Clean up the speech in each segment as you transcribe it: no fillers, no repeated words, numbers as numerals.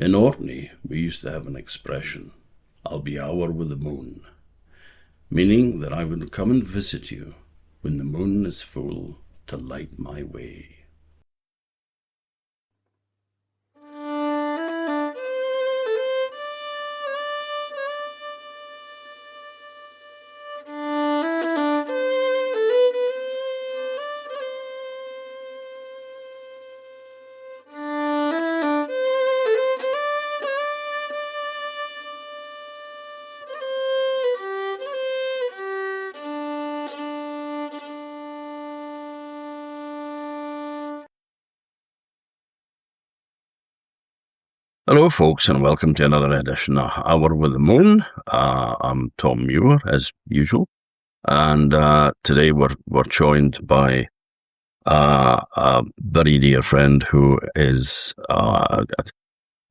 In Orkney, we used to have an expression, "I'll be hour with the moon," meaning that I will come and visit you when the moon is full to light my way. Hello, folks, and welcome to another edition of Hour with the Moon. I'm Tom Muir, as usual, and today we're joined by a very dear friend who is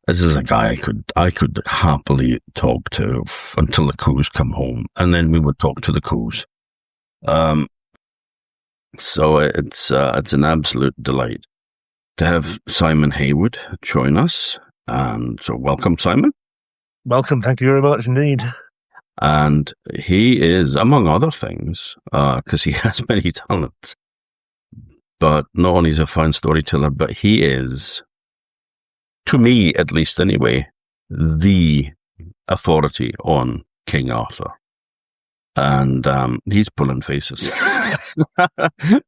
this is a guy I could happily talk to until the coos come home, and then we would talk to the coos. So it's an absolute delight to have Simon Heywood join us. And so welcome, Simon. Welcome. Thank you very much indeed. And he is, among other things, because he has many talents, but not only is he a fine storyteller, but he is, to me at least anyway, the authority on King Arthur. And he's pulling faces.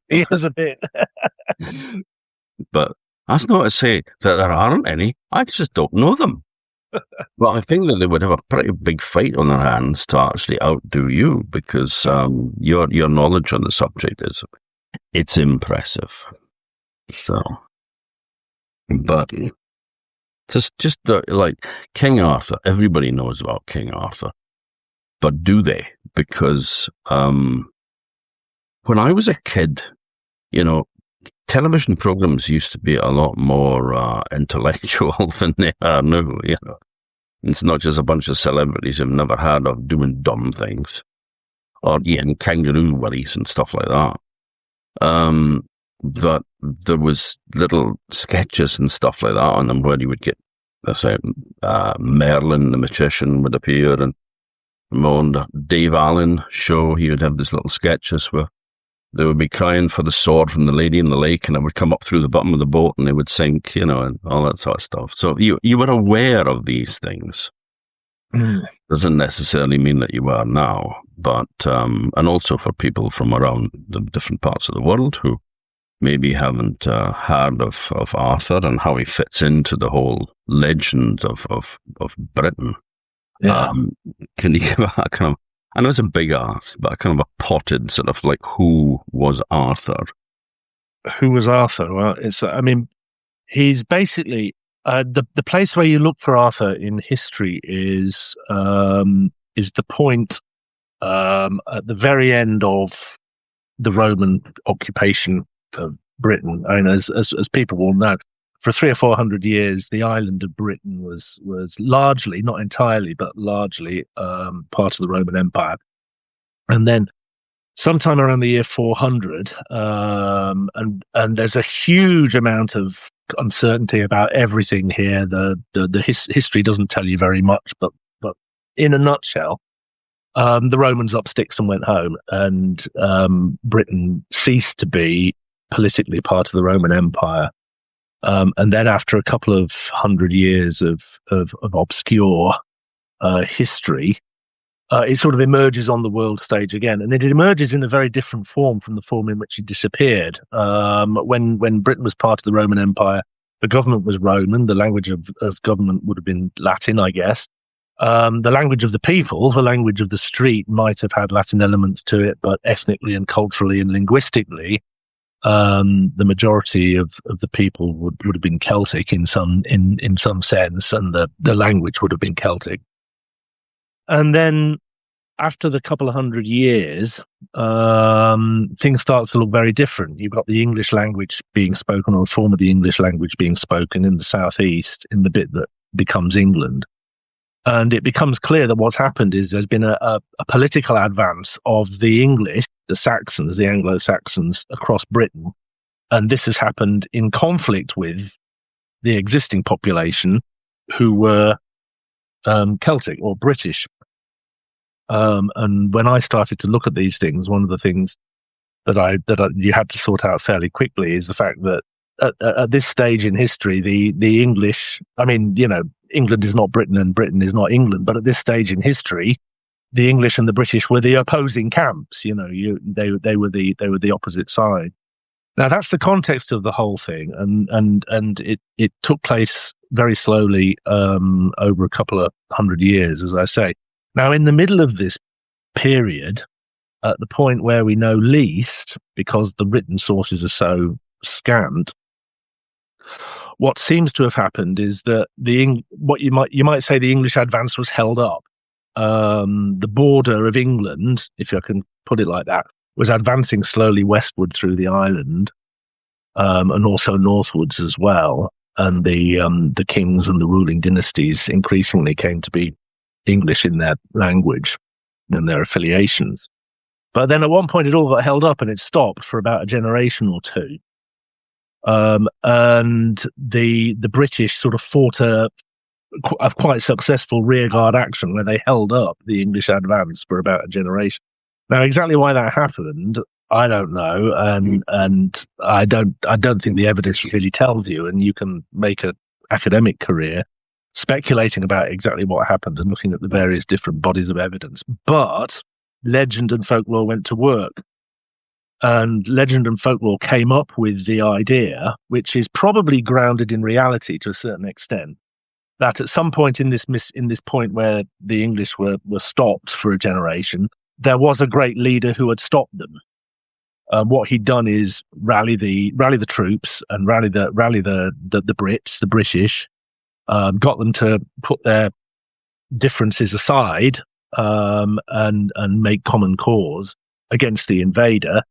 He is a bit. But that's not to say that there aren't any. I just don't know them. Well, I think that they would have a pretty big fight on their hands to actually outdo you, because your knowledge on the subject it's impressive. So, but just like King Arthur, everybody knows about King Arthur, but do they? Because when I was a kid, television programs used to be a lot more intellectual than they are now. It's not just a bunch of celebrities who've never heard of doing dumb things or eating kangaroo worries and stuff like that. But there was little sketches and stuff like that on them where you would get, let's say, Merlin the magician would appear, and on the Dave Allen show, he would have these little sketches where they would be crying for the sword from the lady in the lake, and it would come up through the bottom of the boat and it would sink, and all that sort of stuff. So you were aware of these things. Doesn't necessarily mean that you are now, but and also for people from around the different parts of the world who maybe haven't heard of Arthur and how he fits into the whole legend of Britain. Yeah. Can you give a kind of, I know it's a big ask, but kind of a potted sort of like, who was Arthur? Who was Arthur? Well, he's basically the place where you look for Arthur in history is the point at the very end of the Roman occupation of Britain. I mean, as people will know, for 300 or 400 years, the island of Britain was largely, not entirely, but largely part of the Roman Empire. And then sometime around the year 400, and there's a huge amount of uncertainty about everything here. The history doesn't tell you very much, but in a nutshell, the Romans up sticks and went home, and Britain ceased to be politically part of the Roman Empire. And then after a couple of 100 years of obscure history, it sort of emerges on the world stage again. And it emerges in a very different form from the form in which it disappeared. When Britain was part of the Roman Empire, the government was Roman. The language of government would have been Latin, I guess. The language of the people, the language of the street, might have had Latin elements to it, but ethnically and culturally and linguistically, the majority of the people would have been Celtic in some sense, and the language would have been Celtic. And then after the couple of 100 years, things start to look very different. You've got the English language being spoken, or a form of the English language being spoken in the southeast, in the bit that becomes England. And it becomes clear that what's happened is there's been a political advance of the English, the Saxons, the Anglo-Saxons across Britain. And this has happened in conflict with the existing population, who were Celtic or British. And when I started to look at these things, one of the things that you had to sort out fairly quickly is the fact that at this stage in history, the English, I mean, England is not Britain and Britain is not England, but at this stage in history, the English and the British were the opposing camps. They were the opposite side. Now that's the context of the whole thing, and it took place very slowly over a couple of 100 years, as I say. Now, in the middle of this period, at the point where we know least, because the written sources are so scant, what seems to have happened is that what you might say the English advance was held up. The border of England, if I can put it like that, was advancing slowly westward through the island, and also northwards as well. And the kings and the ruling dynasties increasingly came to be English in their language and their affiliations. But then at one point it all got held up and it stopped for about a generation or two. And the British sort of fought a quite successful rearguard action where they held up the English advance for about a generation. Now, exactly why that happened, I don't know, and I don't think the evidence really tells you. And you can make an academic career speculating about exactly what happened and looking at the various different bodies of evidence. But legend and folklore went to work. And legend and folklore came up with the idea, which is probably grounded in reality to a certain extent, that at some point in this point where the English were stopped for a generation, there was a great leader who had stopped them. What he'd done is rally the troops and rally the Brits, the British, got them to put their differences aside and make common cause against the invader,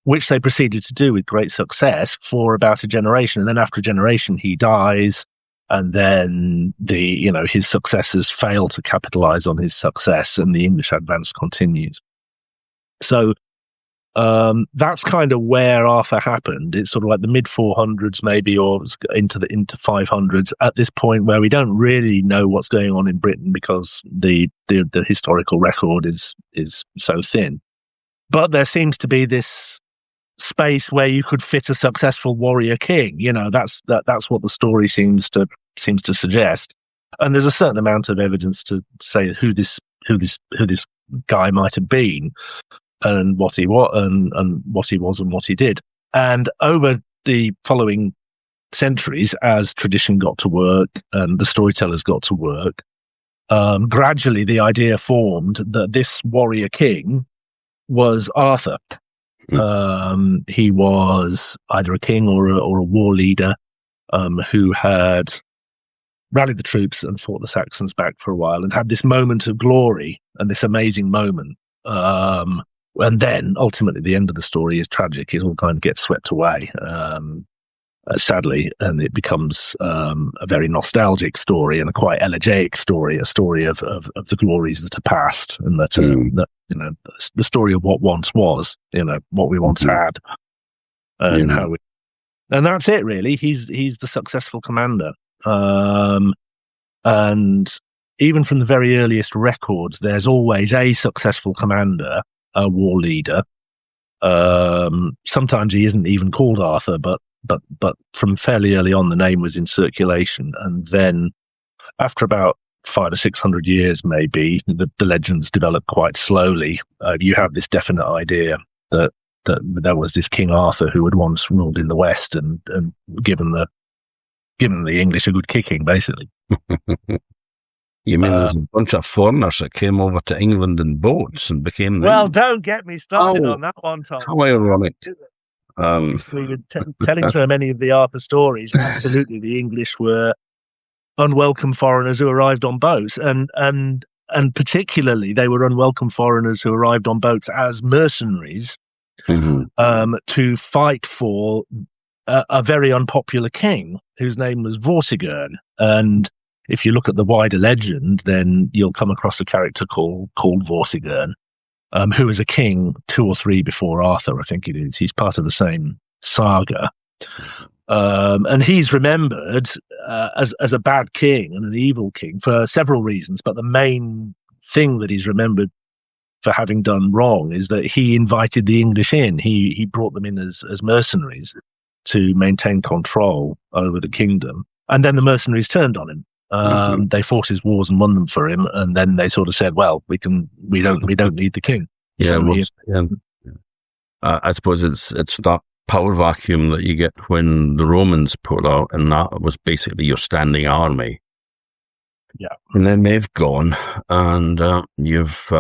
which they proceeded to do with great success for about a generation. And then after a generation, he dies. And then his successors fail to capitalize on his success, and the English advance continues. So that's kind of where Arthur happened. It's sort of like the mid 400s, maybe, or into 500s. At this point, where we don't really know what's going on in Britain because the historical record is so thin. But there seems to be this space where you could fit a successful warrior king. That's what the story seems to suggest. And there's a certain amount of evidence to say who this guy might have been, and what he was, and what he was, and what he did. And over the following centuries, as tradition got to work and the storytellers got to work, gradually the idea formed that this warrior king was Arthur. He was either a king or a war leader who had rallied the troops and fought the Saxons back for a while and had this moment of glory and this amazing moment. And then ultimately the end of the story is tragic. It all kind of gets swept away, sadly, and it becomes a very nostalgic story and a quite elegiac story, a story of the glories that are past, and that the story of what once was, what we once had, and how we. And that's it, really. He's the successful commander, and even from the very earliest records, there's always a successful commander, a war leader. Sometimes he isn't even called Arthur, but from fairly early on, the name was in circulation. And then after about 500 or 600 years, maybe, the legends develop quite slowly. You have this definite idea that there was this King Arthur who had once ruled in the West and given the English a good kicking, basically. You mean there's a bunch of foreigners that came over to England in boats and became... Well, don't get me started on that one, Tom. How ironic. We were telling so many of the Arthur stories. Absolutely, the English were unwelcome foreigners who arrived on boats, and particularly they were unwelcome foreigners who arrived on boats as mercenaries to fight for a very unpopular king whose name was Vortigern. And if you look at the wider legend, then you'll come across a character called Vortigern, who is a king 2 or 3 before Arthur, I think it is. He's part of the same saga. And he's remembered as a bad king and an evil king for several reasons. But the main thing that he's remembered for having done wrong is that he invited the English in. He brought them in as mercenaries to maintain control over the kingdom, and then the mercenaries turned on him. They fought his wars and won them for him, and then they sort of said, "Well, we don't need the king." Yeah, I suppose it's that power vacuum that you get when the Romans put out, and that was basically your standing army. Yeah, and then they've gone, and you've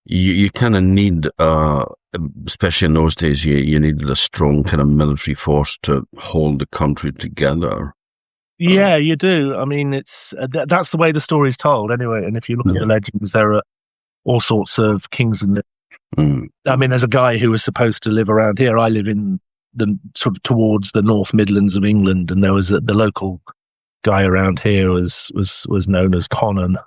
you kind of need, especially in those days, you needed a strong kind of military force to hold the country together. Yeah, you do. I mean, it's that's the way the story's told, anyway. And if you look at the legends, there are all sorts of kings and. I mean, there's a guy who was supposed to live around here. I live in the sort of towards the North Midlands of England, and there was the local guy around here was known as Conan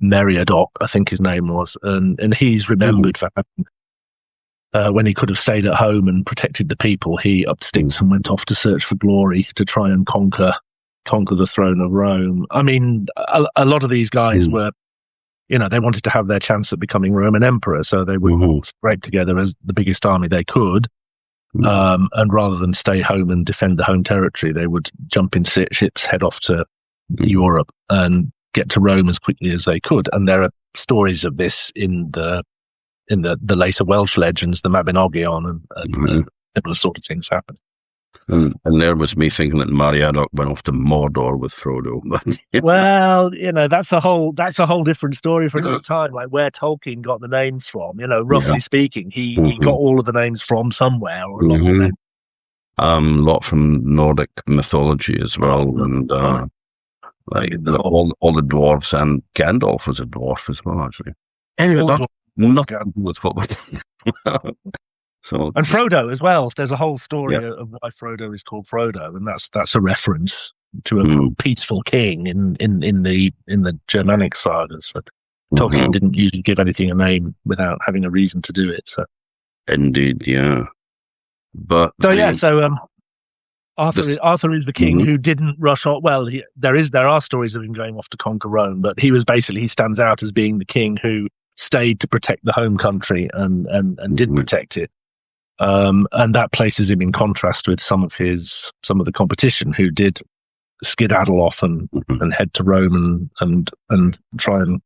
Meriadoc, I think his name was, and he's remembered for having, when he could have stayed at home and protected the people, he upped sticks and went off to search for glory to try and conquer the throne of Rome. I mean, a lot of these guys were. They wanted to have their chance at becoming Roman emperor, so they would scrape together as the biggest army they could, and rather than stay home and defend the home territory, they would jump in ships, head off to Europe, and get to Rome as quickly as they could. And there are stories of this in the later Welsh legends, the Mabinogion, and similar sort of things happen. And there was me thinking that Meriadoc went off to Mordor with Frodo. Well, that's a whole different story for another time. Like where Tolkien got the names from, roughly speaking, he got all of the names from somewhere, or a lot of them. A lot from Nordic mythology as well, and all the dwarves, and Gandalf was a dwarf as well, actually. Anyway, that's nothing to do with what we're talking about. And Frodo as well. There's a whole story of why Frodo is called Frodo, and that's a reference to a peaceful king in the Germanic sagas. So Tolkien didn't usually give anything a name without having a reason to do it. So indeed, yeah. But Arthur is the king who didn't rush off. Well, there are stories of him going off to conquer Rome, but he stands out as being the king who stayed to protect the home country and did protect it. And that places him in contrast with some of the competition who did skedaddle off and head to Rome and try and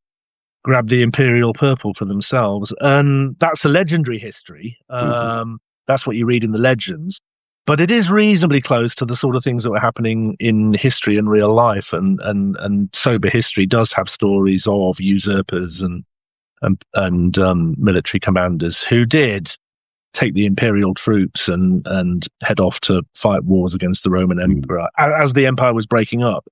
grab the imperial purple for themselves. And that's a legendary history. That's what you read in the legends. But it is reasonably close to the sort of things that were happening in history and real life. And sober history does have stories of usurpers and military commanders who did take the imperial troops and head off to fight wars against the Roman Emperor. As the empire was breaking up,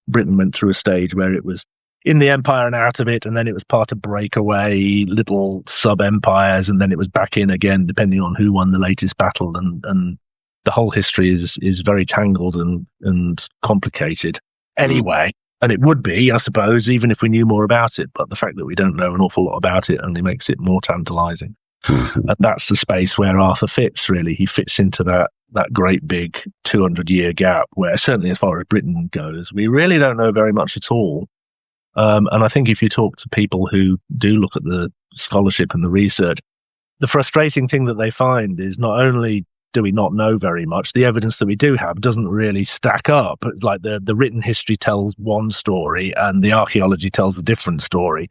Britain went through a stage where it was in the empire and out of it, and then it was part of breakaway little sub-empires, and then it was back in again, depending on who won the latest battle. And the whole history is very tangled and complicated anyway. And it would be, I suppose, even if we knew more about it. But the fact that we don't know an awful lot about it only makes it more tantalizing. And that's the space where Arthur fits, really. He fits into that great big 200-year gap where, certainly as far as Britain goes, we really don't know very much at all. And I think if you talk to people who do look at the scholarship and the research, the frustrating thing that they find is not only do we not know very much, the evidence that we do have doesn't really stack up. Like the written history tells one story and the archaeology tells a different story.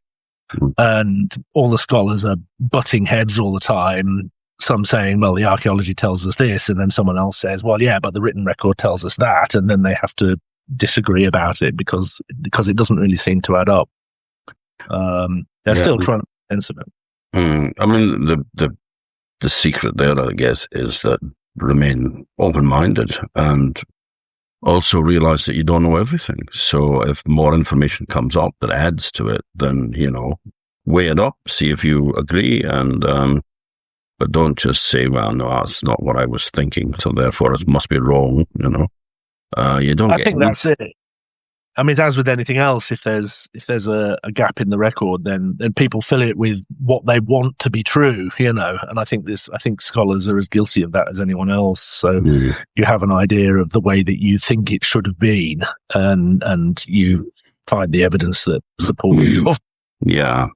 And all the scholars are butting heads all the time. Some saying, well, the archaeology tells us this, and then someone else says, well, yeah, but the written record tells us that, and then they have to disagree about it because it doesn't really seem to add up. They're still trying to make sense of it. I mean, the secret there, I guess, is that remain open-minded and also realize that you don't know everything. So if more information comes up that adds to it, then, weigh it up, see if you agree, and but don't just say, well, no, that's not what I was thinking, so therefore it must be wrong, You don't. I think that's it. I mean, as with anything else, if there's a gap in the record, then people fill it with what they want to be true, you know. And I think scholars are as guilty of that as anyone else. So you have an idea of the way that you think it should have been, and you find the evidence that supports it. Yeah.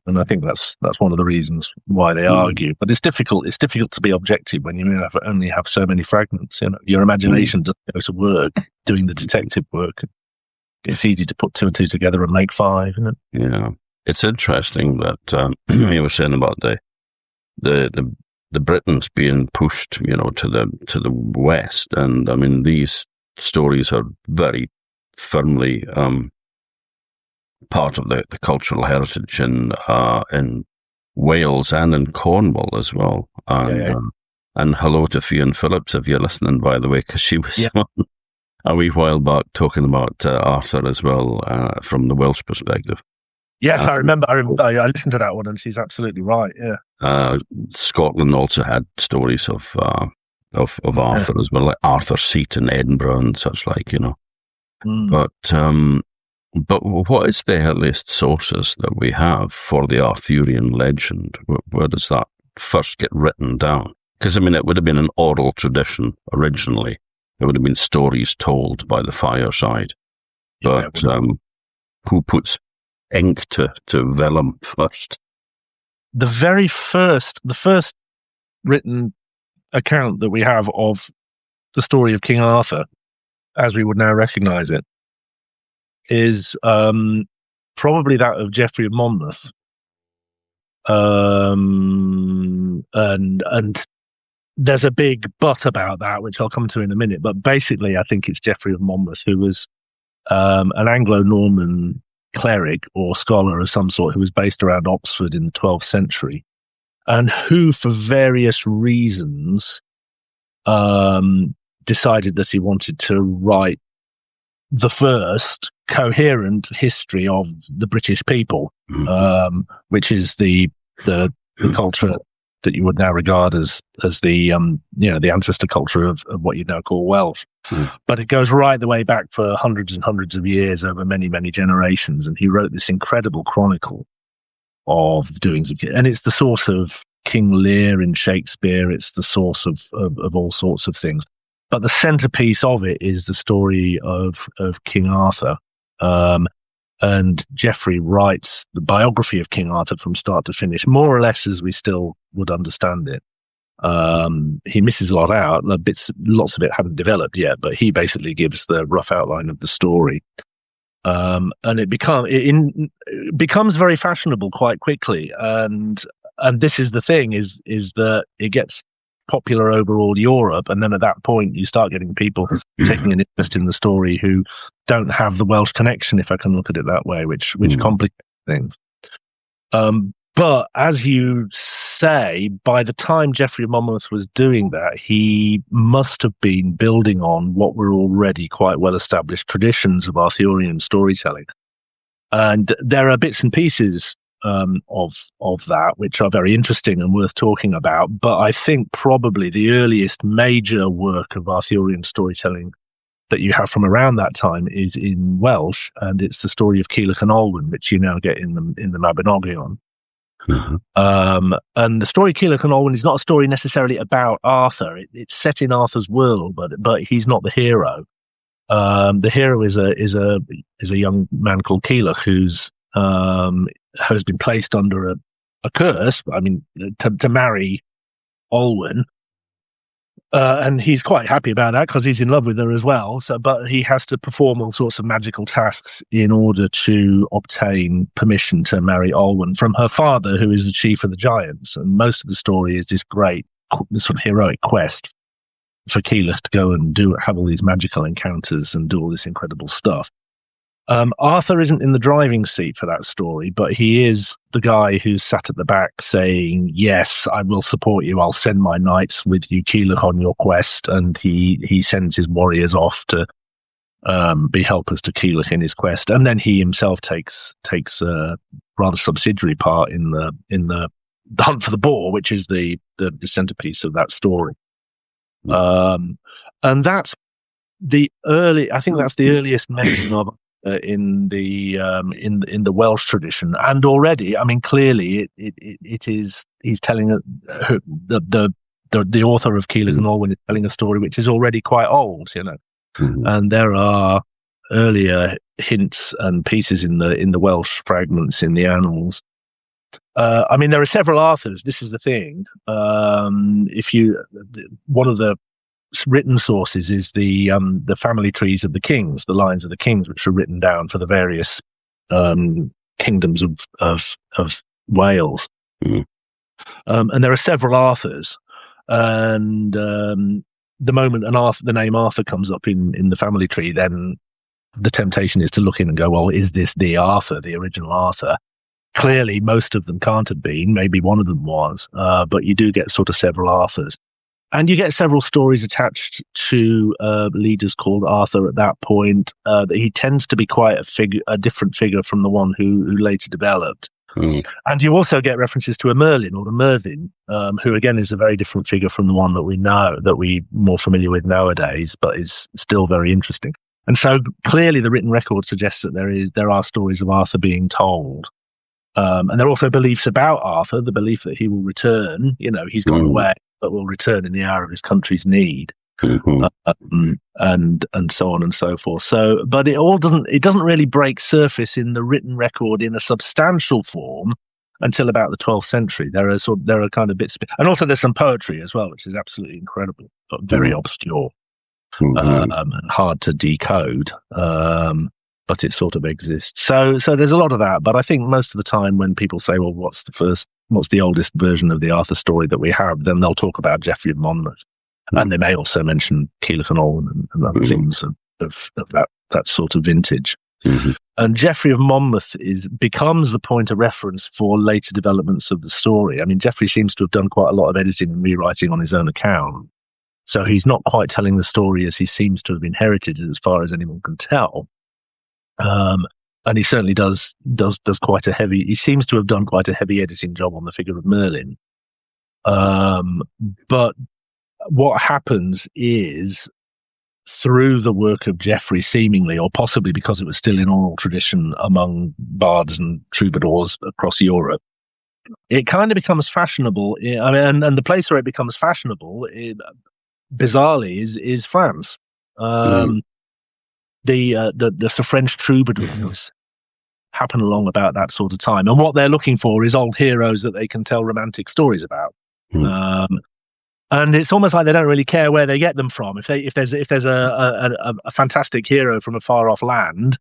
And I think that's one of the reasons why they argue. But it's difficult. It's difficult to be objective when you only have so many fragments. You know, your imagination doesn't go to work doing the detective work. It's easy to put two and two together and make five, isn't it? Yeah, it's interesting that you were saying about the Britons being pushed, you know, to the west, and I mean these stories are very firmly part of the cultural heritage in Wales and in Cornwall as well. And hello to Fionn Phillips if you're listening, by the way, because she was on a wee while back talking about Arthur as well from the Welsh perspective. Yes, I remember. I listened to that one, and she's absolutely right. Yeah. Scotland also had stories of Arthur as well, like Arthur's Seat in Edinburgh and such like, you know. But what is the earliest sources that we have for the Arthurian legend? Where does that first get written down? Because, I mean, it would have been an oral tradition originally. It would have been stories told by the fireside. But who puts ink to vellum first? The first written account that we have of the story of King Arthur, as we would now recognise it, is probably that of Geoffrey of Monmouth. And there's a big but about that, which I'll come to in a minute. But basically, I think it's Geoffrey of Monmouth, who was an Anglo-Norman cleric or scholar of some sort who was based around Oxford in the 12th century, and who, for various reasons, decided that he wanted to write the first coherent history of the British people, which is the culture that you would now regard as the the ancestor culture of what you now call Welsh. But it goes right the way back for hundreds and hundreds of years, over many, many generations. And he wrote this incredible chronicle of the doings of, and it's the source of King Lear in Shakespeare. It's the source of all sorts of things. But the centerpiece of it is the story of King Arthur. And Geoffrey writes the biography of King Arthur from start to finish, more or less as we still would understand it. He misses a lot out. Lots of it haven't developed yet, but he basically gives the rough outline of the story. And it becomes very fashionable quite quickly. And this is the thing, is that it gets popular over all Europe, and then at that point you start getting people taking an interest in the story who don't have the Welsh connection, if I can look at it that way, which complicates things. But as you say, by the time Geoffrey of Monmouth was doing that, he must have been building on what were already quite well established traditions of Arthurian storytelling. And there are bits and pieces of that which are very interesting and worth talking about. But I think probably the earliest major work of Arthurian storytelling that you have from around that time is in Welsh, and it's the story of Cilwch and Olwen, which you now get in the Mabinogion. And the story Cilwch and Olwen is not a story necessarily about Arthur. It's set in Arthur's world, but he's not the hero. The hero is a young man called Cilwch who's has been placed under a curse. I mean, to marry Olwen. And he's quite happy about that because he's in love with her as well. So, but he has to perform all sorts of magical tasks in order to obtain permission to marry Olwen from her father, who is the chief of the giants. And most of the story is this great, sort of heroic quest for Cilwch to go and have all these magical encounters and do all this incredible stuff. Arthur isn't in the driving seat for that story, but he is the guy who's sat at the back saying, yes, I will support you. I'll send my knights with you, Cilwch, on your quest. And he sends his warriors off to be helpers to Cilwch in his quest. And then he himself takes a rather subsidiary part in the hunt for the boar, which is the centerpiece of that story. And that's I think that's the earliest mention of in the Welsh tradition, and already, I mean, clearly it is he's telling the author of Keelich and Olwen is telling a story which is already quite old, and there are earlier hints and pieces in the Welsh fragments in the annals. I mean, there are several Arthurs. This is the thing. One of the written sources is the family trees of the kings, the lines of the kings, which are written down for the various kingdoms of Wales. And there are several Arthurs, and the moment the name Arthur comes up in the family tree, then the temptation is to look in and go, well, is this the Arthur, the original Arthur? Clearly, most of them can't have been. Maybe one of them was, but you do get sort of several Arthurs. And you get several stories attached to leaders called Arthur at that point. That he tends to be quite a different figure from the one who later developed. And you also get references to a Merlin or a Mervyn, who again is a very different figure from the one that we're more familiar with nowadays, but is still very interesting. And so clearly the written record suggests that there are stories of Arthur being told. And there are also beliefs about Arthur, the belief that he will return, he's gone away, but will return in the hour of his country's need, and so on and so forth. So, but it doesn't really break surface in the written record in a substantial form until about the 12th century. There are kind of bits, and also there's some poetry as well, which is absolutely incredible, but very obscure, and hard to decode. But it sort of exists. So there's a lot of that. But I think most of the time when people say, well, what's the oldest version of the Arthur story that we have, then they'll talk about Geoffrey of Monmouth. And they may also mention Keelich and Olwen and other things of that sort of vintage. And Geoffrey of Monmouth becomes the point of reference for later developments of the story. I mean, Geoffrey seems to have done quite a lot of editing and rewriting on his own account. So he's not quite telling the story as he seems to have inherited it, as far as anyone can tell. And he certainly does quite a heavy. He seems to have done quite a heavy editing job on the figure of Merlin. But what happens is, through the work of Geoffrey, seemingly, or possibly because it was still in oral tradition among bards and troubadours across Europe, it kind of becomes fashionable. I mean, and the place where it becomes fashionable, bizarrely, is France. The French troubadours happen along about that sort of time, and what they're looking for is old heroes that they can tell romantic stories about. And it's almost like they don't really care where they get them from. If there's a fantastic hero from a far off land,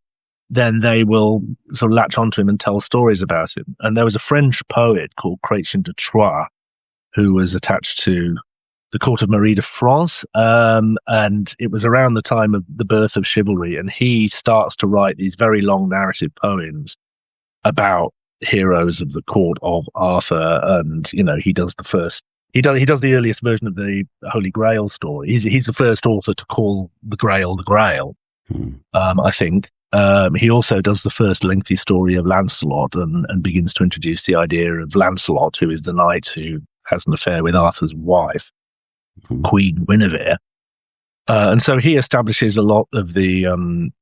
then they will sort of latch onto him and tell stories about him. And there was a French poet called Chrétien de Troyes who was attached to the court of Marie de France, and it was around the time of the birth of chivalry, and he starts to write these very long narrative poems about heroes of the court of Arthur, and he does the earliest version of the Holy Grail story. He's the first author to call the Grail the Grail, I think. He also does the first lengthy story of Lancelot, and begins to introduce the idea of Lancelot, who is the knight who has an affair with Arthur's wife, Queen Guinevere, and so he establishes a lot of the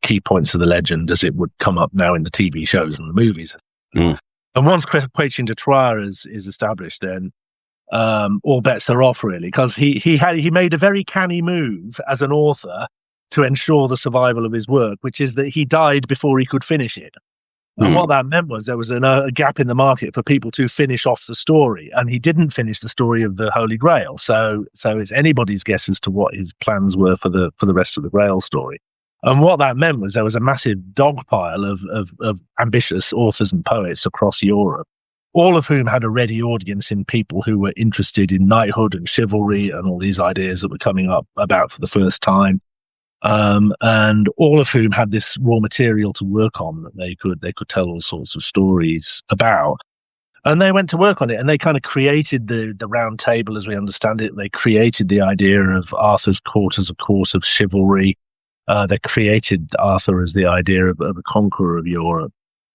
key points of the legend as it would come up now in the TV shows and the movies. And once Chrétien de Troyes is established, then all bets are off, really, because he made a very canny move as an author to ensure the survival of his work, which is that he died before he could finish it. And what that meant was there was a gap in the market for people to finish off the story, and he didn't finish the story of the Holy Grail. So it's anybody's guess as to what his plans were for the rest of the Grail story. And what that meant was there was a massive dogpile of ambitious authors and poets across Europe, all of whom had a ready audience in people who were interested in knighthood and chivalry and all these ideas that were coming up about for the first time. And all of whom had this raw material to work on that they could tell all sorts of stories about. And they went to work on it, and they kind of created the round table as we understand it. They created the idea of Arthur's court as a court of chivalry. They created Arthur as the idea of a conqueror of Europe.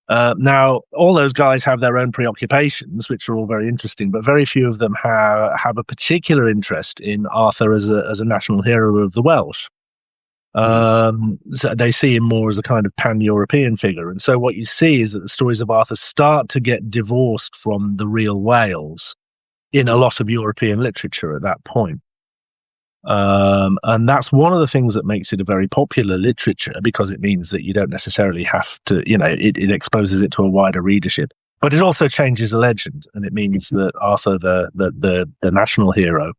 Now, all those guys have their own preoccupations, which are all very interesting, but very few of them have a particular interest in Arthur as a national hero of the Welsh. So they see him more as a kind of pan-European figure. And so what you see is that the stories of Arthur start to get divorced from the real Wales in a lot of European literature at that point. And that's one of the things that makes it a very popular literature, because it means that you don't necessarily have to, it exposes it to a wider readership. But it also changes the legend, and it means that Arthur, the national hero,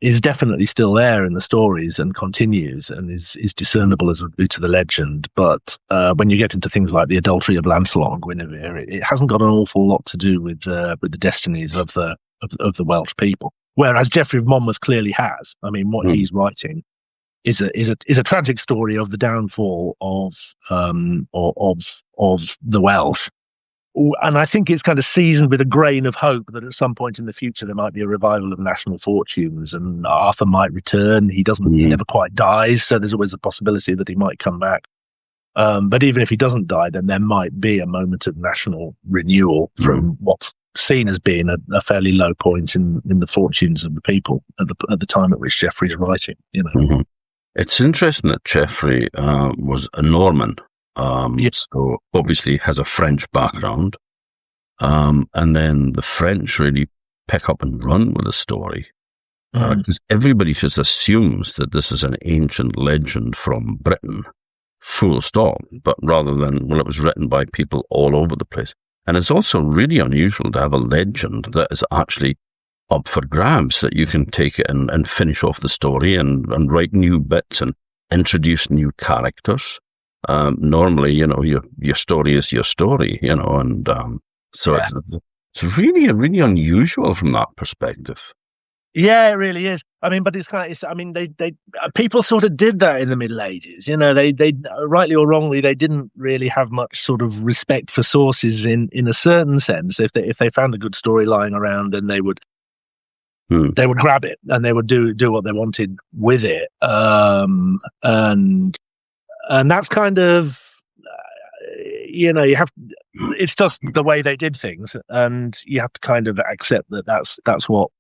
is definitely still there in the stories and continues and is discernible as a root to the legend. But when you get into things like the adultery of Lancelot and Guinevere, it hasn't got an awful lot to do with the destinies of the Welsh people. Whereas Geoffrey of Monmouth clearly has. I mean, what he's writing is a tragic story of the downfall of the Welsh. And I think it's kind of seasoned with a grain of hope that at some point in the future there might be a revival of national fortunes and Arthur might return. He never quite dies, so there's always a possibility that he might come back. But even if he doesn't die, then there might be a moment of national renewal from what's seen as being a fairly low point in the fortunes of the people at the time at which Geoffrey's writing. It's interesting that Geoffrey was a Norman. So obviously has a French background, and then the French really pick up and run with the story, because everybody just assumes that this is an ancient legend from Britain, full stop, but rather than, well, it was written by people all over the place. And it's also really unusual to have a legend that is actually up for grabs, that you can take it and finish off the story and write new bits and introduce new characters. Normally, your story is your story, so it's really unusual from that perspective. Yeah, it really is. I mean, but they people sort of did that in the Middle Ages. They rightly or wrongly, they didn't really have much sort of respect for sources in a certain sense. If they found a good story lying around, then they would grab it and they would do what they wanted with it. And that's kind of, it's just the way they did things, and you have to kind of accept that that's what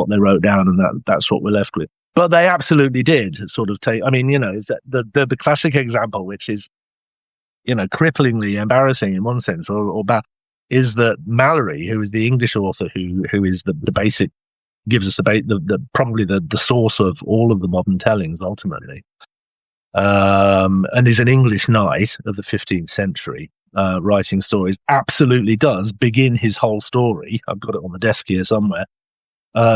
they wrote down, and that's what we're left with. But they absolutely did sort of take. I mean, is that the classic example, which is, cripplingly embarrassing in one sense, or bad, is that Mallory, who is the English author, who is the basic, gives us probably the source of all of the modern tellings ultimately. And is an English knight of the 15th century, writing stories, absolutely does begin his whole story. I've got it on the desk here somewhere.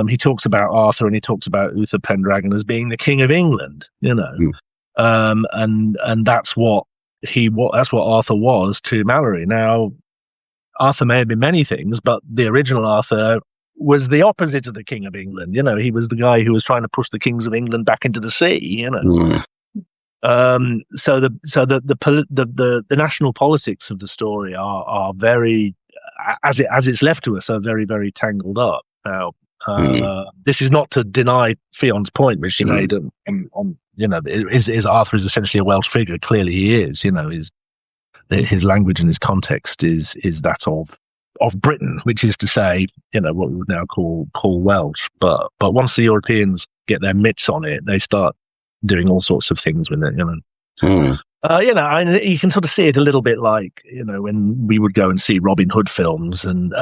He talks about Arthur and he talks about Uther Pendragon as being the King of England, and that's what Arthur was to Mallory. Now, Arthur may have been many things, but the original Arthur was the opposite of the King of England. He was the guy who was trying to push the kings of England back into the sea. So the national politics of the story are very, as it's left to us, are very, very tangled up. Now, this is not to deny Fion's point, which she made on is Arthur is essentially a Welsh figure. Clearly, he is. His language and his context is that of Britain, which is to say, what we would now call Welsh. But once the Europeans get their mitts on it, they start doing all sorts of things with it, you can sort of see it a little bit like, when we would go and see Robin Hood films and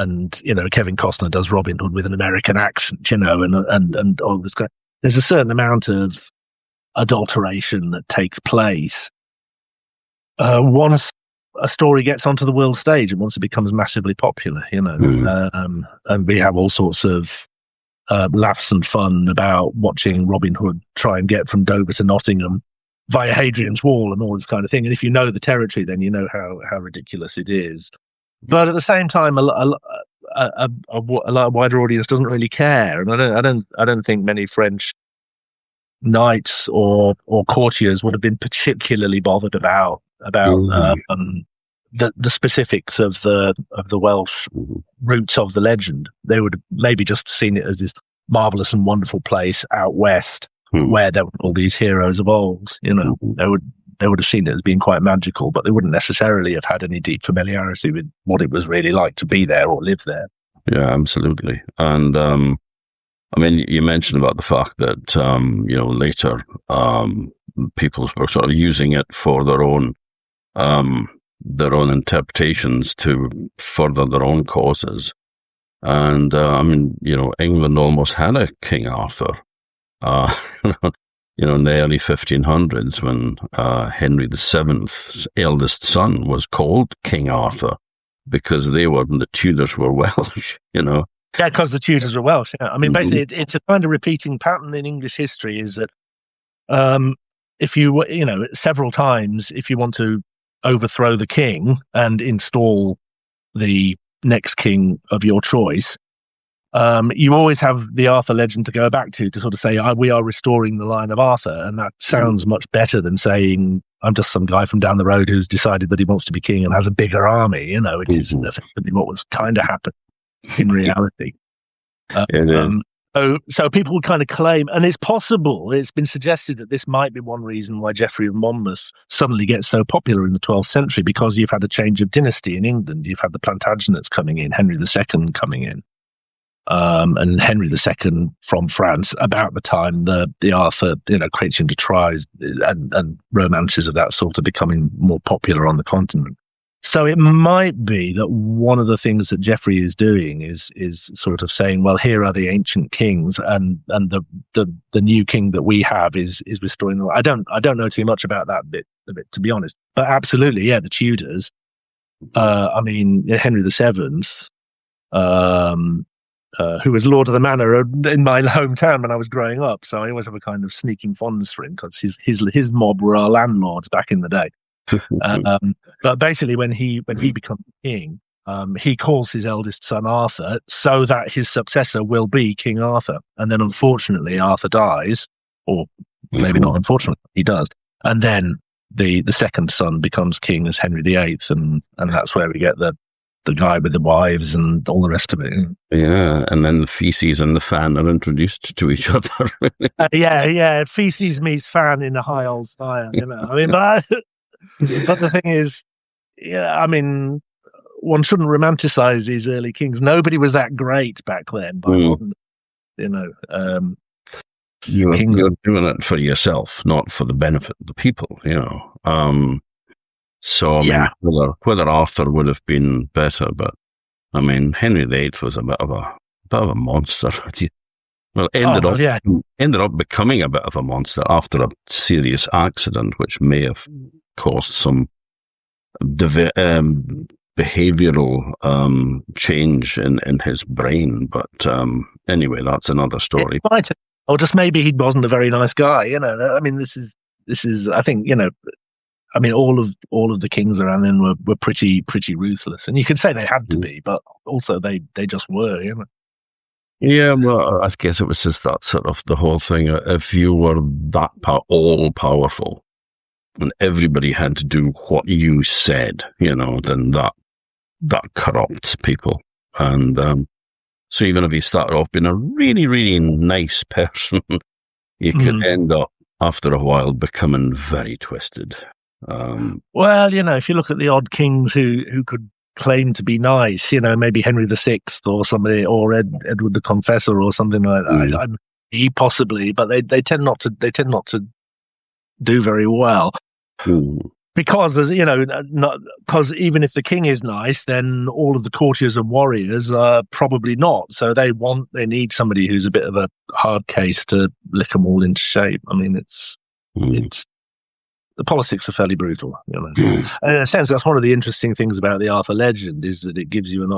Kevin Costner does Robin Hood with an American accent, and all this kind. There's a certain amount of adulteration that takes place once a story gets onto the world stage and once it becomes massively popular, and we have all sorts of laughs and fun about watching Robin Hood try and get from Dover to Nottingham via Hadrian's Wall and all this kind of thing. And if you know the territory, then you know how ridiculous it is. But at the same time, a wider audience doesn't really care, and I don't think many French knights or courtiers would have been particularly bothered about the specifics of the Welsh roots of the legend. They would have maybe just seen it as this marvelous and wonderful place out west where there were all these heroes of old. They they would have seen it as being quite magical, but they wouldn't necessarily have had any deep familiarity with what it was really like to be there or live there. Yeah, absolutely. And I mean, you mentioned about the fact that later people were sort of using it for their own interpretations to further their own causes. And England almost had a King Arthur. In the early 1500s, when Henry VII's eldest son was called King Arthur, because the Tudors were Welsh, Yeah, because the Tudors were Welsh. Yeah. I mean, basically, it's a kind of repeating pattern in English history. Is that if you several times, if you want to overthrow the king and install the next king of your choice, you always have the Arthur legend to go back to sort of say, we are restoring the line of Arthur. And that sounds much better than saying, I'm just some guy from down the road who's decided that he wants to be king and has a bigger army, which is effectively what was kind of happening in reality. So people would kind of claim, and it's possible, it's been suggested that this might be one reason why Geoffrey of Monmouth suddenly gets so popular in the 12th century, because you've had a change of dynasty in England. You've had the Plantagenets coming in, Henry II coming in. And Henry II from France, about the time the Arthur, Chrétien de Troyes and romances of that sort are becoming more popular on the continent. So it might be that one of the things that Geoffrey is doing is sort of saying, well, here are the ancient kings, and the new king that we have is restoring the. I don't know too much about that bit to be honest, but absolutely, yeah, the Tudors. Henry VII. Who was Lord of the Manor in my hometown when I was growing up. So I always have a kind of sneaking fondness for him, because his mob were our landlords back in the day. But basically, when he becomes king, he calls his eldest son Arthur so that his successor will be King Arthur. And then, unfortunately, Arthur dies, or maybe not unfortunately, he does. And then the second son becomes king as Henry VIII, and that's where we get the guy with the wives and all the rest of it. Yeah, and then the feces and the fan are introduced to each other. Yeah, feces meets fan in a high old style, but the thing is, one shouldn't romanticize these early kings. Nobody was that great back then. You're doing it for yourself, not for the benefit of the people, So, whether Arthur would have been better, but, Henry VIII was a bit of a monster. Well, ended up becoming a bit of a monster after a serious accident, which may have caused some behavioral change in his brain. But anyway, that's another story. Or just maybe he wasn't a very nice guy. This is. I think all of the kings around then were pretty ruthless, and you could say they had to be, but also they just were. Yeah, well, I guess it was just that sort of the whole thing. If you were that all powerful, and everybody had to do what you said, then that corrupts people. And so even if you started off being a really, really nice person, you could end up after a while becoming very twisted. If you look at the odd kings who could claim to be nice, maybe Henry VI or somebody, or Edward the Confessor or something like that. He possibly, but they tend not to do very well. Because because even if the king is nice, then all of the courtiers and warriors are probably not. So they need somebody who's a bit of a hard case to lick them all into shape. It's the politics are fairly brutal. And in a sense, that's one of the interesting things about the Arthur legend, is that it gives you an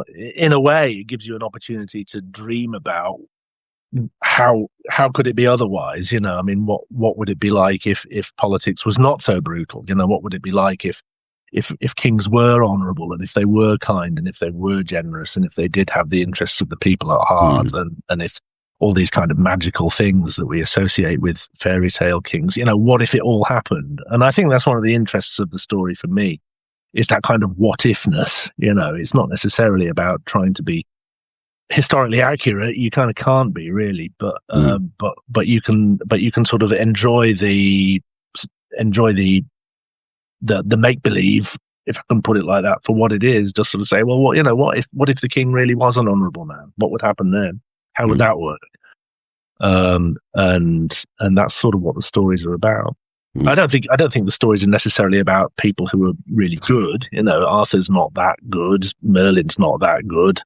opportunity to dream about how could it be otherwise? What would it be like if politics was not so brutal? What would it be like if kings were honourable, and if they were kind, and if they were generous, and if they did have the interests of the people at heart, and if all these kind of magical things that we associate with fairy tale kings, what if it all happened? And I think that's one of the interests of the story for me, is that kind of what ifness. It's not necessarily about trying to be historically accurate. You kind of can't be, really, but you can sort of enjoy the the make believe, if I can put it like that, for what it is. Just sort of say, well, what if the king really was an honourable man? What would happen then? How would that work? And that's sort of what the stories are about. I don't think the stories are necessarily about people who are really good. Arthur's not that good, Merlin's not that good,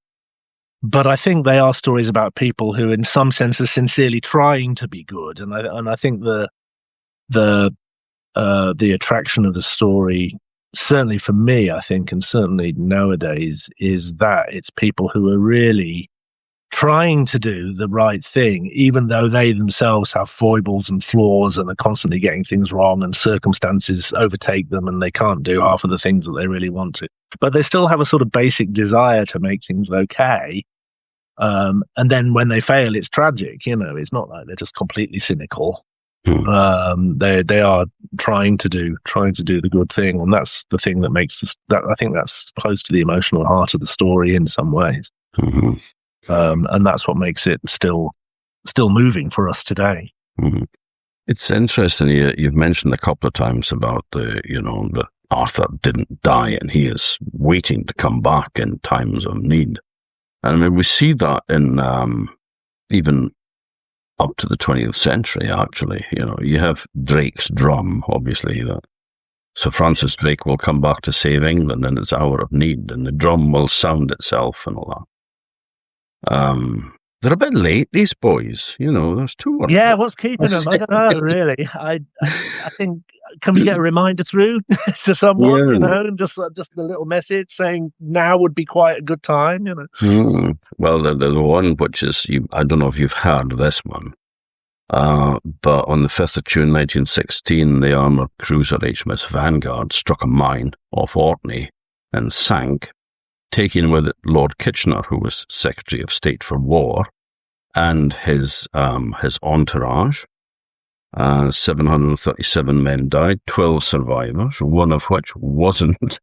but I think they are stories about people who, in some sense, are sincerely trying to be good. And I think the attraction of the story, certainly for me, I think, and certainly nowadays, is that it's people who are really trying to do the right thing, even though they themselves have foibles and flaws and are constantly getting things wrong and circumstances overtake them and they can't do half of the things that they really want to. But they still have a sort of basic desire to make things okay. And then when they fail, it's tragic. It's not like they're just completely cynical. They are trying to do the good thing, and that's the thing that makes that. I think that's close to the emotional heart of the story in some ways. Mm-hmm. And that's what makes it still moving for us today. Mm-hmm. It's interesting. You've mentioned a couple of times about that Arthur didn't die and he is waiting to come back in times of need. And I mean, we see that in even up to the 20th century. Actually, you have Drake's drum, obviously. That Sir Francis Drake will come back to save England in its hour of need, and the drum will sound itself and all that. They're a bit late, these boys. There's two. Yeah, what's keeping them? I don't know, really. I think, can we get a reminder through to someone, and just a little message saying now would be quite a good time, Well, the one which is, I don't know if you've heard this one, but on the 5th of June 1916, the armoured cruiser HMS Vanguard struck a mine off Orkney and sank, taking with it Lord Kitchener, who was Secretary of State for War, and his entourage. 737 men died, 12 survivors, one of which wasn't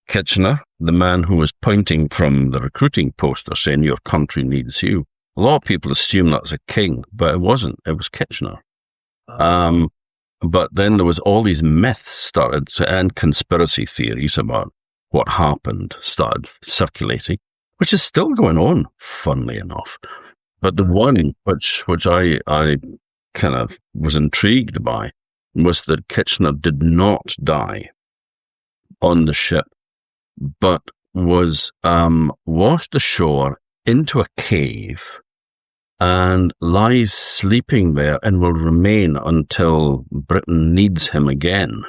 Kitchener, the man who was pointing from the recruiting poster saying, "Your country needs you." A lot of people assume that's a king, but it wasn't. It was Kitchener. But then there was all these myths started, and conspiracy theories about what happened started circulating, which is still going on, funnily enough. But the one which I kind of was intrigued by was that Kitchener did not die on the ship, but was washed ashore into a cave and lies sleeping there and will remain until Britain needs him again.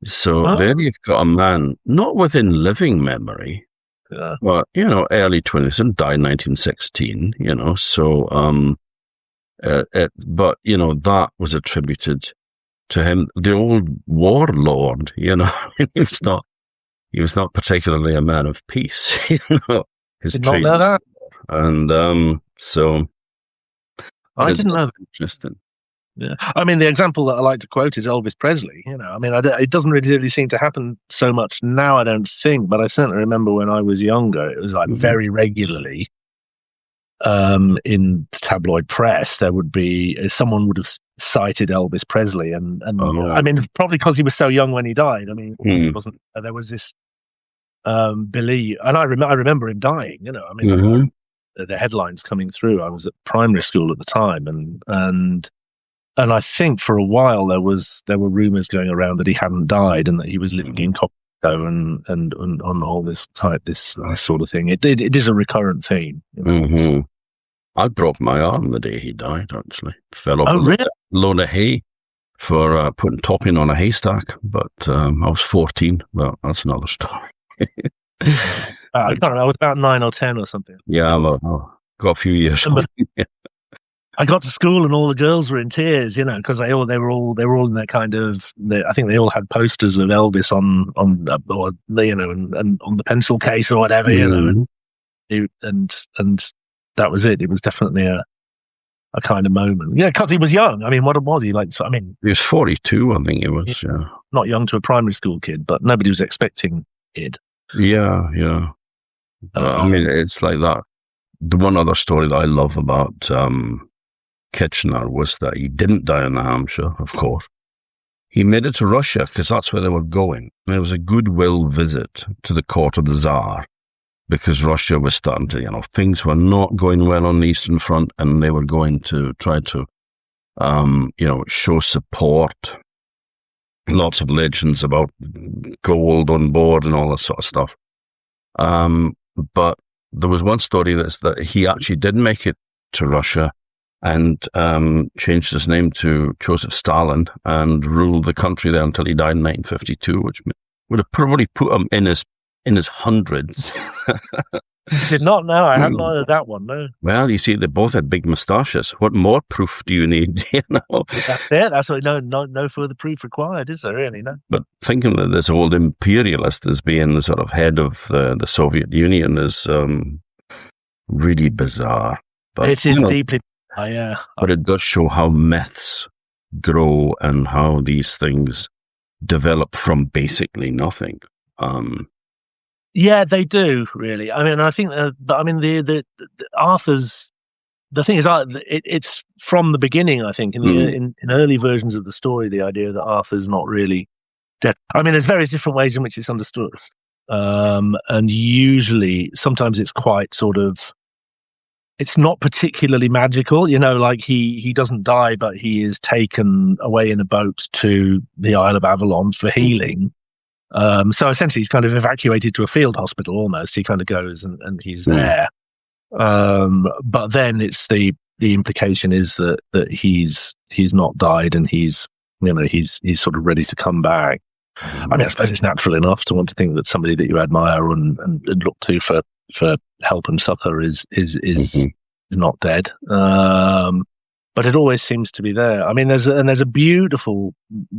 So there you've got a man, not within living memory, but, early 20s, and died in 1916, so, but, that was attributed to him, the old warlord, he was not particularly a man of peace, his Did not know that. And, so. I didn't know that. Interesting. Yeah. I mean, the example that I like to quote is Elvis Presley. It doesn't really seem to happen so much now, I don't think, but I certainly remember when I was younger, it was like very regularly in the tabloid press, there would be, someone would have cited Elvis Presley. And I mean, probably because he was so young when he died. I mean, it wasn't, there was this belief, and I remember him dying, the headlines coming through. I was at primary school at the time, and I think for a while there were rumours going around that he hadn't died and that he was living in Coppico and on all this sort of thing. It is a recurrent theme. So. I broke my arm the day he died. Actually, fell off a load of hay for putting topping on a haystack. But I was 14. Well, that's another story. I can't remember. I was about 9 or 10 or something. Yeah, I got a few years. I got to school and all the girls were in tears, because they were all in their kind of. I think they all had posters of Elvis on and on the pencil case or whatever, and that was it. It was definitely a kind of moment, because he was young. I mean, what was he like? He was 42, I think he was. Yeah, not young to a primary school kid, but nobody was expecting it. Yeah. I mean, it's like that. The one other story that I love about Kitchener was that he didn't die in New Hampshire, of course. he made it to Russia because that's where they were going. And it was a goodwill visit to the court of the Tsar because Russia was starting to, things were not going well on the Eastern Front, and they were going to try to, show support. Lots of legends about gold on board and all that sort of stuff. But there was one story that he actually did make it to Russia and changed his name to Joseph Stalin and ruled the country there until he died in 1952, which would have probably put him in his hundreds. Did not know. I hadn't heard that one, no. Well, you see, they both had big moustaches. What more proof do you need? That's it. That's what. No further proof required, is there really? No. But thinking that this old imperialist as being the sort of head of the Soviet Union is really bizarre. But, it is deeply, yeah. But it does show how myths grow and how these things develop from basically nothing. Yeah, they do, really. I mean, I think, the Arthur's, the thing is, it's from the beginning, I think, in early versions of the story, the idea that Arthur's not really dead. I mean, there's various different ways in which it's understood. And usually, sometimes it's quite sort of, it's not particularly magical, like he doesn't die, but he is taken away in a boat to the Isle of Avalon for healing. So essentially he's kind of evacuated to a field hospital almost. He kind of goes and he's there. But then it's the implication is that he's not died and he's sort of ready to come back. I mean, I suppose it's natural enough to want to think that somebody that you admire and look to for help and succor is not dead. But it always seems to be there. I mean, there's a beautiful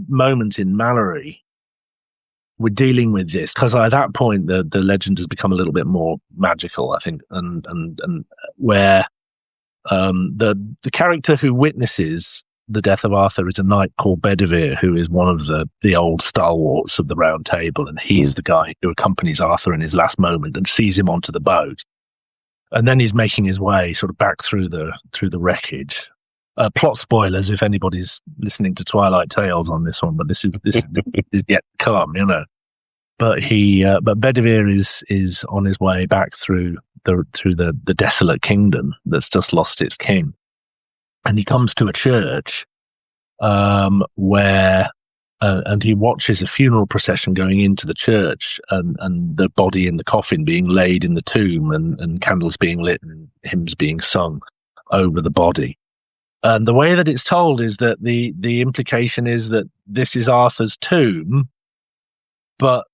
moment in Mallory. We're dealing with this because at that point the legend has become a little bit more magical, I think, and where the character who witnesses the death of Arthur is a knight called Bedivere, who is one of the old stalwarts of the Round Table, and he's the guy who accompanies Arthur in his last moment and sees him onto the boat, and then he's making his way sort of back through the wreckage. Plot spoilers if anybody's listening to Twilight Tales on this one, but this is yet to come, But but Bedivere is on his way back through the desolate kingdom that's just lost its king, and he comes to a church where and he watches a funeral procession going into the church, and the body in the coffin being laid in the tomb, and candles being lit and hymns being sung over the body. And the way that it's told is that the implication is that this is Arthur's tomb, but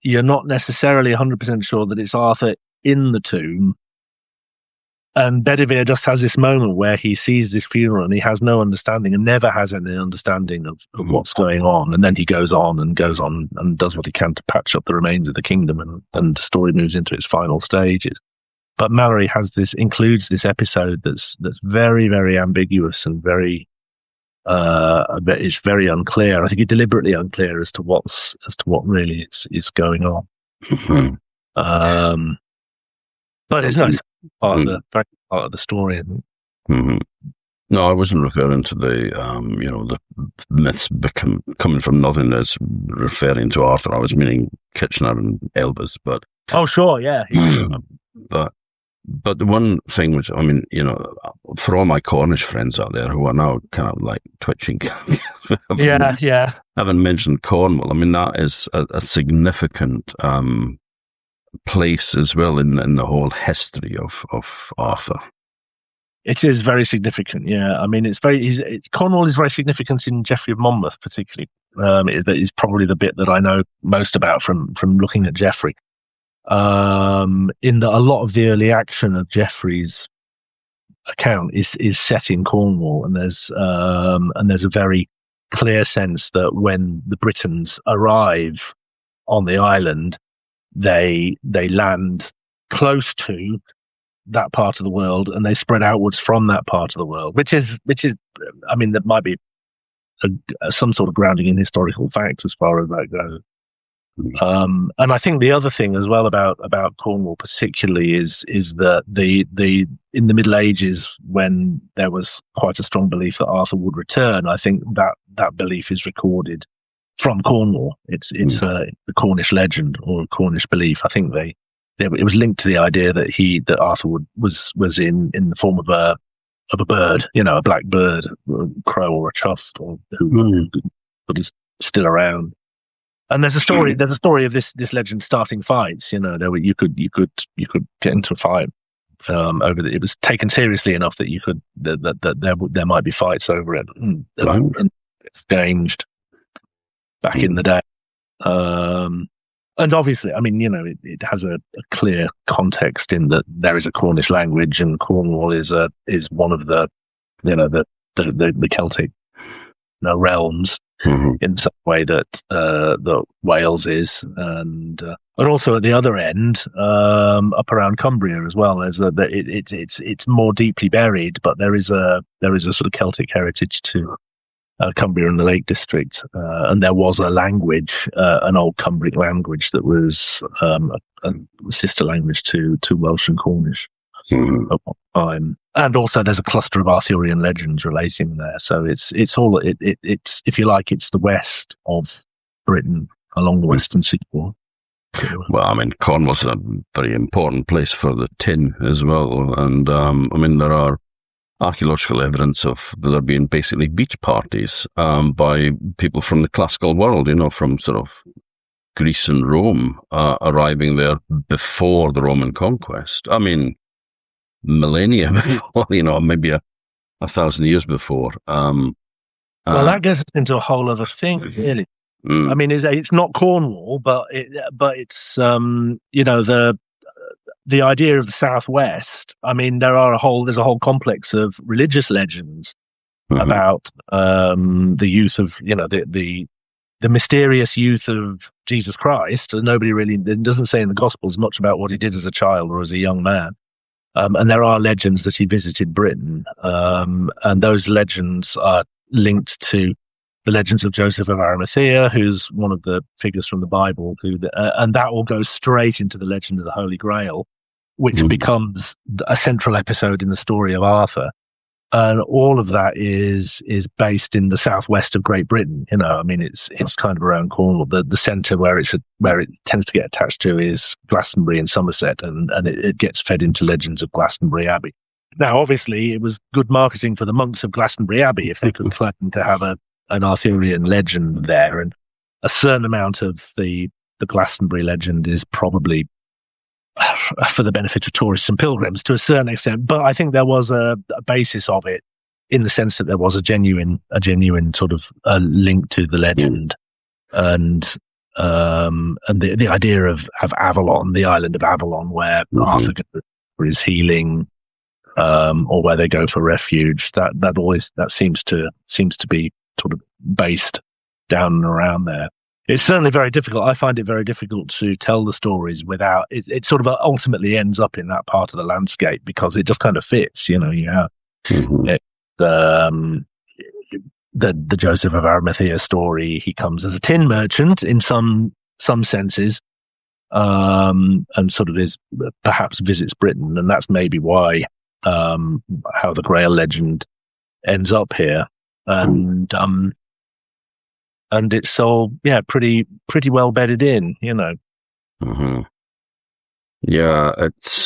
you're not necessarily 100% sure that it's Arthur in the tomb. And Bedivere just has this moment where he sees this funeral and he has no understanding and never has any understanding of what's going on. And then he goes on and does what he can to patch up the remains of the kingdom, and the story moves into its final stages. But Mallory includes this episode that's very, very ambiguous and very, it's very unclear. I think it's deliberately unclear as to what really is going on. But it's nice part of the story. No, I wasn't referring to the myths coming from nothing as referring to Arthur. I was meaning Kitchener and Elvis, but oh, sure, yeah. But the one thing which, I mean, for all my Cornish friends out there who are now kind of like twitching, haven't mentioned Cornwall. I mean, that is a significant place as well in the whole history of Arthur. It is very significant, yeah. I mean, Cornwall is very significant in Geoffrey of Monmouth, particularly. That is probably the bit that I know most about from looking at Geoffrey. In that a lot of the early action of Geoffrey's account is set in Cornwall, and there's a very clear sense that when the Britons arrive on the island, they land close to that part of the world, and they spread outwards from that part of the world, which is, I mean, that might be some sort of grounding in historical fact as far as that goes. And I think the other thing as well about Cornwall particularly is that in the Middle Ages, when there was quite a strong belief that Arthur would return, I think that belief is recorded from Cornwall. It's the Cornish legend or Cornish belief. I think it was linked to the idea that Arthur was in the form of a bird, a black bird, a crow or a chough, or who is still around. And there's a story of this legend starting fights. You could get into a fight over it. It was taken seriously enough that you could that there might be fights over it and exchanged back in the day. And obviously, I mean, it has a clear context in that there is a Cornish language, and Cornwall is one of the Celtic realms in some way that Wales is, and also at the other end, up around Cumbria as well. It's more deeply buried, but there is a sort of Celtic heritage to Cumbria and the Lake District, and there was a language, an old Cumbric language that was a sister language to Welsh and Cornish at one time. And also, there's a cluster of Arthurian legends relating there. So it's if you like, it's the west of Britain along the western seaboard. Well, I mean, Cornwall's a very important place for the tin as well, and I mean, there are archaeological evidence of there being basically beach parties by people from the classical world, from sort of Greece and Rome, arriving there before the Roman conquest. I mean, millennia before, maybe a 1,000 years before. Well, that gets into a whole other thing, really. I mean, it's not Cornwall, but it's the idea of the Southwest. I mean, there's a whole complex of religious legends about the youth of the mysterious youth of Jesus Christ. Nobody really doesn't say in the Gospels much about what he did as a child or as a young man. And there are legends that he visited Britain, and those legends are linked to the legends of Joseph of Arimathea, who's one of the figures from the Bible, and that will go straight into the legend of the Holy Grail, which becomes a central episode in the story of Arthur. And all of that is based in the southwest of Great Britain. I mean, it's kind of around Cornwall. The centre where it tends to get attached to is Glastonbury and Somerset, and it gets fed into legends of Glastonbury Abbey. Now, obviously, it was good marketing for the monks of Glastonbury Abbey if they could claim to have an Arthurian legend there, and a certain amount of the Glastonbury legend is probably for the benefit of tourists and pilgrims to a certain extent, but I think there was a basis of it in the sense that there was a genuine sort of link to the legend, and the idea of Avalon, the island of Avalon, where Arthur goes for his healing, or where they go for refuge. That seems to be sort of based down and around there. It's certainly very difficult. I find it very difficult to tell the stories without it sort of ultimately ends up in that part of the landscape because it just kind of fits, you have the Joseph of Arimathea story. He comes as a tin merchant in some senses, and sort of perhaps visits Britain, and that's maybe why how the Grail legend ends up here. And it's all, pretty well bedded in, Yeah, it's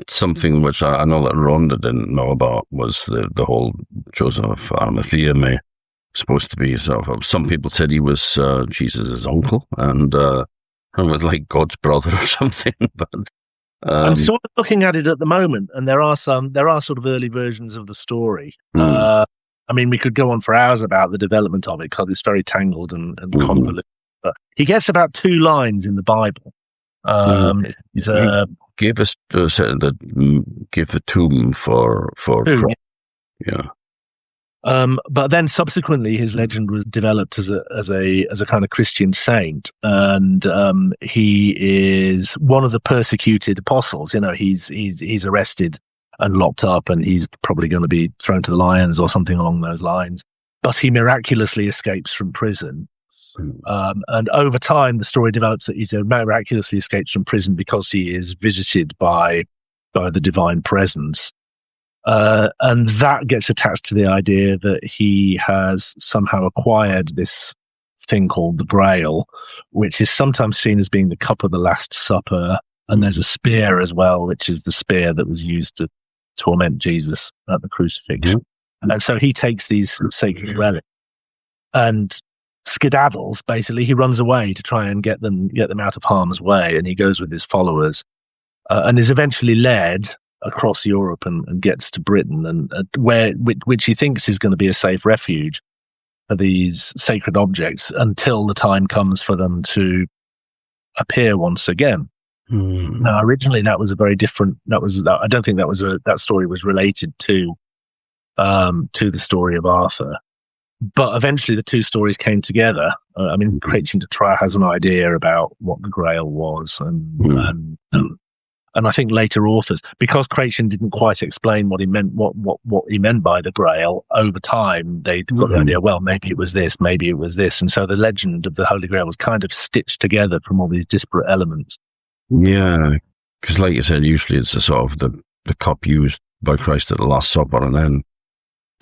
something which I know that Rhonda didn't know about, was the whole Joseph of Arimathea supposed to be sort of, some people said he was Jesus' uncle, and was like God's brother or something, but I'm sort of looking at it at the moment, and there are sort of early versions of the story. I mean, we could go on for hours about the development of it because it's very tangled and convoluted. But he gets about 2 lines in the Bible. Give us give the tomb for Christ. Yeah. But then subsequently, his legend was developed as a kind of Christian saint, and he is one of the persecuted apostles. He's arrested and locked up, and he's probably going to be thrown to the lions or something along those lines. But he miraculously escapes from prison. And over time, the story develops that he miraculously escapes from prison because he is visited by the divine presence. And that gets attached to the idea that he has somehow acquired this thing called the Grail, which is sometimes seen as being the cup of the Last Supper. And there's a spear as well, which is the spear that was used to torment Jesus at the crucifixion. Mm-hmm. And so he takes these sacred relics and skedaddles. Basically, he runs away to try and get them out of harm's way. And he goes with his followers and is eventually led across Europe and gets to Britain, and which he thinks is going to be a safe refuge for these sacred objects until the time comes for them to appear once again. Now, originally that was a very different. I don't think that story was related to the story of Arthur, but eventually the two stories came together. Craitchen de Troyes has an idea about what the Grail was, and I think later authors, because Craitchen didn't quite explain what he meant, what he meant by the Grail, over time they got the idea, well, maybe it was this, and so the legend of the Holy Grail was kind of stitched together from all these disparate elements. Yeah, because like you said, usually it's the sort of the cup used by Christ at the Last Supper, and then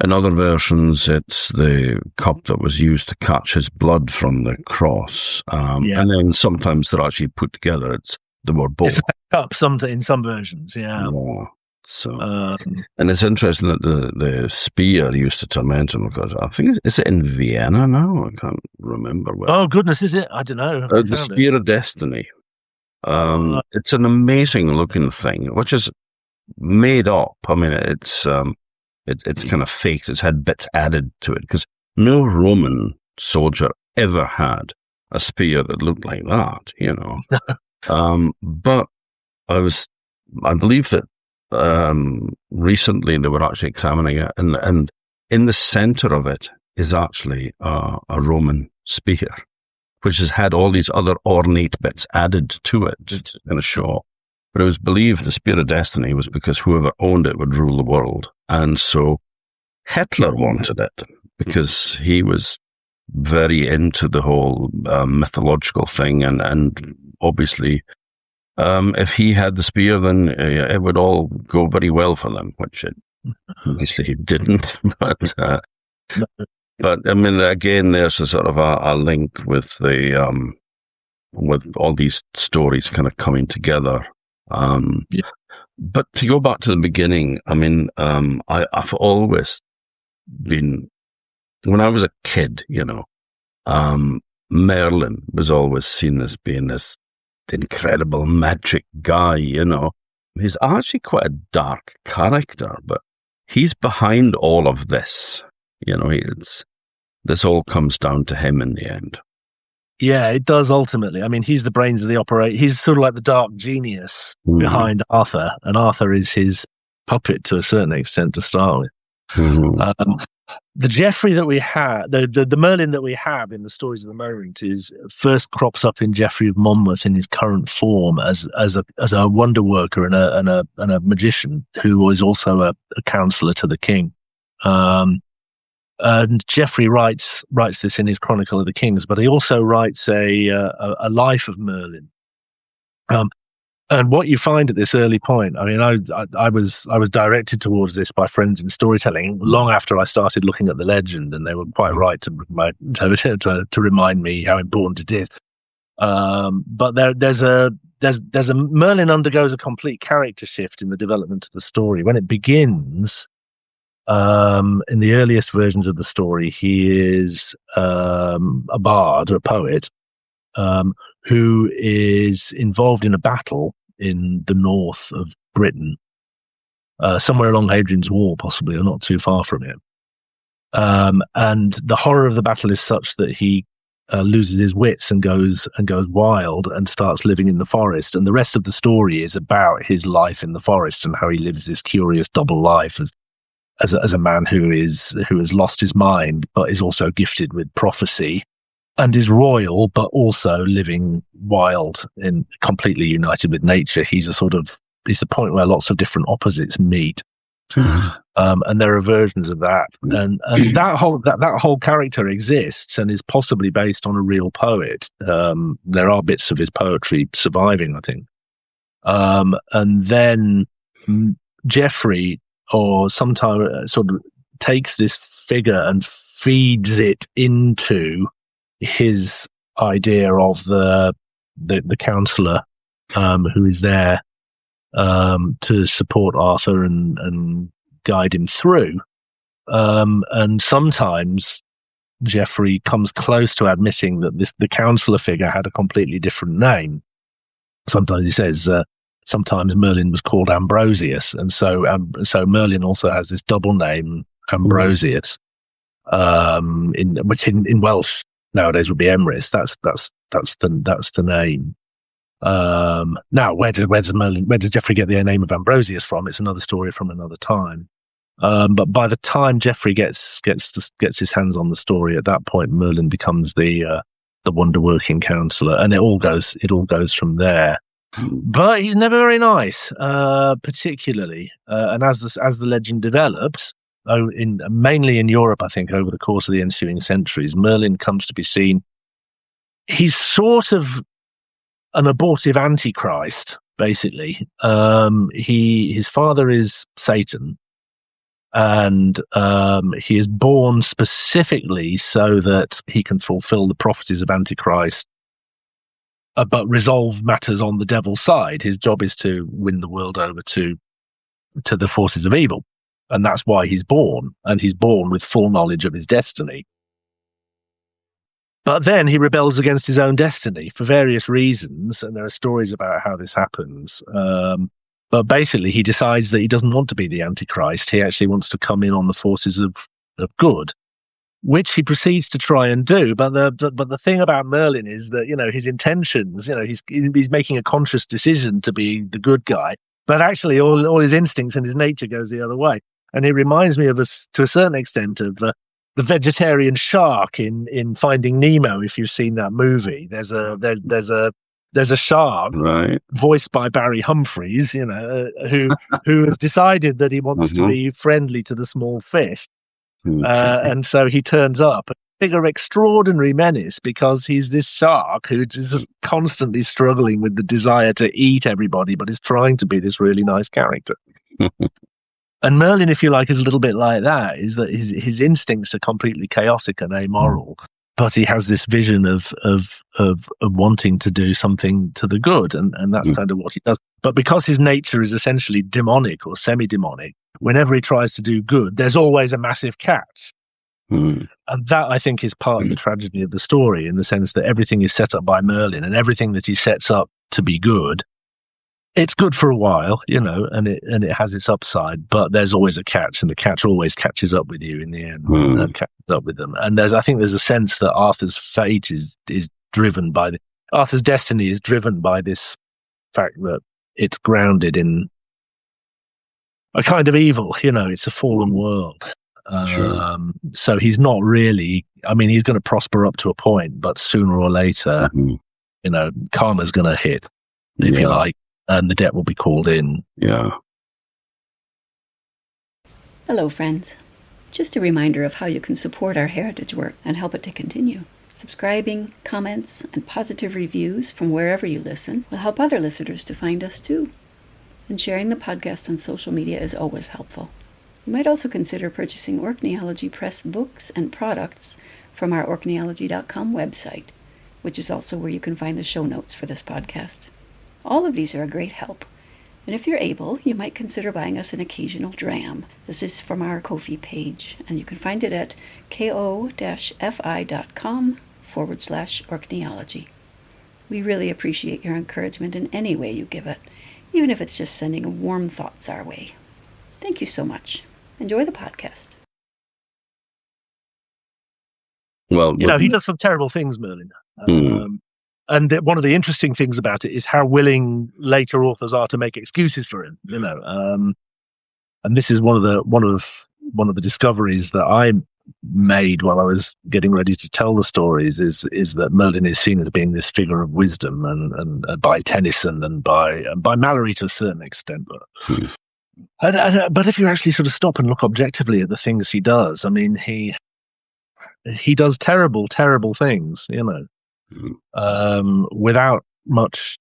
in other versions it's the cup that was used to catch his blood from the cross, and then sometimes they're actually put together. They were both. It's a cup in some versions, yeah. So, and it's interesting that the spear used to torment him, because I think, is it in Vienna now? I can't remember. Oh, goodness, is it? I don't know. The Spear of Destiny. It's an amazing looking thing, which is made up. I mean, it's kind of faked. It's had bits added to it, because no Roman soldier ever had a spear that looked like that, you know. But I believe that recently they were actually examining it, and in the center of it is actually a Roman spear, which has had all these other ornate bits added to it to kind of show. But it was believed the Spear of Destiny was because whoever owned it would rule the world. And so Hitler wanted it because he was very into the whole mythological thing. And obviously, if he had the spear, then it would all go very well for them, which it obviously didn't. But I mean, again, there's a sort of a link with with all these stories kind of coming together. But to go back to the beginning, I mean, I've always been, when I was a kid, you know, Merlin was always seen as being this incredible magic guy, you know. He's actually quite a dark character, but he's behind all of this. You know, this all comes down to him in the end. Yeah, it does ultimately. I mean, he's the brains of the operation. He's sort of like the dark genius behind Arthur, and Arthur is his puppet to a certain extent to start with. The Geoffrey that we have, the Merlin that we have in the stories of the moment, first crops up in Geoffrey of Monmouth in his current form as a wonder worker and a magician who was also a counselor to the king. And Geoffrey writes this in his Chronicle of the Kings, but he also writes a life of Merlin. And what you find at this early point, I mean, I was directed towards this by friends in storytelling long after I started looking at the legend, and they were quite right to remind me how important it is. But there's a Merlin undergoes a complete character shift in the development of the story. When it begins, in the earliest versions of the story, he is a bard, a poet, who is involved in a battle in the north of Britain, somewhere along Hadrian's Wall, possibly, or not too far from it. And the horror of the battle is such that he loses his wits and goes wild and starts living in the forest. And the rest of the story is about his life in the forest and how he lives this curious double life as a man who has lost his mind, but is also gifted with prophecy, and is royal, but also living wild and completely united with nature. He's the point where lots of different opposites meet. And there are versions of that. And that whole character exists and is possibly based on a real poet. There are bits of his poetry surviving, I think. And then Geoffrey or sometimes sort of takes this figure and feeds it into his idea of the counselor who is there to support Arthur and guide him through. And sometimes Geoffrey comes close to admitting that the counselor figure had a completely different name. Sometimes he says, sometimes Merlin was called Ambrosius, and so Merlin also has this double name, Ambrosius, which in Welsh nowadays would be Emrys. That's the name. Now, where does Geoffrey get the name of Ambrosius from? It's another story from another time. But by the time Geoffrey gets his hands on the story, at that point Merlin becomes the wonder-working counselor, and it all goes from there. But he's never very nice, particularly. And as the legend develops, mainly in Europe, I think over the course of the ensuing centuries, Merlin comes to be seen. He's sort of an abortive antichrist, basically. His father is Satan. And he is born specifically so that he can fulfill the prophecies of Antichrist, but resolve matters on the devil's side. His job is to win the world over to the forces of evil, and that's why he's born. And he's born with full knowledge of his destiny. But then he rebels against his own destiny for various reasons, and there are stories about how this happens. But basically, he decides that he doesn't want to be the Antichrist. He actually wants to come in on the forces of good, which he proceeds to try and do. But the thing about Merlin is that, his intentions, he's making a conscious decision to be the good guy, but actually all his instincts and his nature goes the other way. And it reminds me of to a certain extent of the vegetarian shark in Finding Nemo. If you've seen that movie, there's a shark, right, voiced by Barry Humphries, who has decided that he wants to be friendly to the small fish. And so he turns up, a figure extraordinary menace, because he's this shark who is just constantly struggling with the desire to eat everybody, but is trying to be this really nice character. And Merlin, if you like, is a little bit like that, is that his instincts are completely chaotic and amoral. But he has this vision of wanting to do something to the good, and that's kind of what he does. But because his nature is essentially demonic or semi-demonic, whenever he tries to do good, there's always a massive catch. And that, I think, is part of the tragedy of the story, in the sense that everything is set up by Merlin, and everything that he sets up to be good, it's good for a while, and it has its upside, but there's always a catch, and the catch always catches up with you in the end, catches up with them. And I think there's a sense that Arthur's fate is driven by Arthur's destiny is driven by this fact that it's grounded in a kind of evil. It's a fallen world. Sure. So he's not really. I mean, he's going to prosper up to a point, but sooner or later, karma's going to hit, if you like. And the debt will be called in. Yeah. Hello, friends. Just a reminder of how you can support our heritage work and help it to continue. Subscribing, comments, and positive reviews from wherever you listen will help other listeners to find us too. And sharing the podcast on social media is always helpful. You might also consider purchasing Orkneyology Press books and products from our Orkneyology.com website, which is also where you can find the show notes for this podcast. All of these are a great help, and if you're able, you might consider buying us an occasional dram. This is from our Ko-fi page, and you can find it at ko-fi.com/Orkneyology. We really appreciate your encouragement in any way you give it, even if it's just sending warm thoughts our way. Thank you so much. Enjoy the podcast. Well, he does some terrible things, Merlin. And one of the interesting things about it is how willing later authors are to make excuses for him. And this is one of the discoveries that I made while I was getting ready to tell the stories. Is that Merlin is seen as being this figure of wisdom, and by Tennyson and by Malory to a certain extent. But if you actually sort of stop and look objectively at the things he does, I mean, he does terrible, terrible things. Without much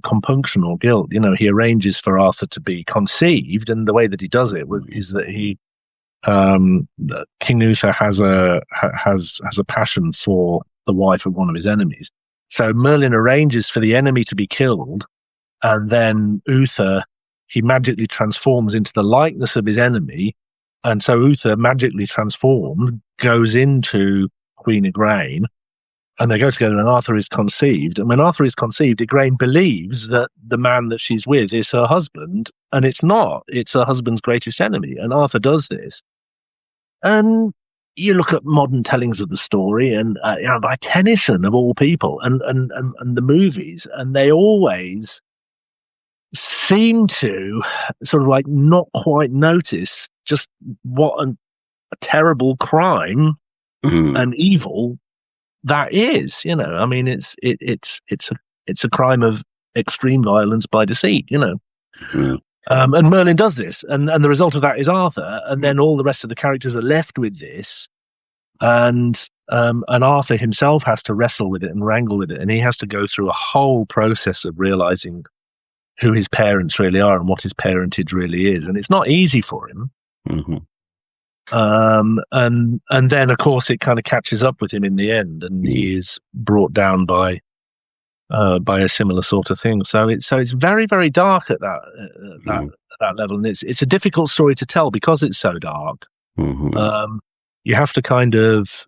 compunction or guilt. He arranges for Arthur to be conceived, and the way that he does it is that King Uther has a passion for the wife of one of his enemies. So Merlin arranges for the enemy to be killed, and then Uther, he magically transforms into the likeness of his enemy, and so Uther, magically transformed, goes into Queen Igraine, and they go together, and Arthur is conceived. And when Arthur is conceived, Igraine believes that the man that she's with is her husband, and it's not. It's her husband's greatest enemy, and Arthur does this. And you look at modern tellings of the story, and by Tennyson of all people, and the movies, and they always seem to sort of like not quite notice just what a terrible crime and evil that is. I mean, it's a crime of extreme violence by deceit. And Merlin does this, and the result of that is Arthur, and then all the rest of the characters are left with this, and Arthur himself has to wrestle with it and wrangle with it, and he has to go through a whole process of realizing who his parents really are and what his parentage really is, and it's not easy for him. And then of course it kind of catches up with him in the end, and he is brought down by a similar sort of thing. So it's very, very dark at that level, and it's a difficult story to tell because it's so dark. You have to kind of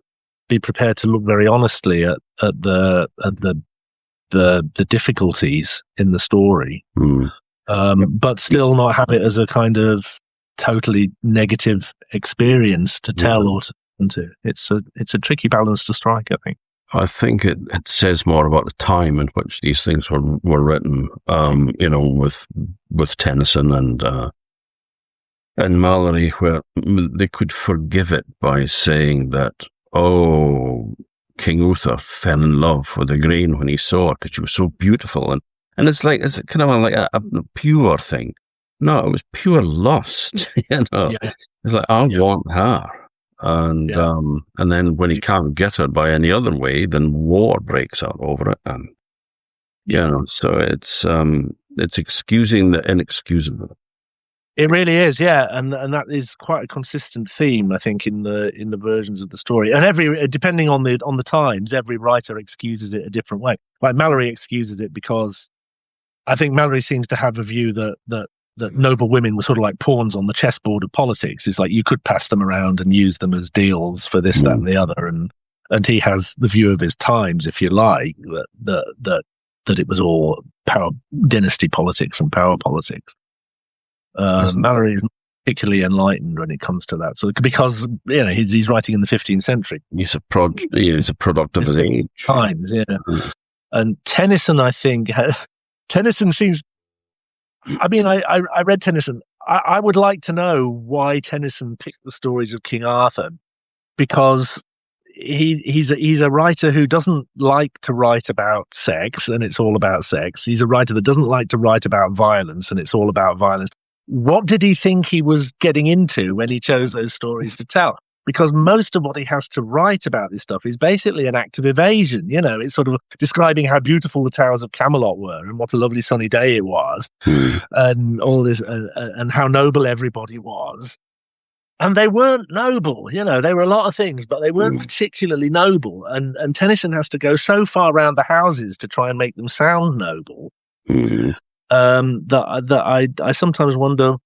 be prepared to look very honestly at the difficulties in the story, but still not have it as a kind of totally negative experience to tell or to listen to. It's a tricky balance to strike, I think. I think it says more about the time in which these things were written, with Tennyson and Mallory, where they could forgive it by saying that, King Uther fell in love with Igraine when he saw her because she was so beautiful, and it's kind of like a pure thing. No, it was pure lust. It's like, I want her. And then when he can't get her by any other way, then war breaks out over it, and so it's excusing the inexcusable. It really is, and that is quite a consistent theme, I think, in the versions of the story. And depending on the times, every writer excuses it a different way. Like Mallory excuses it because I think Mallory seems to have a view that noble women were sort of like pawns on the chessboard of politics. It's like you could pass them around and use them as deals for this, that, and the other. And he has the view of his times, if you like, that it was all power, dynasty politics and power politics. Mallory is not particularly enlightened when it comes to that. So because he's writing in the 15th century. He's a product of his age. Times, And Tennyson, I think, Tennyson seems. I mean, I read Tennyson. I would like to know why Tennyson picked the stories of King Arthur, because he's a writer who doesn't like to write about sex, and it's all about sex. He's a writer that doesn't like to write about violence, and it's all about violence. What did he think he was getting into when he chose those stories to tell? Because most of what he has to write about this stuff is basically an act of evasion. It's sort of describing how beautiful the towers of Camelot were and what a lovely sunny day it was, and all this, and how noble everybody was. And they weren't noble, they were a lot of things, but they weren't particularly noble. And Tennyson has to go so far around the houses to try and make them sound noble, that I sometimes wonder,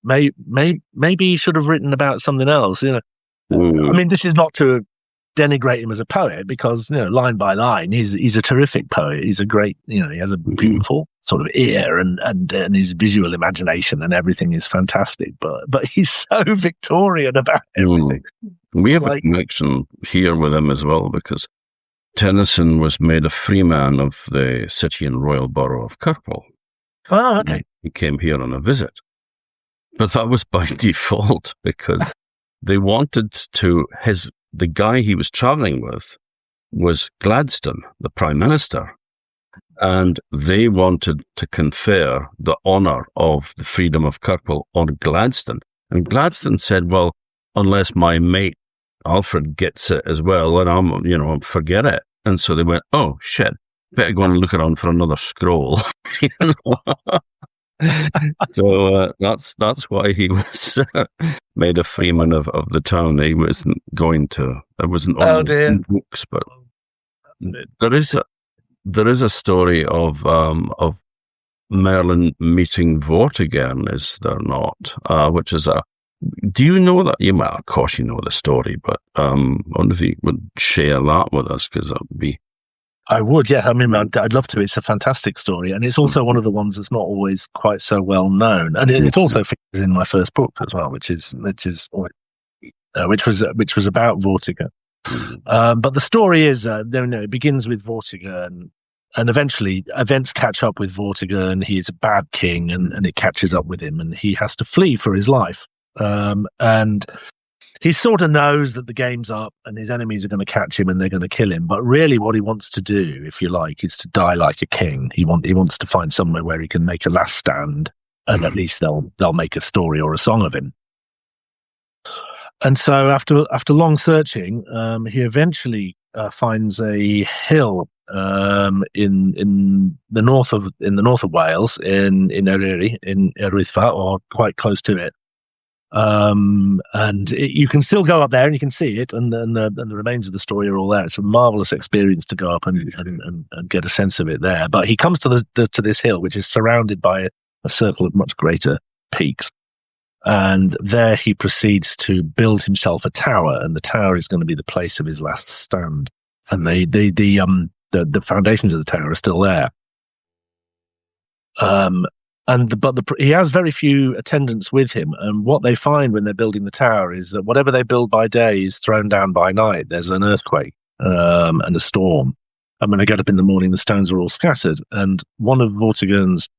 maybe he should have written about something else, I mean, this is not to denigrate him as a poet, because line by line, he's a terrific poet. He's a great, he has a beautiful sort of ear, and his visual imagination and everything is fantastic. But he's so Victorian about everything. We have a connection here with him as well, because Tennyson was made a freeman of the city and royal borough of Kirkwall. Oh, okay. He came here on a visit, but that was by default, because they wanted the guy he was traveling with was Gladstone, the Prime Minister, and they wanted to confer the honour of the freedom of Kirkwall on Gladstone. And Gladstone said, well, unless my mate Alfred gets it as well, and I'm forget it. And so they went, oh, shit, better go and look around for another scroll. You know? So that's why he was made a freeman of the town. He wasn't going to. There wasn't all books, but there is a story of Merlin meeting Vortigern, is there not? Which is a. Do you know that? You might, of course, you know the story, but I wonder if you would share that with us, because that would be. I would, yeah. I mean, I'd love to. It's a fantastic story, and it's also one of the ones that's not always quite so well known. And it also figures in my first book as well, which was about Vortigern. But the story is, it begins with Vortigern, and eventually events catch up with Vortigern. He is a bad king, and it catches up with him, and he has to flee for his life. And he sort of knows that the game's up and his enemies are going to catch him and they're going to kill him. But really what he wants to do, if you like, is to die like a king. He wants to find somewhere where he can make a last stand, and at least they'll make a story or a song of him. And so after long searching, he eventually finds a hill in the north of Wales, in Eryri, in Erythfa, or quite close to it. And you can still go up there and you can see it, and the remains of the story are all there. It's a marvelous experience to go up and get a sense of it there. But he comes to this hill, which is surrounded by a circle of much greater peaks, and there he proceeds to build himself a tower, and the tower is going to be the place of his last stand. And the foundations of the tower are still there. He has very few attendants with him, and what they find when they're building the tower is that whatever they build by day is thrown down by night. There's an earthquake and a storm, and when they get up in the morning, the stones are all scattered. And one of Vortigern's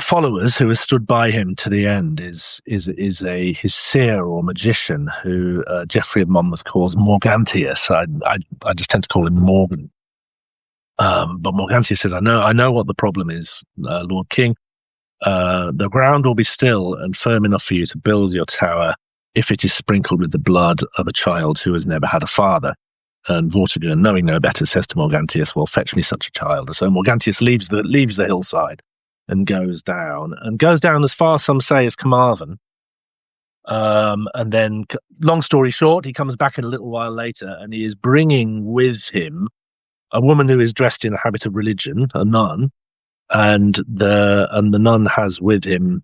followers, who has stood by him to the end, is his seer or magician, who Geoffrey of Monmouth calls Morgantius. I just tend to call him Morgan. But Morgantius says, I know what the problem is, Lord King. The ground will be still and firm enough for you to build your tower if it is sprinkled with the blood of a child who has never had a father. And Vortigern, knowing no better, says to Morgantius, well, fetch me such a child. And so Morgantius leaves the hillside and goes down as far, some say, as Carmarthen. And then, long story short, he comes back in a little while later, and he is bringing with him a woman who is dressed in a habit of religion, a nun, and the nun has with her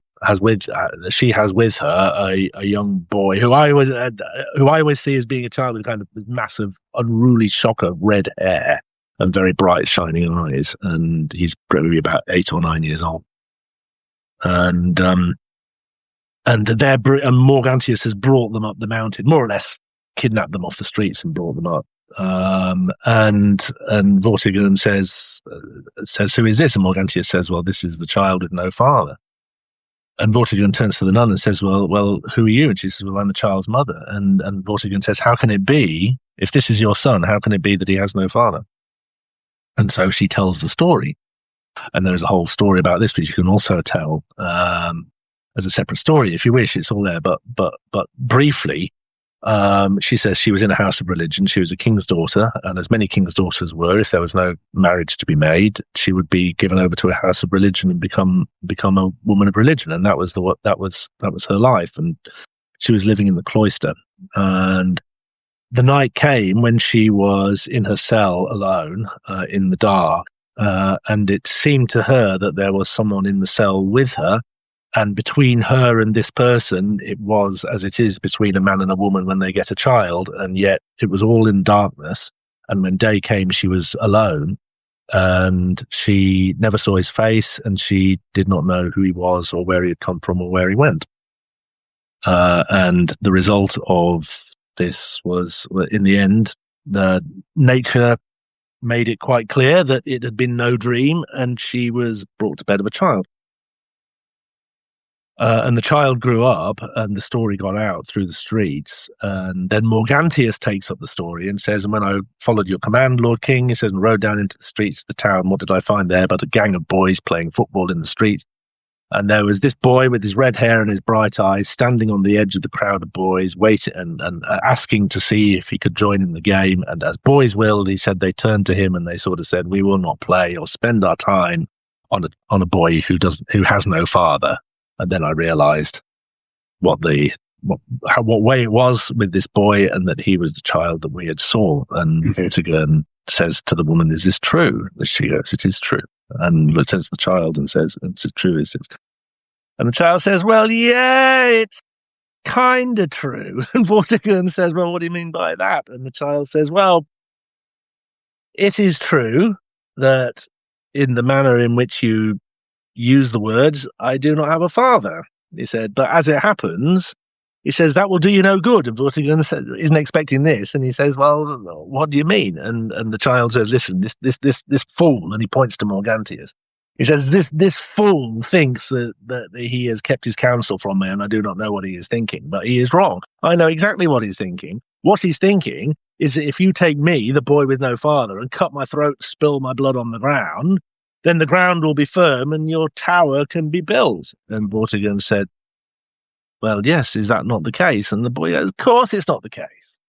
a young boy who I always see as being a child with kind of massive, unruly shock of red hair and very bright, shining eyes, and he's probably about 8 or 9 years old. And Morgantius has brought them up the mountain, more or less kidnapped them off the streets and brought them up. And Vortigern says, who is this? And Morgantius says, well, this is the child with no father. And Vortigern turns to the nun and says, well, who are you? And she says, well, I'm the child's mother. And Vortigern says, how can it be, if this is your son, how can it be that he has no father? And so she tells the story. And there's a whole story about this, which you can also tell as a separate story if you wish. It's all there. But briefly, she says she was in a house of religion. She was a king's daughter, and as many king's daughters were, if there was no marriage to be made, she would be given over to a house of religion and become a woman of religion. And that was her life. And she was living in the cloister. And the night came when she was in her cell alone, in the dark, and it seemed to her that there was someone in the cell with her. And between her and this person, it was as it is between a man and a woman when they get a child, and yet it was all in darkness. And when day came, she was alone, and she never saw his face, and she did not know who he was or where he had come from or where he went. And the result of this was, in the end, the nature made it quite clear that it had been no dream, and she was brought to bed of a child. And the child grew up, and the story got out through the streets. And then Morgantius takes up the story and says, and when I followed your command, Lord King, he says, and rode down into the streets of the town, what did I find there but a gang of boys playing football in the streets? And there was this boy with his red hair and his bright eyes standing on the edge of the crowd of boys, waiting and asking to see if he could join in the game. And as boys will, he said they turned to him and they sort of said, "We will not play or spend our time on a boy who has no father." And then I realised what way it was with this boy, and that he was the child that we had saw. And Vortigern says to the woman, "Is this true?" And she goes, "It is true." And turns to the child and says, "It's true, is it?" And the child says, "Well, yeah, it's kind of true." And Vortigern says, "Well, what do you mean by that?" And the child says, "Well, it is true that in the manner in which you use the words, I do not have a father." He said, "But as it happens," he says, "that will do you no good." And Vortigern isn't expecting this. And he says, "Well, what do you mean?" And the child says, "Listen, this fool," and he points to Morgantius. He says, this fool thinks that he has kept his counsel from me, and I do not know what he is thinking. But he is wrong. I know exactly what he's thinking. What he's thinking is that if you take me, the boy with no father, and cut my throat, spill my blood on the ground, then the ground will be firm and your tower can be built." And Vortigern said, "Well, yes, is that not the case?" And the boy goes, "Of course it's not the case.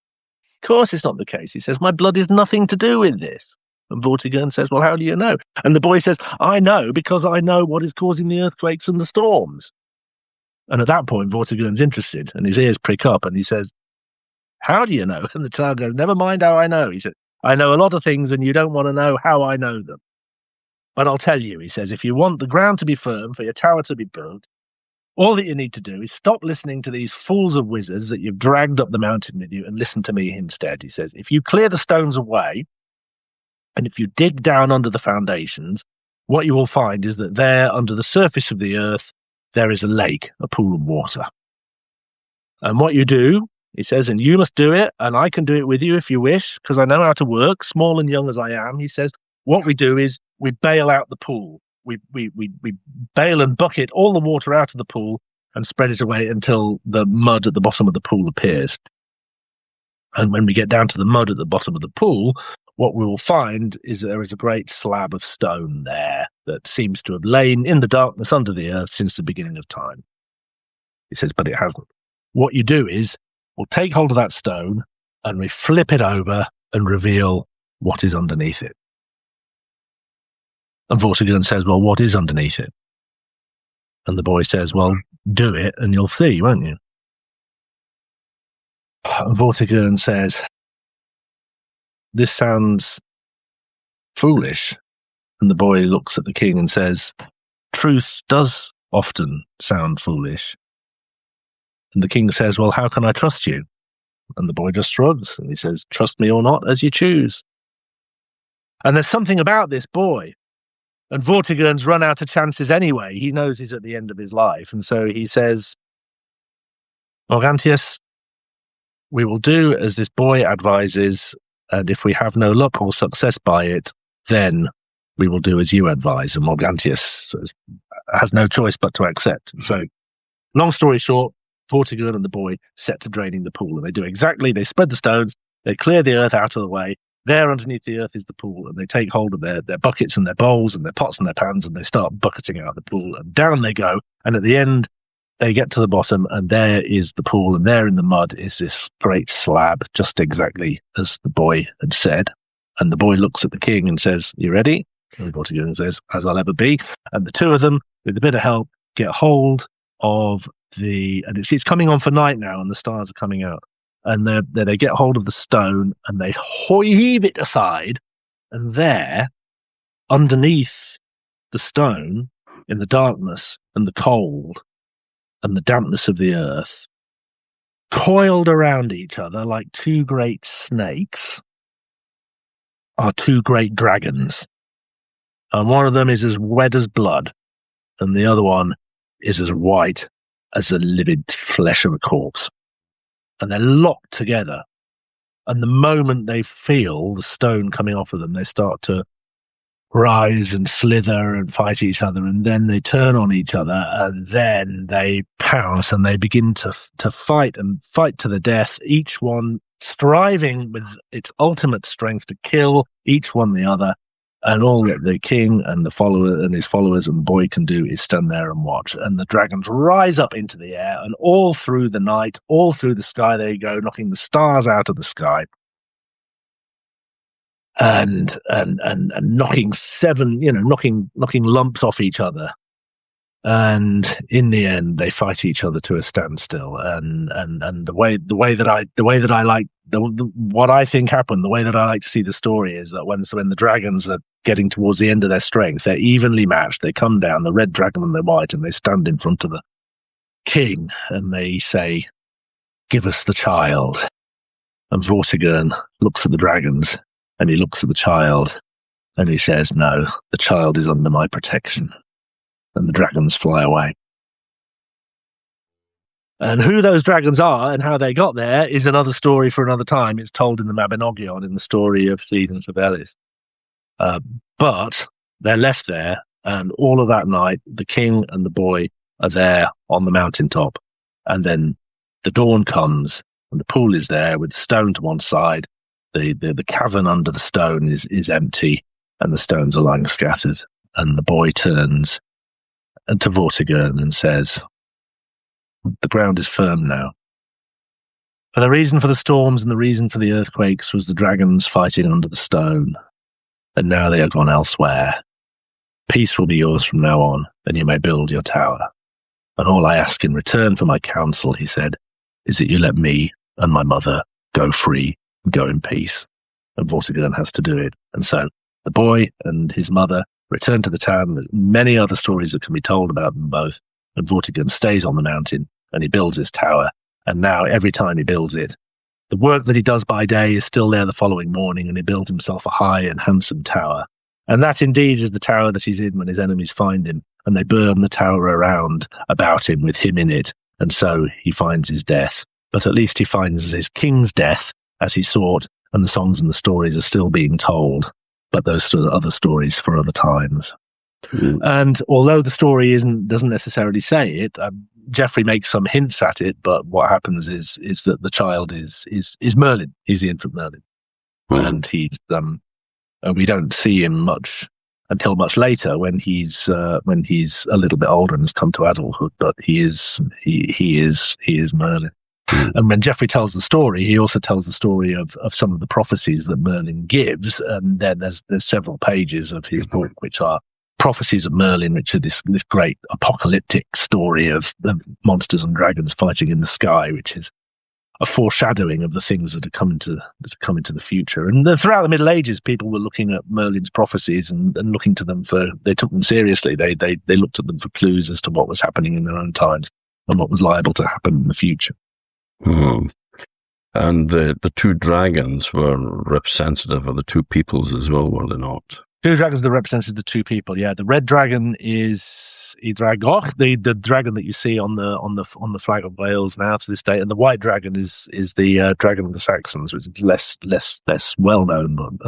Of course it's not the case." He says, "My blood is nothing to do with this." And Vortigern says, "Well, how do you know?" And the boy says, "I know because I know what is causing the earthquakes and the storms." And at that point, Vortigern's interested and his ears prick up and he says, "How do you know?" And the child goes, "Never mind how I know." He says, "I know a lot of things and you don't want to know how I know them. But I'll tell you," he says, "if you want the ground to be firm for your tower to be built, all that you need to do is stop listening to these fools of wizards that you've dragged up the mountain with you and listen to me instead." He says, "If you clear the stones away and if you dig down under the foundations, what you will find is that there, under the surface of the earth, there is a lake, a pool of water. And what you do," he says, "and you must do it, and I can do it with you if you wish, because I know how to work, small and young as I am," he says, "what we do is we bail out the pool. We bail and bucket all the water out of the pool and spread it away until the mud at the bottom of the pool appears. And when we get down to the mud at the bottom of the pool, what we will find is that there is a great slab of stone there that seems to have lain in the darkness under the earth since the beginning of time." He says, "But it hasn't. What you do is we'll take hold of that stone and we flip it over and reveal what is underneath it." And Vortigern says, "Well, what is underneath it?" And the boy says, "Well, do it and you'll see, won't you?" And Vortigern says, "This sounds foolish." And the boy looks at the king and says, "Truth does often sound foolish." And the king says, "Well, how can I trust you?" And the boy just shrugs and he says, "Trust me or not, as you choose." And there's something about this boy. And Vortigern's run out of chances anyway. He knows he's at the end of his life. And so he says, "Morgantius, we will do as this boy advises, and if we have no luck or success by it, then we will do as you advise." And Morgantius has no choice but to accept. And so, long story short, Vortigern and the boy set to draining the pool. And they spread the stones, they clear the earth out of the way. There underneath the earth is the pool, and they take hold of their buckets and their bowls and their pots and their pans, and they start bucketing out the pool, and down they go. And at the end, they get to the bottom, and there is the pool, and there in the mud is this great slab, just exactly as the boy had said. And the boy looks at the king and says, "You ready?" And Vortigern says, "As I'll ever be." And the two of them, with a bit of help, get hold of and it's coming on for night now, and the stars are coming out. And they get hold of the stone and they heave it aside, and there, underneath the stone, in the darkness and the cold and the dampness of the earth, coiled around each other like two great snakes, are two great dragons. And one of them is as red as blood, and the other one is as white as the livid flesh of a corpse. And they're locked together. And the moment they feel the stone coming off of them, they start to rise and slither and fight each other. And then they turn on each other, and then they pounce and they begin to fight and fight to the death, each one striving with its ultimate strength to kill each one the other. And all that the king and his followers and the boy can do is stand there and watch. And the dragons rise up into the air, and all through the night, all through the sky, they go, knocking the stars out of the sky. And knocking knocking lumps off each other. And in the end, they fight each other to a standstill. And the way that I like what I think happened, the way that I like to see the story is that when the dragons are getting towards the end of their strength, they're evenly matched. They come down, the red dragon and the white, and they stand in front of the king and they say, "Give us the child." And Vortigern looks at the dragons and he looks at the child and he says, "No, the child is under my protection." And the dragons fly away. And who those dragons are and how they got there is another story for another time. It's told in the Mabinogion, in the story of Llŷn and Llefelys. But they're left there, and all of that night, the king and the boy are there on the mountaintop. And then the dawn comes, and the pool is there with the stone to one side. The cavern under the stone is empty, and the stones are lying scattered. And the boy turns to Vortigern and says, "The ground is firm now." For the reason for the storms and the reason for the earthquakes was the dragons fighting under the stone, and now they are gone elsewhere. Peace will be yours from now on, and you may build your tower. And all I ask in return for my counsel, he said, is that you let me and my mother go free and go in peace. And Vortigern has to do it. And so the boy and his mother return to the town. There's many other stories that can be told about them both. And Vortigern stays on the mountain and he builds his tower. And now every time he builds it, the work that he does by day is still there the following morning, and he builds himself a high and handsome tower. And that indeed is the tower that he's in when his enemies find him, and they burn the tower around about him with him in it. And so he finds his death. But at least he finds his king's death as he sought, and the songs and the stories are still being told. But those are other stories for other times. Mm. And although the story doesn't necessarily say it, Geoffrey makes some hints at it. But what happens is that the child is Merlin. He's the infant Merlin, and he's and we don't see him much until much later when he's a little bit older and has come to adulthood. But he is Merlin. And when Geoffrey tells the story, he also tells the story of some of the prophecies that Merlin gives. And then there's several pages of his book which are prophecies of Merlin, which are this great apocalyptic story of the monsters and dragons fighting in the sky, which is a foreshadowing of the things that are coming to the future. And throughout the Middle Ages, people were looking at Merlin's prophecies and looking to them they took them seriously. They looked at them for clues as to what was happening in their own times and what was liable to happen in the future. Hmm. And the two dragons were representative of the two peoples as well, were they not? Two dragons that represented the two people. Yeah, the red dragon is Idragoch, the dragon that you see on the flag of Wales now to this day, and the white dragon is the dragon of the Saxons, which is less well known. But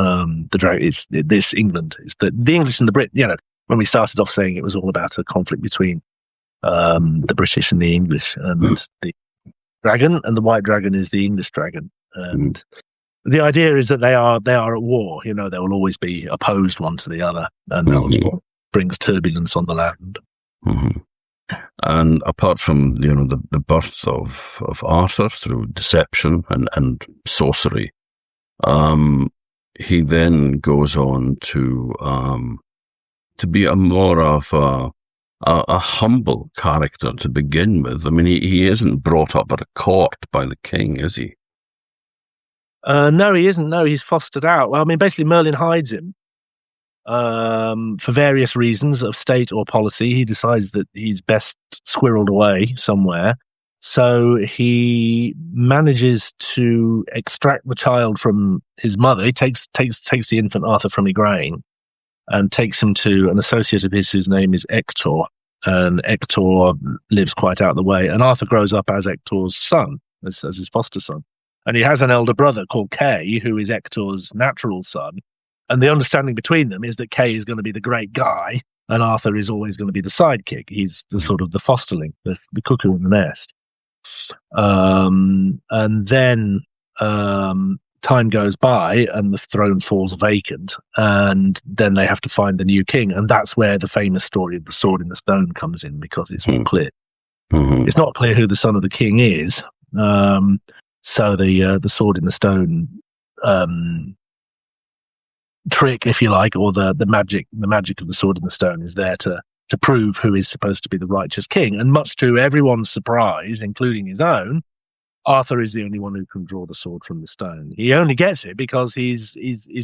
the dragon is this England. It's the English and the Brit. You know, when we started off saying it was all about a conflict between the British and the English, and the dragon and the white dragon is the English dragon, and the idea is that they are at war. You know, they will always be opposed one to the other, and that's what brings turbulence on the land. Mm-hmm. And apart from the birth of Arthur through deception and sorcery, he then goes on to be a more of a humble character to begin with. I mean, he isn't brought up at a court by the king, is he? No, he isn't. No, he's fostered out. Well, I mean, basically, Merlin hides him for various reasons of state or policy. He decides that he's best squirreled away somewhere. So he manages to extract the child from his mother. He takes the infant Arthur from Igraine and takes him to an associate of his whose name is Ector. And Ector lives quite out of the way. And Arthur grows up as Ector's son, as his foster son. And he has an elder brother called Kay, who is Ector's natural son. And the understanding between them is that Kay is going to be the great guy, and Arthur is always going to be the sidekick. He's the sort of the fosterling, the cuckoo in the nest. And then time goes by and the throne falls vacant, and then they have to find a new king, and that's where the famous story of the sword in the stone comes in, because it's not clear. Mm-hmm. It's not clear who the son of the king is. So the sword in the stone trick, if you like, or the magic of the sword in the stone is there to prove who is supposed to be the righteous king. And much to everyone's surprise, including his own, Arthur is the only one who can draw the sword from the stone. He only gets it because he's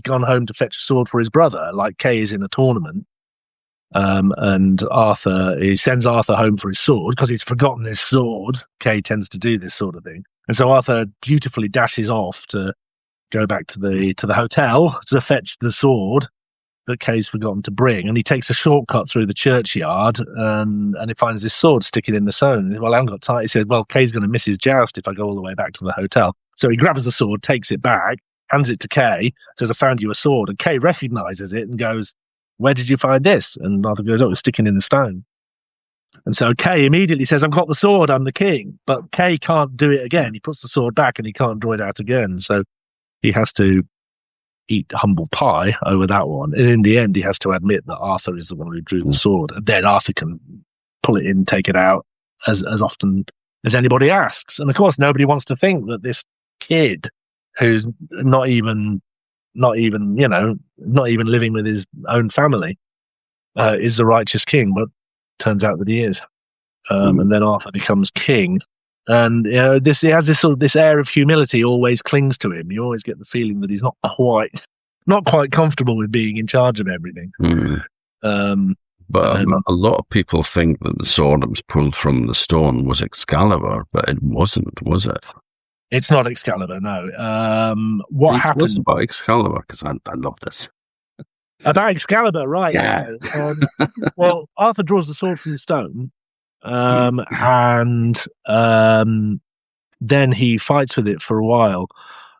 gone home to fetch a sword for his brother, like Kay is in a tournament. And he sends Arthur home for his sword because he's forgotten his sword. Kay tends to do this sort of thing. And so Arthur dutifully dashes off to go back to the hotel to fetch the sword that Kay's forgotten to bring, and he takes a shortcut through the churchyard, and he finds this sword sticking in the stone. Well, I haven't got time. He said, well, Kay's going to miss his joust if I go all the way back to the hotel. So he grabs the sword, takes it back, hands it to Kay, says, I found you a sword. And Kay recognises it and goes, where did you find this? And Arthur goes, oh, it's sticking in the stone. And so Kay immediately says, I've got the sword, I'm the king. But Kay can't do it again. He puts the sword back and he can't draw it out again. So he has to eat humble pie over that one. And in the end, he has to admit that Arthur is the one who drew the sword. And then Arthur can pull it in, take it out as often as anybody asks. And of course, nobody wants to think that this kid who's not even living with his own family is the righteous king. But turns out that he is. And then Arthur becomes king. And he has this air of humility always clings to him. You always get the feeling that he's not quite comfortable with being in charge of everything. But a lot of people think that the sword that was pulled from the stone was Excalibur, but it wasn't, was it? It's not Excalibur, no. What happened? It was about Excalibur, because I love this. About Excalibur, right? Yeah. Well, Arthur draws the sword from the stone. And then he fights with it for a while,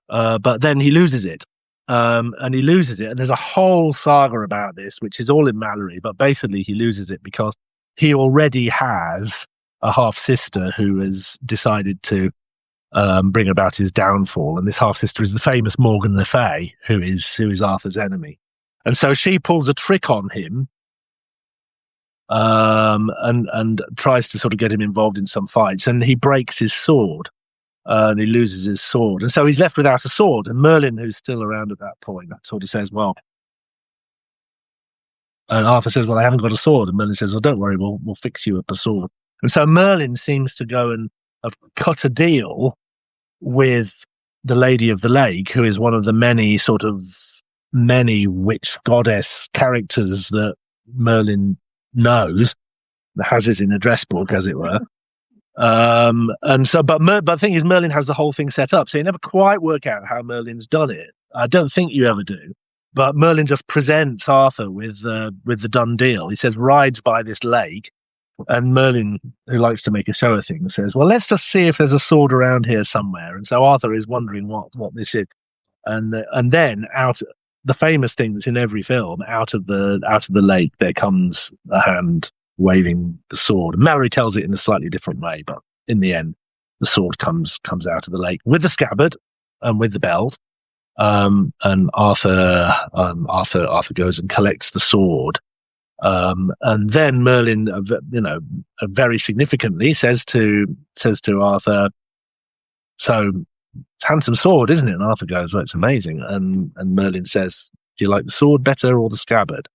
but then he loses it. And there's a whole saga about this, which is all in Mallory, but basically he loses it because he already has a half-sister who has decided to bring about his downfall, and this half-sister is the famous Morgan Le Fay, who is Arthur's enemy. And so she pulls a trick on him, and tries to sort of get him involved in some fights, and he breaks his sword, and he loses his sword, and so he's left without a sword. And Merlin, who's still around at that point, sort of says, well, and Arthur says, well, I haven't got a sword, and Merlin says, well, don't worry, we'll fix you up a sword. And so Merlin seems to go and have cut a deal with the Lady of the Lake, who is one of the many witch goddess characters that Merlin knows, has his in address book, as it were. And so, but the thing is, Merlin has the whole thing set up, so you never quite work out how Merlin's done it. I don't think you ever do. But Merlin just presents Arthur with the done deal. He says, rides by this lake, and Merlin, who likes to make a show of things, says, well, let's just see if there's a sword around here somewhere. And so Arthur is wondering what this is. And then out, the famous thing that's in every film, out of the lake, there comes a hand waving the sword. Mallory tells it in a slightly different way, but in the end, the sword comes out of the lake with the scabbard and with the belt. And Arthur goes and collects the sword. And then Merlin, very significantly says to Arthur, so it's a handsome sword, isn't it? And Arthur goes, well, it's amazing. And Merlin says, do you like the sword better or the scabbard?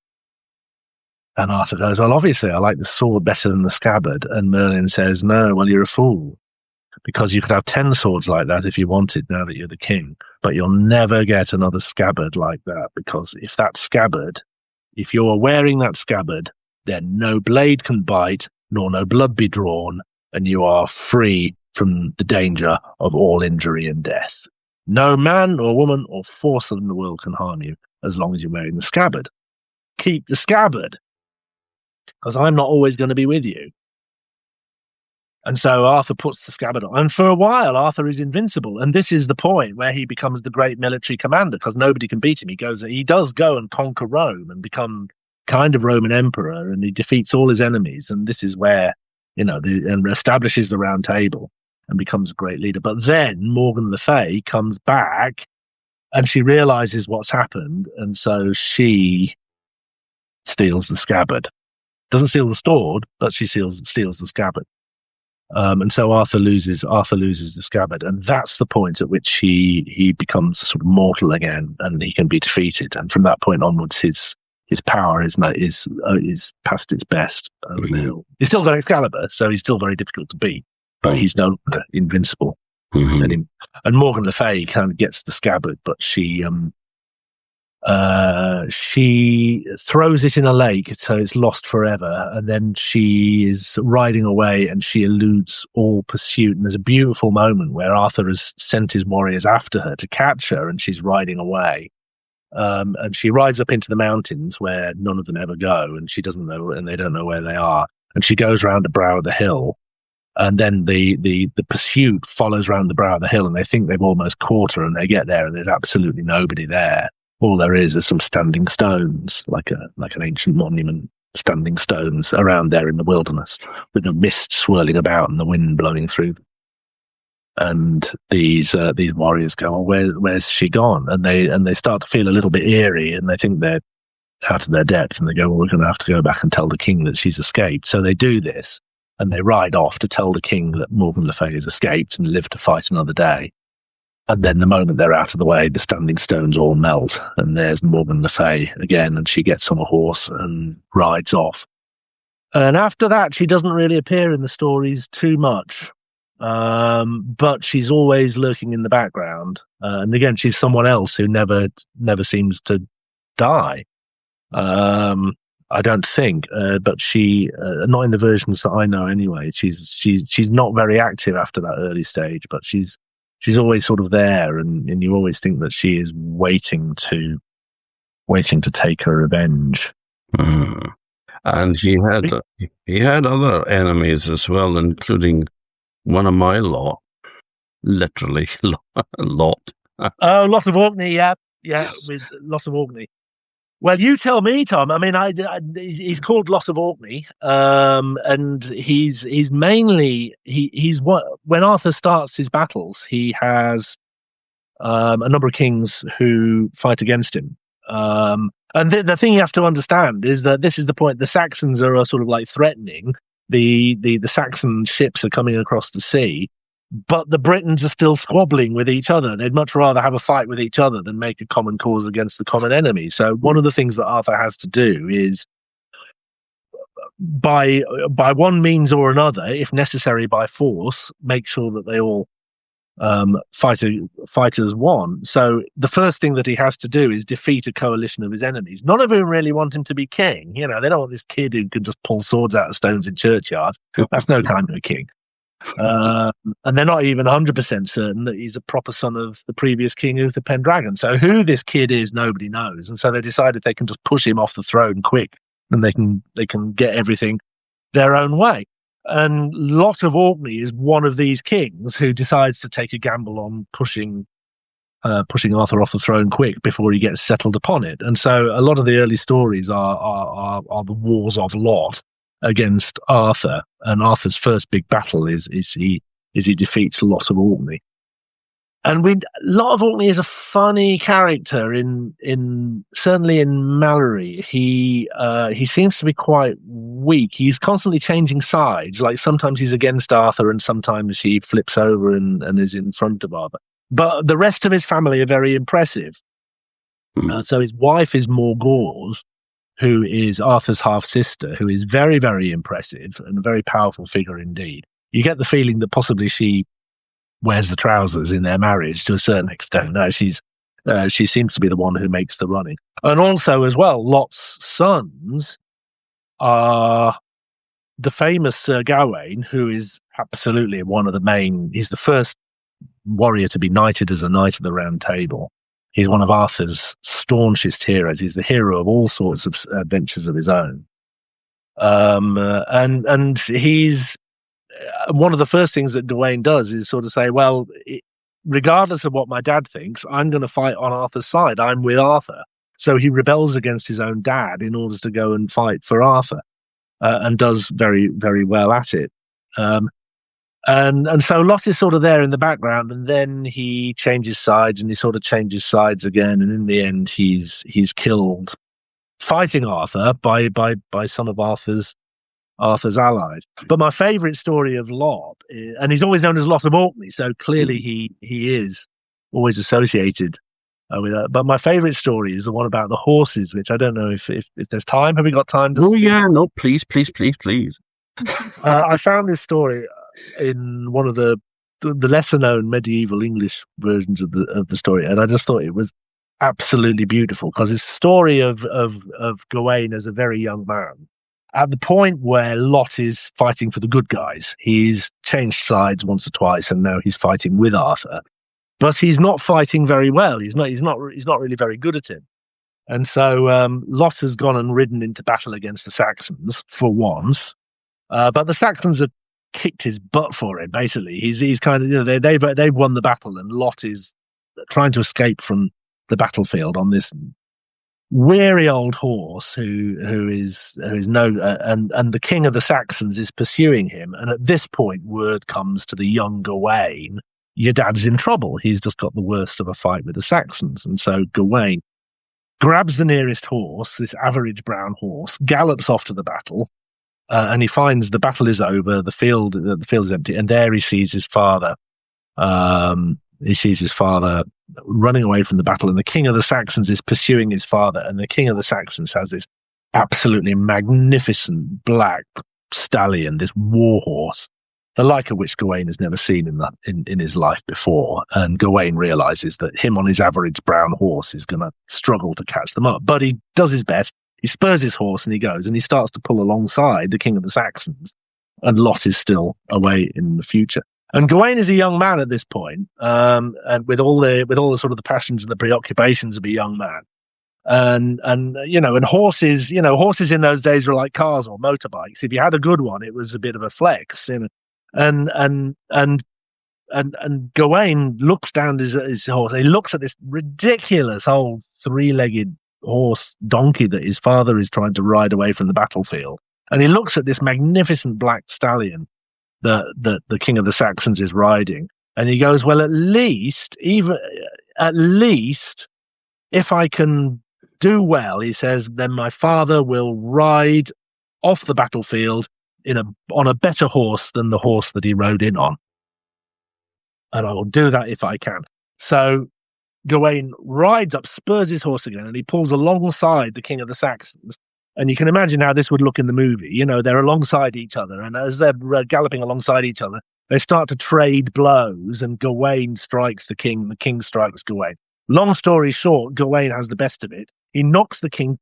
And Arthur goes, well, obviously I like the sword better than the scabbard. And Merlin says, no, well, you're a fool, because you could have 10 swords like that if you wanted, now that you're the king, but you'll never get another scabbard like that, because if you're wearing that scabbard, then no blade can bite, nor no blood be drawn, and you are free from the danger of all injury and death. No man or woman or force in the world can harm you as long as you're wearing the scabbard. Keep the scabbard, because I'm not always going to be with you. And so Arthur puts the scabbard on. And for a while, Arthur is invincible. And this is the point where he becomes the great military commander, because nobody can beat him. He does go and conquer Rome and become kind of Roman emperor, and he defeats all his enemies. And this is where, and establishes the Round Table and becomes a great leader. But then Morgan Le Fay comes back and she realizes what's happened, and so she steals the scabbard. Doesn't steal the sword, but she steals the scabbard. And so Arthur loses the scabbard, and that's the point at which he becomes sort of mortal again, and he can be defeated. And from that point onwards, his power is past its best. He's still got Excalibur, so he's still very difficult to beat, but he's no longer invincible. And Morgan Le Fay kind of gets the scabbard, but she throws it in a lake, so it's lost forever. And then she is riding away, and she eludes all pursuit. And there's a beautiful moment where Arthur has sent his warriors after her to catch her, and she's riding away. And she rides up into the mountains where none of them ever go, and she doesn't know, and they don't know where they are. And she goes round the brow of the hill, and then the pursuit follows round the brow of the hill, and they think they've almost caught her, and they get there, and there's absolutely nobody there. All there is some standing stones, like an ancient monument, standing stones around there in the wilderness, with the mist swirling about and the wind blowing through them. And these warriors go, "Oh, where's she gone?" And they start to feel a little bit eerie, and they think they're out of their depth, and they go, "Well, we're going to have to go back and tell the king that she's escaped." So they do this, and they ride off to tell the king that Morgan Le Fay has escaped and lived to fight another day. And then the moment they're out of the way, the standing stones all melt, and there's Morgan Le Fay again, and she gets on a horse and rides off. And after that, she doesn't really appear in the stories too much. But she's always lurking in the background. And again, she's someone else who never seems to die. I don't think, but she, not in the versions that I know anyway. She's not very active after that early stage, but she's always sort of there, and you always think that she is waiting to take her revenge. And he had other enemies as well, including one of my lot, literally lot. Oh, Lot of Orkney, yeah, with Lot of Orkney. Well, you tell me, Tom. I mean, he's called Lot of Orkney, and he's mainly when Arthur starts his battles, he has a number of kings who fight against him. And the thing you have to understand is that this is the point. The Saxons are sort of like threatening. The Saxon ships are coming across the sea, but the Britons are still squabbling with each other. They'd much rather have a fight with each other than make a common cause against the common enemy. So one of the things that Arthur has to do is, by one means or another, if necessary by force, make sure that they all fight as one. So the first thing that he has to do is defeat a coalition of his enemies. None of whom really want him to be king. You know, they don't want this kid who can just pull swords out of stones in churchyards. That's no kind of a king. And they're not even 100% certain that he's a proper son of the previous king of the Pendragon. So who this kid is, nobody knows. And so they decided they can just push him off the throne quick, and they can get everything their own way. And Lot of Orkney is one of these kings who decides to take a gamble on pushing Arthur off the throne quick before he gets settled upon it. And so a lot of the early stories are the wars of Lot against Arthur, and Arthur's first big battle is he defeats Lot of Orkney. And Lot of Orkney is a funny character certainly in Malory. He seems to be quite weak. He's constantly changing sides. Like sometimes he's against Arthur, and sometimes he flips over and is in front of Arthur. But the rest of his family are very impressive. So his wife is Morgause, who is Arthur's half-sister, who is very, very impressive and a very powerful figure indeed. You get the feeling that possibly she wears the trousers in their marriage to a certain extent. No, she seems to be the one who makes the running. And also as well, Lot's sons are the famous Sir Gawain, who is absolutely one of the main. He's the first warrior to be knighted as a knight of the Round Table. He's one of Arthur's staunchest heroes. He's the hero of all sorts of adventures of his own. And he's one of the first things that Gawain does is sort of say, well, regardless of what my dad thinks, I'm going to fight on Arthur's side. I'm with Arthur. So he rebels against his own dad in order to go and fight for Arthur, and does very, very well at it. And so Lot is sort of there in the background, and then he changes sides, and he sort of changes sides again, and in the end he's killed fighting Arthur by some of Arthur's allies. But my favourite story of Lot, and he's always known as Lot of Orkney, so clearly he is always associated with that. But my favourite story is the one about the horses, which I don't know if there's time. Have we got time? No, please. I found this story in one of the lesser known medieval English versions of the story, and I just thought it was absolutely beautiful because it's a story of Gawain as a very young man. At the point where Lot is fighting for the good guys, he's changed sides once or twice, and now he's fighting with Arthur. But he's not fighting very well. He's not really very good at it. And so Lot has gone and ridden into battle against the Saxons for once, but the Saxons have kicked his butt for it. Basically, he's kind of they've won the battle, and Lot is trying to escape from the battlefield on this weary old horse who is and the king of the Saxons is pursuing him. And at this point, word comes to the young Gawain, your dad's in trouble. He's just got the worst of a fight with the Saxons. And so Gawain grabs the nearest horse, this average brown horse, gallops off to the battle, and he finds the battle is over, the field is empty, and there he sees his father. He sees his father running away from the battle, and the king of the Saxons is pursuing his father. And the king of the Saxons has this absolutely magnificent black stallion, this war horse, the like of which Gawain has never seen in his life before. And Gawain realizes that him on his average brown horse is going to struggle to catch them up. But he does his best. He spurs his horse and he goes, and he starts to pull alongside the king of the Saxons. And Lot is still away in the future. And Gawain is a young man at this point, and with all the sort of the passions and the preoccupations of a young man, and horses in those days were like cars or motorbikes. If you had a good one, it was a bit of a flex, and Gawain looks down his horse. He looks at this ridiculous old three-legged horse donkey that his father is trying to ride away from the battlefield, and he looks at this magnificent black stallion that the king of the Saxons is riding, and he goes, well, at least if I can do well, he says, then my father will ride off the battlefield on a better horse than the horse that he rode in on, and I will do that if I can. So Gawain rides up, spurs his horse again, and he pulls alongside the king of the Saxons. And you can imagine how this would look in the movie. They're alongside each other, and as they're galloping alongside each other, they start to trade blows, and Gawain strikes the king strikes Gawain. Long story short, Gawain has the best of it. He knocks the king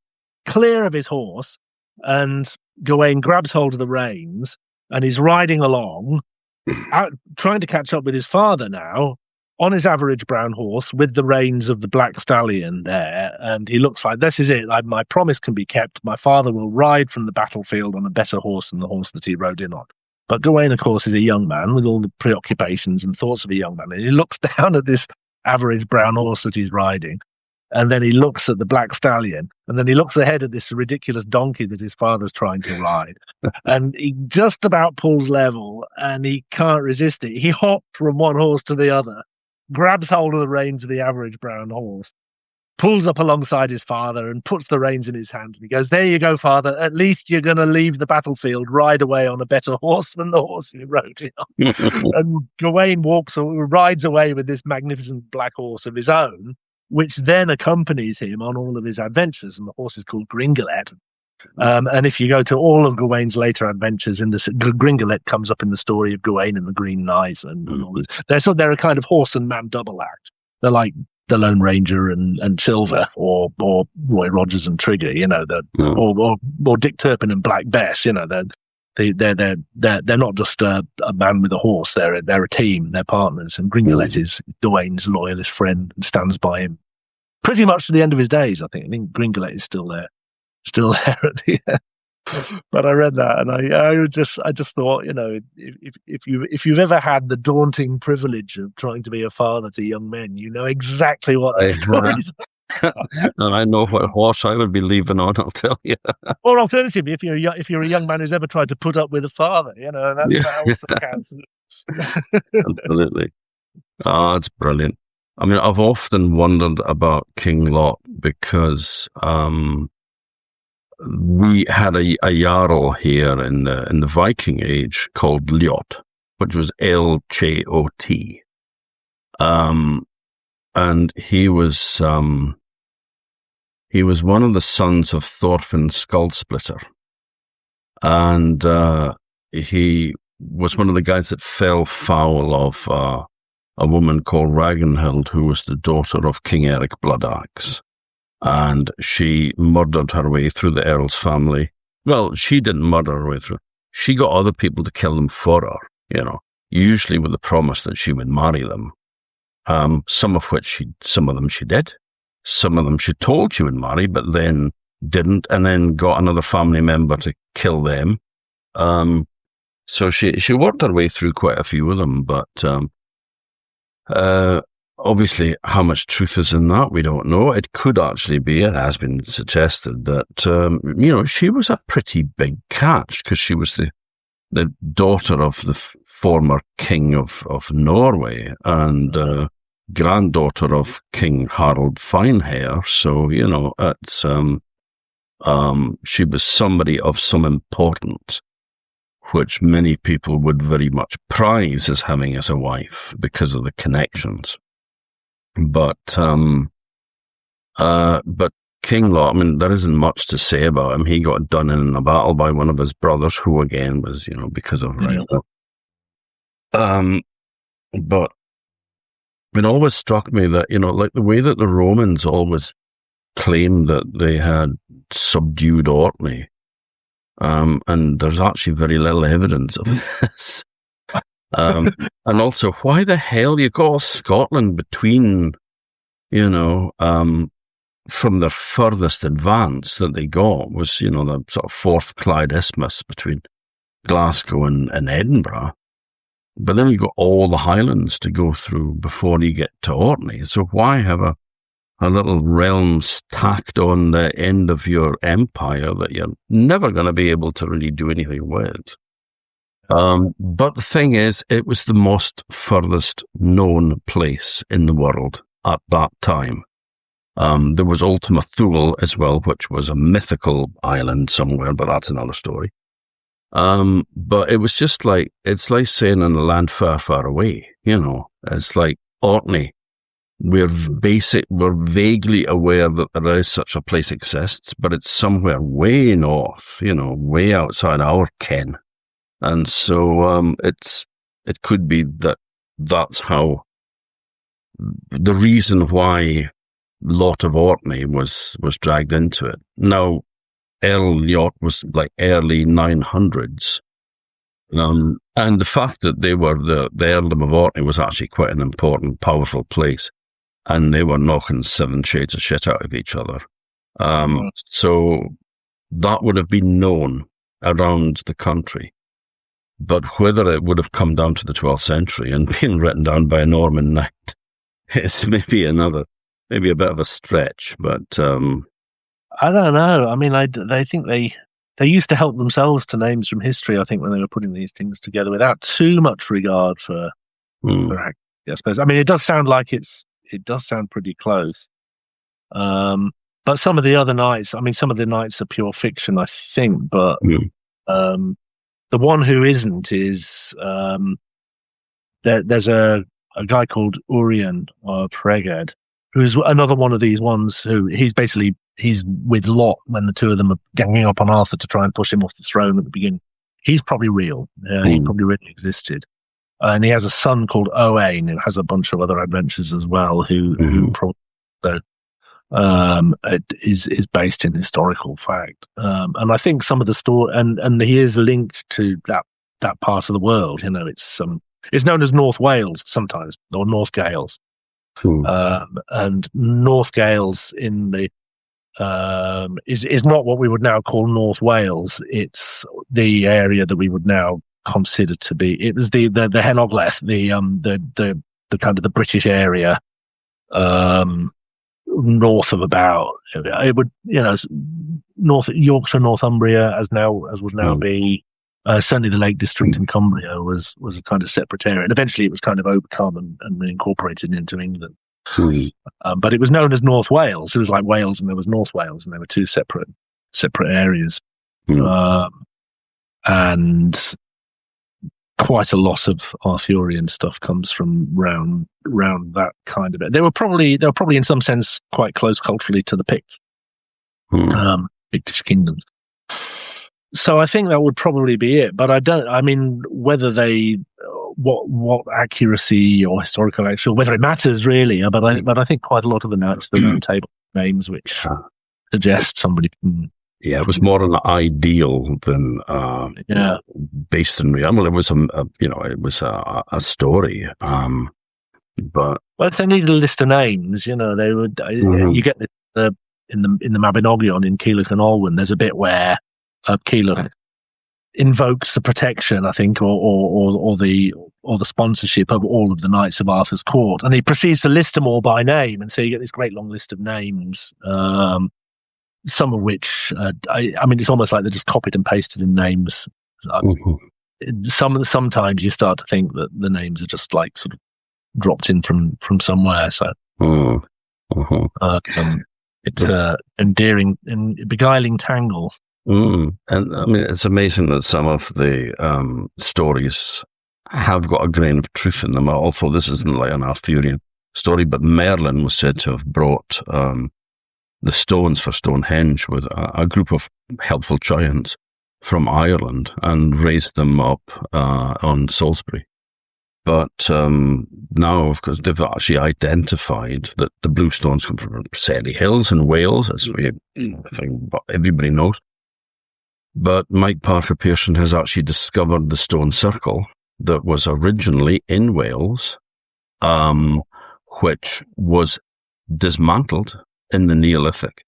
clear of his horse, and Gawain grabs hold of the reins, and he's riding along, trying to catch up with his father now, on his average brown horse with the reins of the black stallion there. And he looks like, this is it. My promise can be kept. My father will ride from the battlefield on a better horse than the horse that he rode in on. But Gawain, of course, is a young man with all the preoccupations and thoughts of a young man. And he looks down at this average brown horse that he's riding. And then he looks at the black stallion. And then he looks ahead at this ridiculous donkey that his father's trying to ride. And he just about pulls level, and he can't resist it. He hopped from one horse to the other, grabs hold of the reins of the average brown horse, pulls up alongside his father and puts the reins in his hand. And he goes, there you go, father. At least you're going to leave the battlefield, ride away on a better horse than the horse you rode in on. And Gawain rides away with this magnificent black horse of his own, which then accompanies him on all of his adventures. And the horse is called Gringolet. And if you go to all of Gawain's later adventures, Gringolet comes up in the story of Gawain and the Green Knight and all this. They're a kind of horse and man double act. They're like the Lone Ranger and Silver, or Roy Rogers and Trigger, or Dick Turpin and Black Bess. They're not just a man with a horse. They're a team. They're partners. And Gringolet is Gawain's loyalist friend and stands by him pretty much to the end of his days. I think Gringolet is still there at the end. But I read that, and I just thought, if you've ever had the daunting privilege of trying to be a father to young men, you know exactly what that story is. And I know what horse I would be leaving on, I'll tell you. Or alternatively, if you're a young man who's ever tried to put up with a father, and that also counts. Absolutely. It's brilliant. I mean, I've often wondered about King Lot because we had a jarl here in the Viking Age called Ljot, which was Ljot. And he was one of the sons of Thorfinn Skullsplitter, and he was one of the guys that fell foul of a woman called Ragnhild, who was the daughter of King Eric Bloodaxe. And she murdered her way through the Earl's family. Well, she didn't murder her way through. She got other people to kill them for her, usually with the promise that she would marry them. Some of them she did. Some of them she told she would marry, but then didn't, and then got another family member to kill them. So she worked her way through quite a few of them, but obviously, how much truth is in that, we don't know. It could actually be, it has been suggested that, she was a pretty big catch because she was the daughter of the former king of Norway and granddaughter of King Harald Finehair. So, it's, she was somebody of some importance, which many people would very much prize as having as a wife because of the connections. But King Lot, I mean, there isn't much to say about him. He got done in a battle by one of his brothers, who again was, because of Ragnhild. But it always struck me that, like the way that the Romans always claimed that they had subdued Orkney, and there's actually very little evidence of this. And also, why the hell you got Scotland between, from the furthest advance that they got was, the sort of Fourth Clyde Isthmus between Glasgow and Edinburgh. But then you got all the Highlands to go through before you get to Orkney. So why have a little realm stacked on the end of your empire that you're never going to be able to really do anything with? But the thing is, it was the most furthest known place in the world at that time. There was Ultima Thule as well, which was a mythical island somewhere, but that's another story. But it was just like, it's like saying in a land far, far away, it's like Orkney. We're vaguely aware that there is such a place exists, but it's somewhere way north, way outside our ken. And so, it could be that that's how the reason why Lot of Orkney was dragged into it. Now, Earl Ljot was like early 900s. And the fact that they were the Earldom of Orkney was actually quite an important, powerful place. And they were knocking 7 shades of shit out of each other. So that would have been known around the country. But whether it would have come down to the 12th century and been written down by a Norman knight is maybe a bit of a stretch. But I don't know. I mean, I think they used to help themselves to names from history, I think, when they were putting these things together without too much regard for I suppose. I mean, it does sound like it does sound pretty close. But some of the other knights, I mean, some of the knights are pure fiction, I think, but the one who isn't is there's a guy called Urien or Preged, who's another one of these ones who he's with Lot when the two of them are ganging up on Arthur to try and push him off the throne at the beginning. He's probably real. He probably really existed. And he has a son called Owain who has a bunch of other adventures as well, who probably is based in historical fact. And I think some of the story, and he is linked to that part of the world. It's known as North Wales sometimes, or North Gales. And North Gales in the is not what we would now call North Wales. It's the area that we would now consider to be. It was the Henogleth, the kind of the British area, north of about it would north Yorkshire, Northumbria, as would now be Certainly the Lake District in Cumbria was a kind of separate area. And eventually it was kind of overcome and incorporated into England. But it was known as North Wales. It was like Wales and there was North Wales, and there were two separate areas. And quite a lot of Arthurian stuff comes from round that kind of it. They were probably in some sense quite close culturally to the Picts, Pictish kingdoms. So I think that would probably be it. But whether they, what accuracy or historical actual, whether it matters really, but I think quite a lot of the notes, the round table names, which suggest somebody. Yeah, it was more an ideal than based in reality. Well, it was a story. But if they needed a list of names, they would. You get in the Mabinogion in Keylach and Olwen. There's a bit where Keylach invokes the protection, I think, or the sponsorship of all of the knights of Arthur's court, and he proceeds to list them all by name, and so you get this great long list of names. Some of which, it's almost like they're just copied and pasted in names. Sometimes you start to think that the names are just like sort of dropped in from somewhere. So it's endearing and beguiling tangle. And it's amazing that some of the stories have got a grain of truth in them. Although this isn't like an Arthurian story, but Merlin was said to have brought the stones for Stonehenge with a group of helpful giants from Ireland and raised them up on Salisbury. But now, of course, they've actually identified that the blue stones come from Preseli Hills in Wales, as I think everybody knows. But Mike Parker Pearson has actually discovered the stone circle that was originally in Wales, which was dismantled in the Neolithic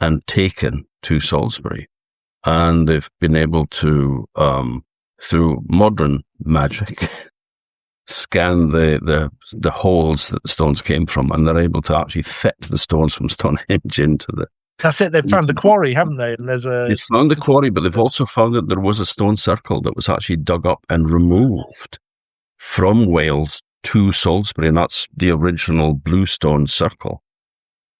and taken to Salisbury. And they've been able to, through modern magic, scan the holes that the stones came from, and they're able to actually fit the stones from Stonehenge into the... That's it, they've found the quarry, haven't they? And they've found the quarry, but they've also found that there was a stone circle that was actually dug up and removed from Wales to Salisbury, and that's the original blue stone circle.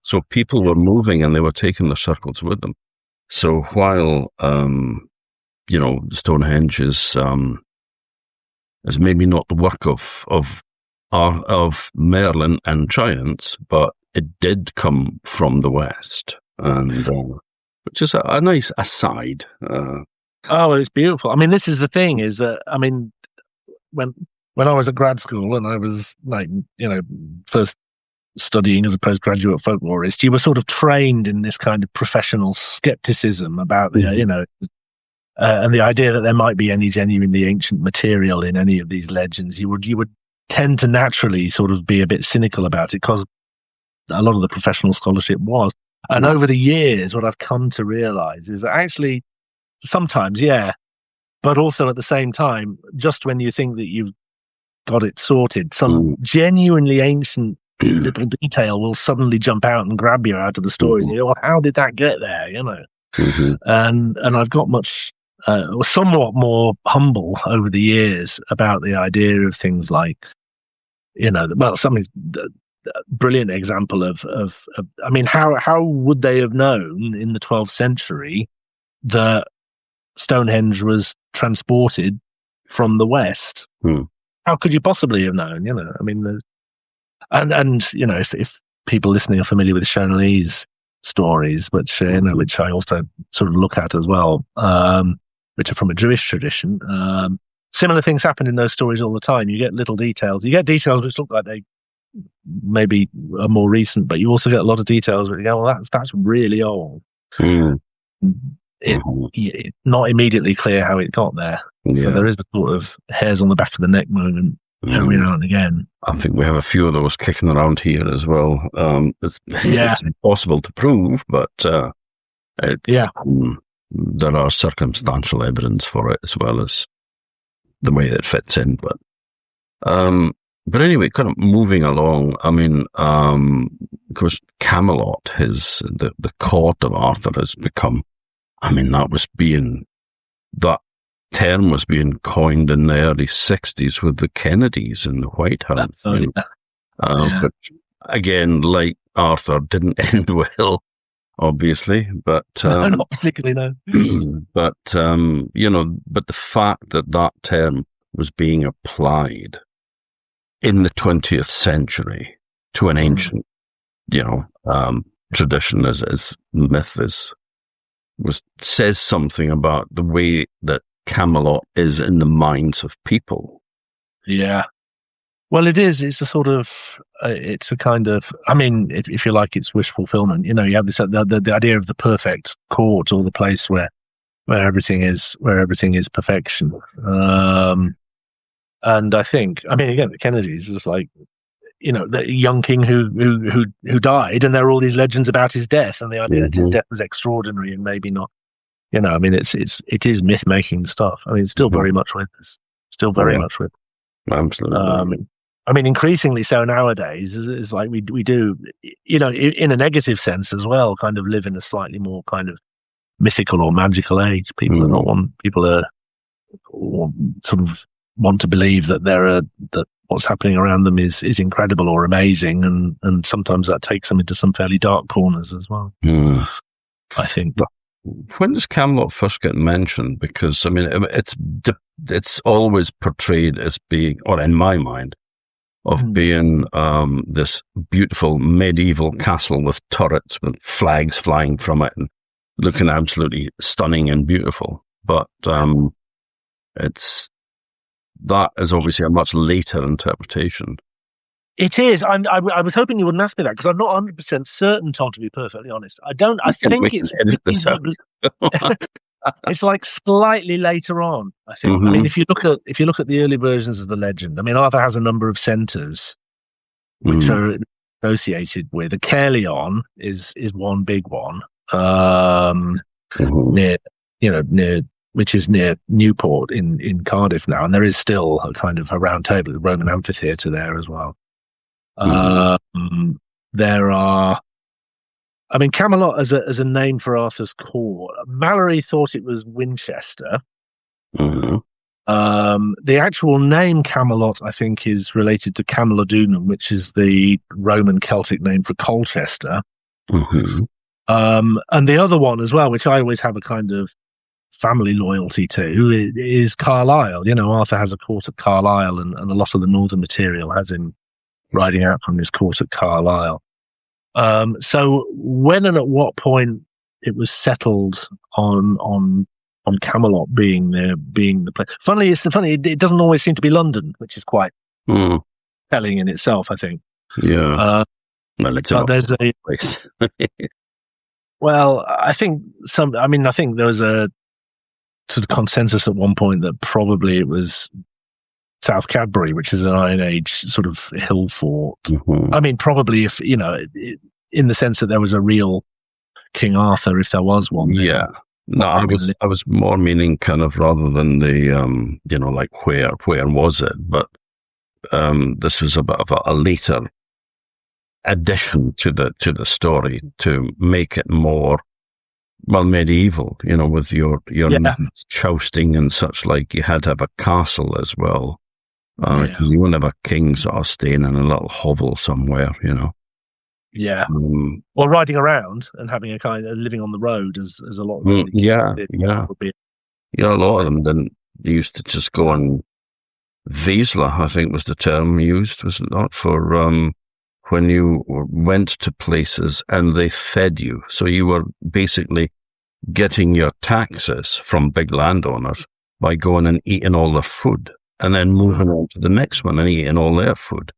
So people were moving and they were taking the circles with them. So while, Stonehenge is maybe not the work of Merlin and giants, but it did come from the West, and which is a nice aside. It's beautiful. I mean, this is the thing: is that when I was at grad school and I was first studying as a postgraduate folklorist, you were sort of trained in this kind of professional skepticism about and the idea that there might be any genuinely ancient material in any of these legends. You would tend to naturally sort of be a bit cynical about it because a lot of the professional scholarship was. And over the years, what I've come to realize is that actually sometimes, but also at the same time, just when you think that you've got it sorted, some genuinely ancient little detail will suddenly jump out and grab you out of the story. You know, well, how did that get there? And I've got somewhat more humble over the years about the idea of things like, something brilliant example of how would they have known in the 12th century that Stonehenge was transported from the West? How could you possibly have known? If people listening are familiar with Shonalese stories, which I also sort of look at as well, which are from a Jewish tradition, similar things happen in those stories all the time. You get little details. You get details which look like they maybe are more recent, but you also get a lot of details where you go, well, that's really old. It's not immediately clear how it got there. So there is a sort of hairs on the back of the neck moment every now and again. I think we have a few of those kicking around here as well. It's impossible to prove, but there are circumstantial evidence for it as well as the way it fits in. But anyway, kind of moving along. Of course, Camelot, the court of Arthur, has become. That term was being coined in the early 60s with the Kennedys in the White House. Which, again, like Arthur, didn't end well, obviously, but not particularly, no. But but the fact that that term was being applied in the 20th century to an ancient, tradition as myth says something about the way that Camelot is in the minds of people. Yeah. Well, it is. It's a sort of. It's a kind of. I mean, if you like, it's wish fulfillment. You have this the idea of the perfect court, or the place where everything is perfection. And I think, again, the Kennedys is like, the young king who died, and there are all these legends about his death, and the idea that his death was extraordinary and maybe not. It is myth making stuff. It's still very much with us. Still very much with. Absolutely. Increasingly so nowadays. Is like we do, in a negative sense as well. Kind of live in a slightly more kind of mythical or magical age. People are not one. People are sort of want to believe that that what's happening around them is incredible or amazing, and sometimes that takes them into some fairly dark corners as well. I think. When does Camelot first get mentioned? Because it's always portrayed as being, or in my mind, of being this beautiful medieval castle with turrets with flags flying from it and looking absolutely stunning and beautiful. But that is obviously a much later interpretation. It is. I was hoping you wouldn't ask me that, because I'm not 100% certain, Tom, to be perfectly honest. I think it's it's like slightly later on, I think. If you look at the early versions of the legend, Arthur has a number of centres which are associated with. Caerleon is one big one. Near which is near Newport in Cardiff now, and there is still a kind of a round table, the Roman amphitheatre there as well. There are, Camelot as a name for Arthur's court. Mallory thought it was Winchester. The actual name Camelot, I think, is related to Camalodunum, which is the Roman Celtic name for Colchester. And the other one as well, which I always have a kind of family loyalty to, is Carlisle. Arthur has a court at Carlisle, and a lot of the northern material has him riding out from his court at Carlisle. So when and at what point it was settled on Camelot being the place. Funnily, it doesn't always seem to be London, which is quite telling in itself, I think. Yeah. Well, it's a place. Well, I think there was a sort of consensus at one point that probably it was South Cadbury, which is an Iron Age sort of hill fort. Probably, if in the sense that there was a real King Arthur, if there was one. Yeah. No, I was more meaning kind of rather than the like where was it, but this was a bit of a later addition to the story to make it more medieval. With your jousting and such like. You had to have a castle as well. Because you wouldn't have a king sort of staying in a little hovel somewhere, Yeah. Or riding around and having a kind of living on the road, as a lot of them. Yeah. A lot of them didn't. They used to just go on Vizsla, I think was the term used, was it not, for when you went to places and they fed you. So you were basically getting your taxes from big landowners by going and eating all their food, and then moving on to the next one and eating all their food.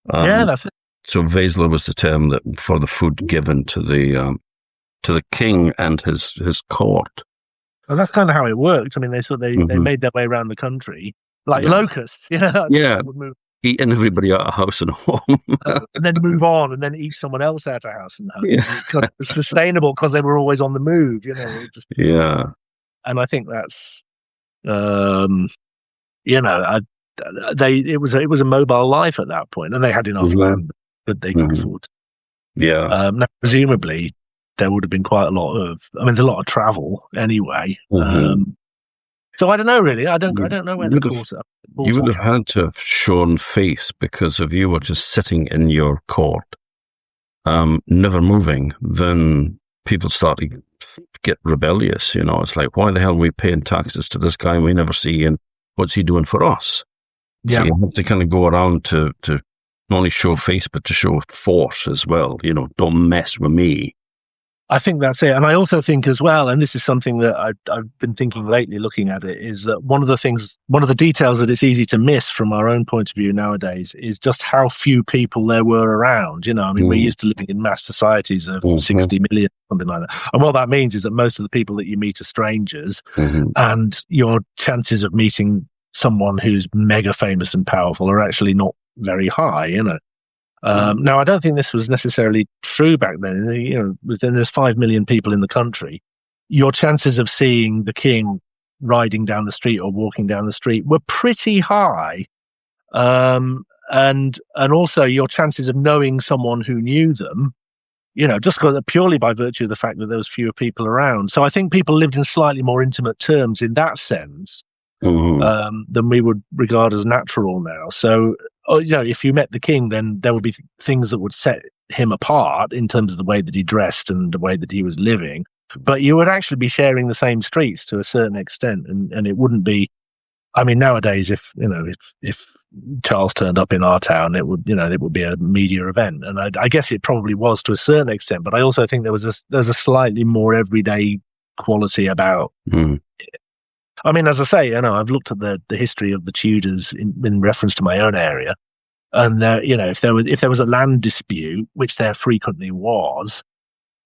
That's it. So Vizsla was the term that for the food given to the king and his court. Well, that's kind of how it worked. They made their way around the country like locusts. Would move. Eating everybody out of house and home, and then move on, and then eat someone else out of house and home. It was sustainable because they were always on the move. And I think that's. It was a mobile life at that point, and they had enough land that they could afford. Now, presumably, there would have been quite a lot of. There's a lot of travel anyway. So I don't know, really. I don't know where the course. You would have had to have shown face, because if you were just sitting in your court, never moving, then people start to get rebellious. It's like, why the hell are we paying taxes to this guy and we never see, and what's he doing for us? Yeah. So you have to kind of go around to not only show face, but to show force as well. Don't mess with me. I think that's it. And I also think as well, and this is something that I've been thinking lately looking at it, is that one of the details that it's easy to miss from our own point of view nowadays is just how few people there were around. We're used to living in mass societies of 60 million, something like that. And what that means is that most of the people that you meet are strangers, and your chances of meeting someone who's mega famous and powerful are actually not very high, Now, I don't think this was necessarily true back then. Within there's 5 million people in the country. Your chances of seeing the king riding down the street or walking down the street were pretty high. And also your chances of knowing someone who knew them, just purely by virtue of the fact that there was fewer people around. So I think people lived in slightly more intimate terms in that sense than we would regard as natural now. So, if you met the king, then there would be things that would set him apart in terms of the way that he dressed and the way that he was living. But you would actually be sharing the same streets to a certain extent, and it wouldn't be. I mean, nowadays, if Charles turned up in our town, it would be a media event, and I guess it probably was to a certain extent. But I also think there's a slightly more everyday quality about. I mean, as I say, I've looked at the history of the Tudors in reference to my own area, and if there was a land dispute, which there frequently was,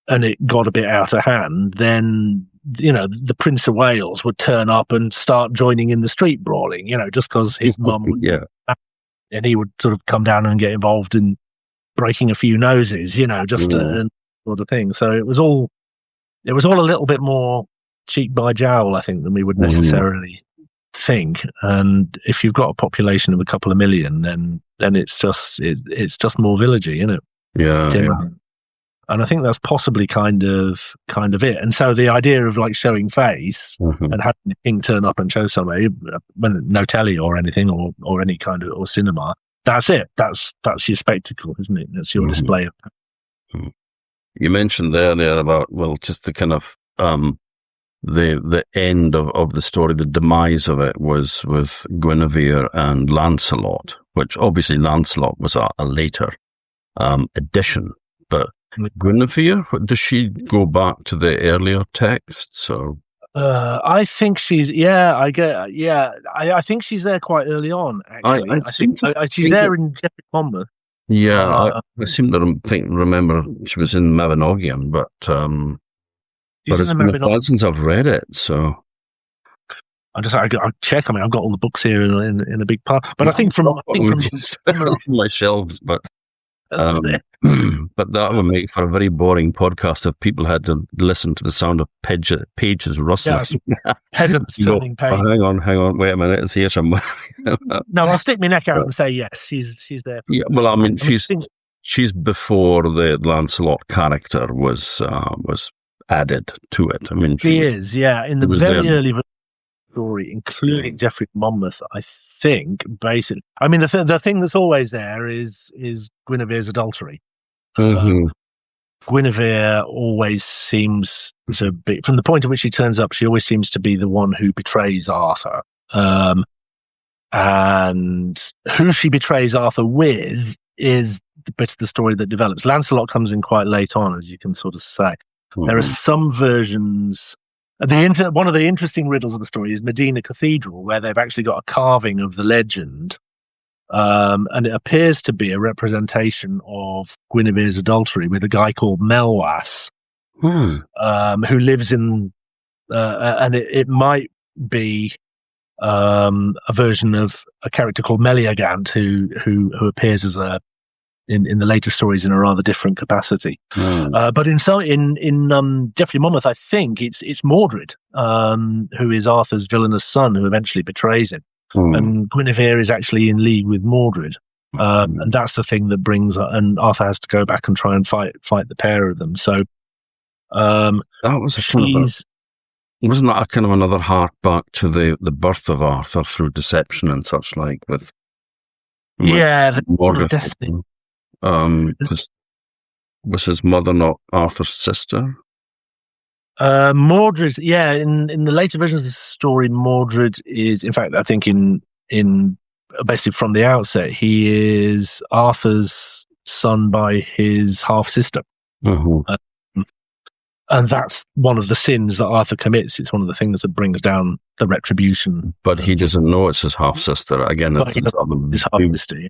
and it got a bit out of hand, then the Prince of Wales would turn up and start joining in the street brawling, just because his mum would, and he would sort of come down and get involved in breaking a few noses, just and sort of thing. So it was all a little bit more cheek by jowl, I think, than we would necessarily think. And if you've got a population of a couple of million, then it's just more villagey, isn't it? Yeah. And I think that's possibly kind of it. And so the idea of like showing face and having the king turn up and show somebody when no telly or anything or any kind of or cinema, that's it. That's your spectacle, isn't it? That's your display of. You mentioned there about just the kind of the end of the story, the demise of it was with Guinevere and Lancelot, which obviously Lancelot was a later addition, but Guinevere, does she go back to the earlier texts? Or? I think she's I think she's there quite early on. Actually, I think she's there in Geoffrey Monmouth. Yeah, I seem to remember she was in Mabinogion, but it's been a while since I've read it, so. I'll check. I mean, I've got all the books here in a big part, but I think from my shelves, but that would make for a very boring podcast if people had to listen to the sound of pages rustling. Yeah, peasants turning page. Hang on, wait a minute, it's here somewhere. No, I'll stick my neck out and say yes, she's there. Yeah, well, I mean, she's before the Lancelot character was added to it. I mean, she is, in the very early story, including Geoffrey Monmouth, I think, basically. I mean, the thing that's always there is Guinevere's adultery. Guinevere always seems to be, from the point at which she turns up, she always seems to be the one who betrays Arthur. And who she betrays Arthur with is the bit of the story that develops. Lancelot comes in quite late on, as you can sort of say. There are some versions. One of the interesting riddles of the story is Medina Cathedral, where they've actually got a carving of the legend, and it appears to be a representation of Guinevere's adultery with a guy called Melwas, who lives in, and it might be a version of a character called Meleagant, who appears as in the later stories in a rather different capacity. But in Geoffrey Monmouth, I think it's Mordred, who is Arthur's villainous son, who eventually betrays him. And Guinevere is actually in league with Mordred. And that's the thing that brings, and Arthur has to go back and try and fight the pair of them. So, that was Wasn't that a kind of another hark back to the birth of Arthur through deception and such like with the Morgoth? destiny. Was his mother not Arthur's sister? Mordred, in the later versions of the story, Mordred is, in fact, I think in basically from the outset, he is Arthur's son by his half sister. And that's one of the sins that Arthur commits. It's one of the things that brings down the retribution. But he doesn't know it's his half sister. Again, it's his half sister.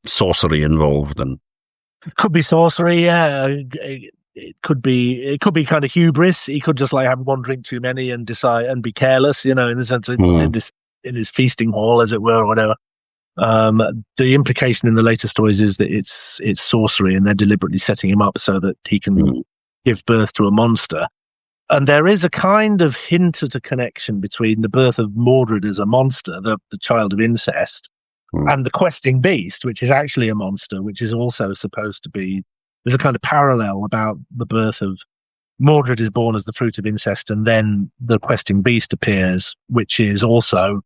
Sorcery involved, and it could be sorcery. Yeah, it could be kind of hubris. He could just have one drink too many and decide and be careless. In the sense of in his feasting hall, as it were, or whatever. The implication in the later stories is that it's sorcery, and they're deliberately setting him up so that he can give birth to a monster. And there is a kind of hint at a connection between the birth of Mordred as a monster, the child of incest, and the questing beast, which is actually a monster, which is also supposed to be. There's a kind of parallel about the birth of Mordred is born as the fruit of incest, and then the questing beast appears, which is also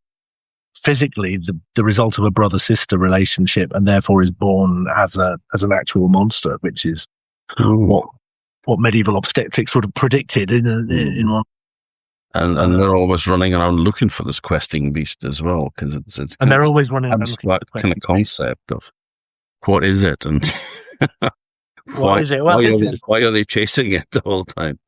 physically the result of a brother-sister relationship, and therefore is born as an actual monster, which is what medieval obstetrics would have predicted in one. And they're always running around looking for this questing beast as well, because it's and they're always running around looking for the kind of concept of what is it and what is it? Well, why are they chasing it the whole time?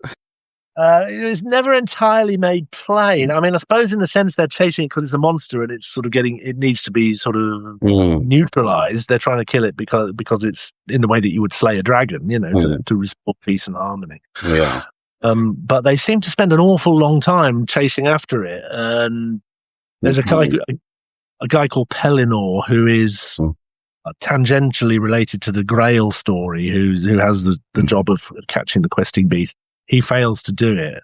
It was never entirely made plain. I mean, I suppose in the sense they're chasing it because it's a monster and it's sort of it needs to be sort of neutralized. They're trying to kill it because it's in the way that you would slay a dragon, to restore peace and harmony. Yeah. But they seem to spend an awful long time chasing after it. And there's a guy called Pellinor who is tangentially related to the Grail story, who has the job of catching the questing beast. He fails to do it,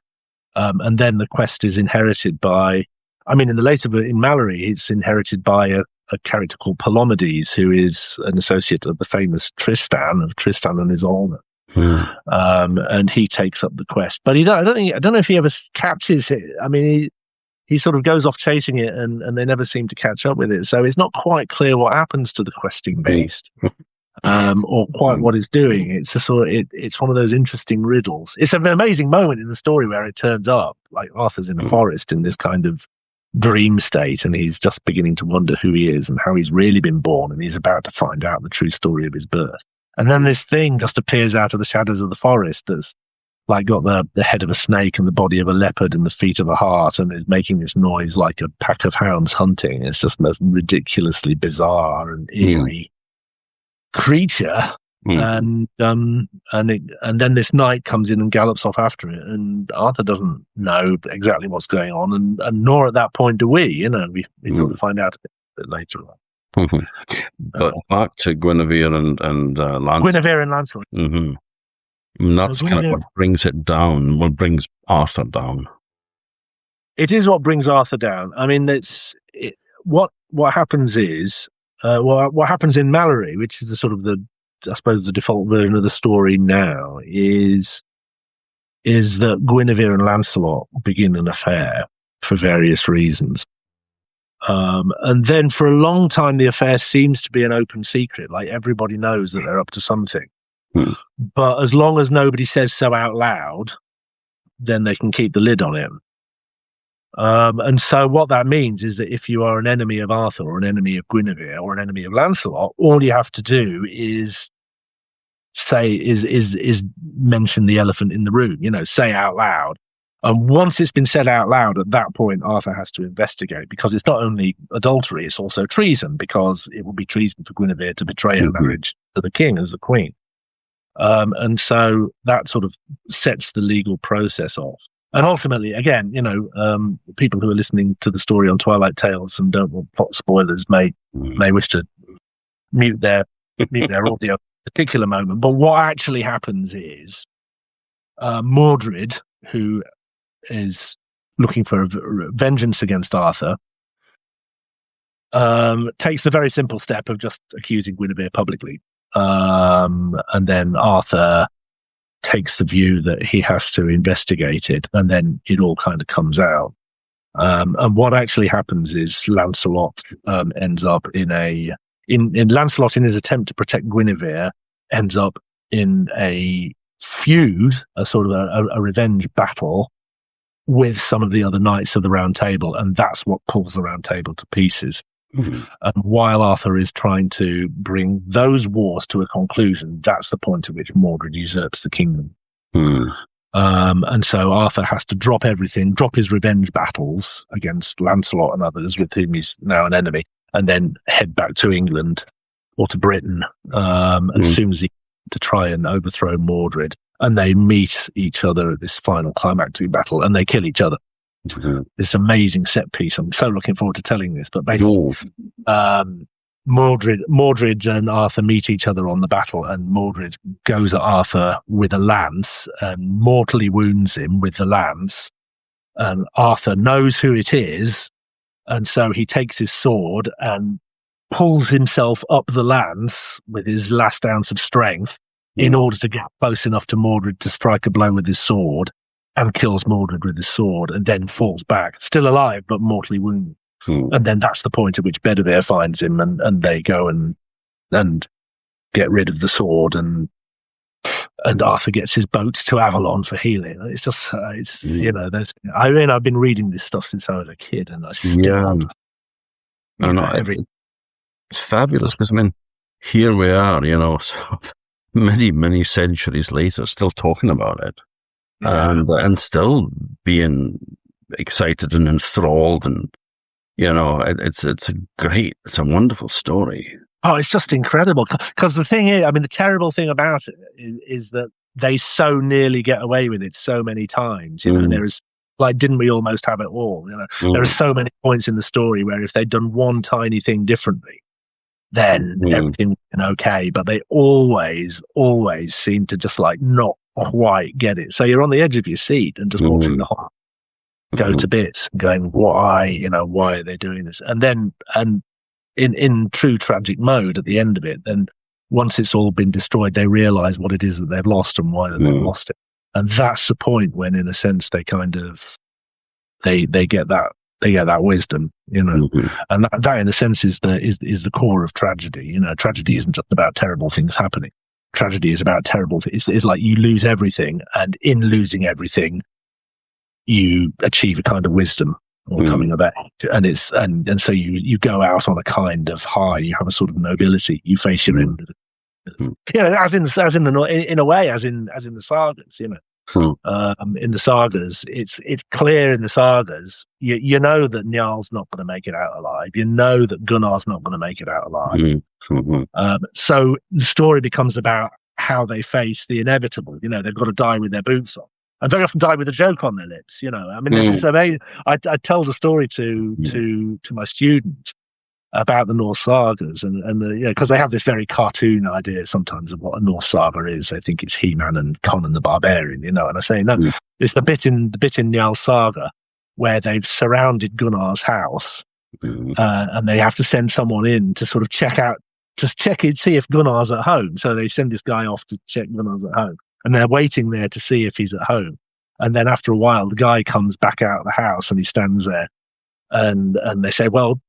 and then the quest is inherited by. I mean, in Mallory, it's inherited by a character called Palomedes, who is an associate of the famous Tristan and Isolde. And he takes up the quest, but I don't know if he ever catches it. I mean, he sort of goes off chasing it, and they never seem to catch up with it. So it's not quite clear what happens to the questing beast. Or quite what it's doing. It's it's one of those interesting riddles. It's an amazing moment in the story where it turns up, like Arthur's in a forest in this kind of dream state, and he's just beginning to wonder who he is and how he's really been born, and he's about to find out the true story of his birth. And then this thing just appears out of the shadows of the forest that's got the head of a snake and the body of a leopard and the feet of a hart, and is making this noise like a pack of hounds hunting. It's just the most ridiculously bizarre and eerie creature, and then this knight comes in and gallops off after it, and Arthur doesn't know exactly what's going on, and nor at that point do we. We sort of find out a bit later on. But back to Guinevere and Lancelot. Guinevere and Lancelot. And that's kind of what brings it down. What brings Arthur down? It is what brings Arthur down. I mean, what happens is. What happens in Mallory, which is the default version of the story now, is that Guinevere and Lancelot begin an affair for various reasons. And then for a long time, the affair seems to be an open secret. Like, everybody knows that they're up to something. But as long as nobody says so out loud, then they can keep the lid on it. And so what that means is that if you are an enemy of Arthur or an enemy of Guinevere or an enemy of Lancelot, all you have to do is mention the elephant in the room, say out loud. And once it's been said out loud, at that point, Arthur has to investigate, because it's not only adultery, it's also treason, because it would be treason for Guinevere to betray her marriage to the king as the queen. And so that sort of sets the legal process off. And ultimately, again, people who are listening to the story on Twilight Tales and don't want plot spoilers may wish to mute their audio at a particular moment. But what actually happens is Mordred, who is looking for vengeance against Arthur, takes the very simple step of just accusing Guinevere publicly. And then Arthur takes the view that he has to investigate it, and then it all kind of comes out. And what actually happens is Lancelot ends up in Lancelot, in his attempt to protect Guinevere, ends up in a feud, a sort of a revenge battle with some of the other knights of the Round Table, and that's what pulls the Round Table to pieces. Mm-hmm. And while Arthur is trying to bring those wars to a conclusion, that's the point at which Mordred usurps the kingdom. Mm. And so Arthur has to drop everything, drop his revenge battles against Lancelot and others with whom he's now an enemy, and then head back to England or to Britain as soon as he to try and overthrow Mordred. And they meet each other at this final climactic battle, and they kill each other. Mm-hmm. This amazing set piece. I'm so looking forward to telling this. But basically, Mordred and Arthur meet each other on the battle, and Mordred goes at Arthur with a lance and mortally wounds him with the lance. And Arthur knows who it is, and so he takes his sword and pulls himself up the lance with his last ounce of strength in order to get close enough to Mordred to strike a blow with his sword, and kills Mordred with his sword, and then falls back, still alive but mortally wounded. And then that's the point at which Bedivere finds him, and they go and get rid of the sword, and Arthur gets his boat to Avalon for healing. It's just, you know, I've been reading this stuff since I was a kid, and I still it's fabulous, because I mean, here we are, you know, sort of many centuries later, still talking about it, and still being excited and enthralled, and you know, it's a wonderful story. Oh, it's just incredible. Because the thing is, I mean, the terrible thing about it is that they so nearly get away with it so many times. You know, there is, like, didn't we almost have it all? You know, there are so many points in the story where if they'd done one tiny thing differently, then everything would have been okay. But they always seem to just like not quite get it. So you're on the edge of your seat and just watching the whole go to bits, going, why are they doing this? And then, in true tragic mode at the end of it, then once it's all been destroyed, they realize what it is that they've lost and why they've lost it. And that's the point when, in a sense, they kind of, they get that wisdom, you know, and that in a sense is the core of tragedy. You know, tragedy isn't just about terrible things happening. Tragedy is about terrible things. It's like you lose everything, and in losing everything, you achieve a kind of wisdom or coming of age, and so you go out on a kind of high. You have a sort of nobility. You face your end. You know, as in a way, as in the sagas. You know, in the sagas, it's clear in the sagas. You know that Njal's not going to make it out alive. You know that Gunnar's not going to make it out alive. So the story becomes about how they face the inevitable. You know, they've got to die with their boots on. And very often die with a joke on their lips, you know. I mean, it's amazing. I tell the story to my students about the Norse sagas, and you know, because they have this very cartoon idea sometimes of what a Norse saga is. They think it's He-Man and Conan the Barbarian, you know. And I say, no, it's the bit in Njal's saga where they've surrounded Gunnar's house, and they have to send someone in to sort of check it, see if Gunnar's at home. So they send this guy off to check Gunnar's at home. And they're waiting there to see if he's at home. And then after a while, the guy comes back out of the house and he stands there. And they say, well,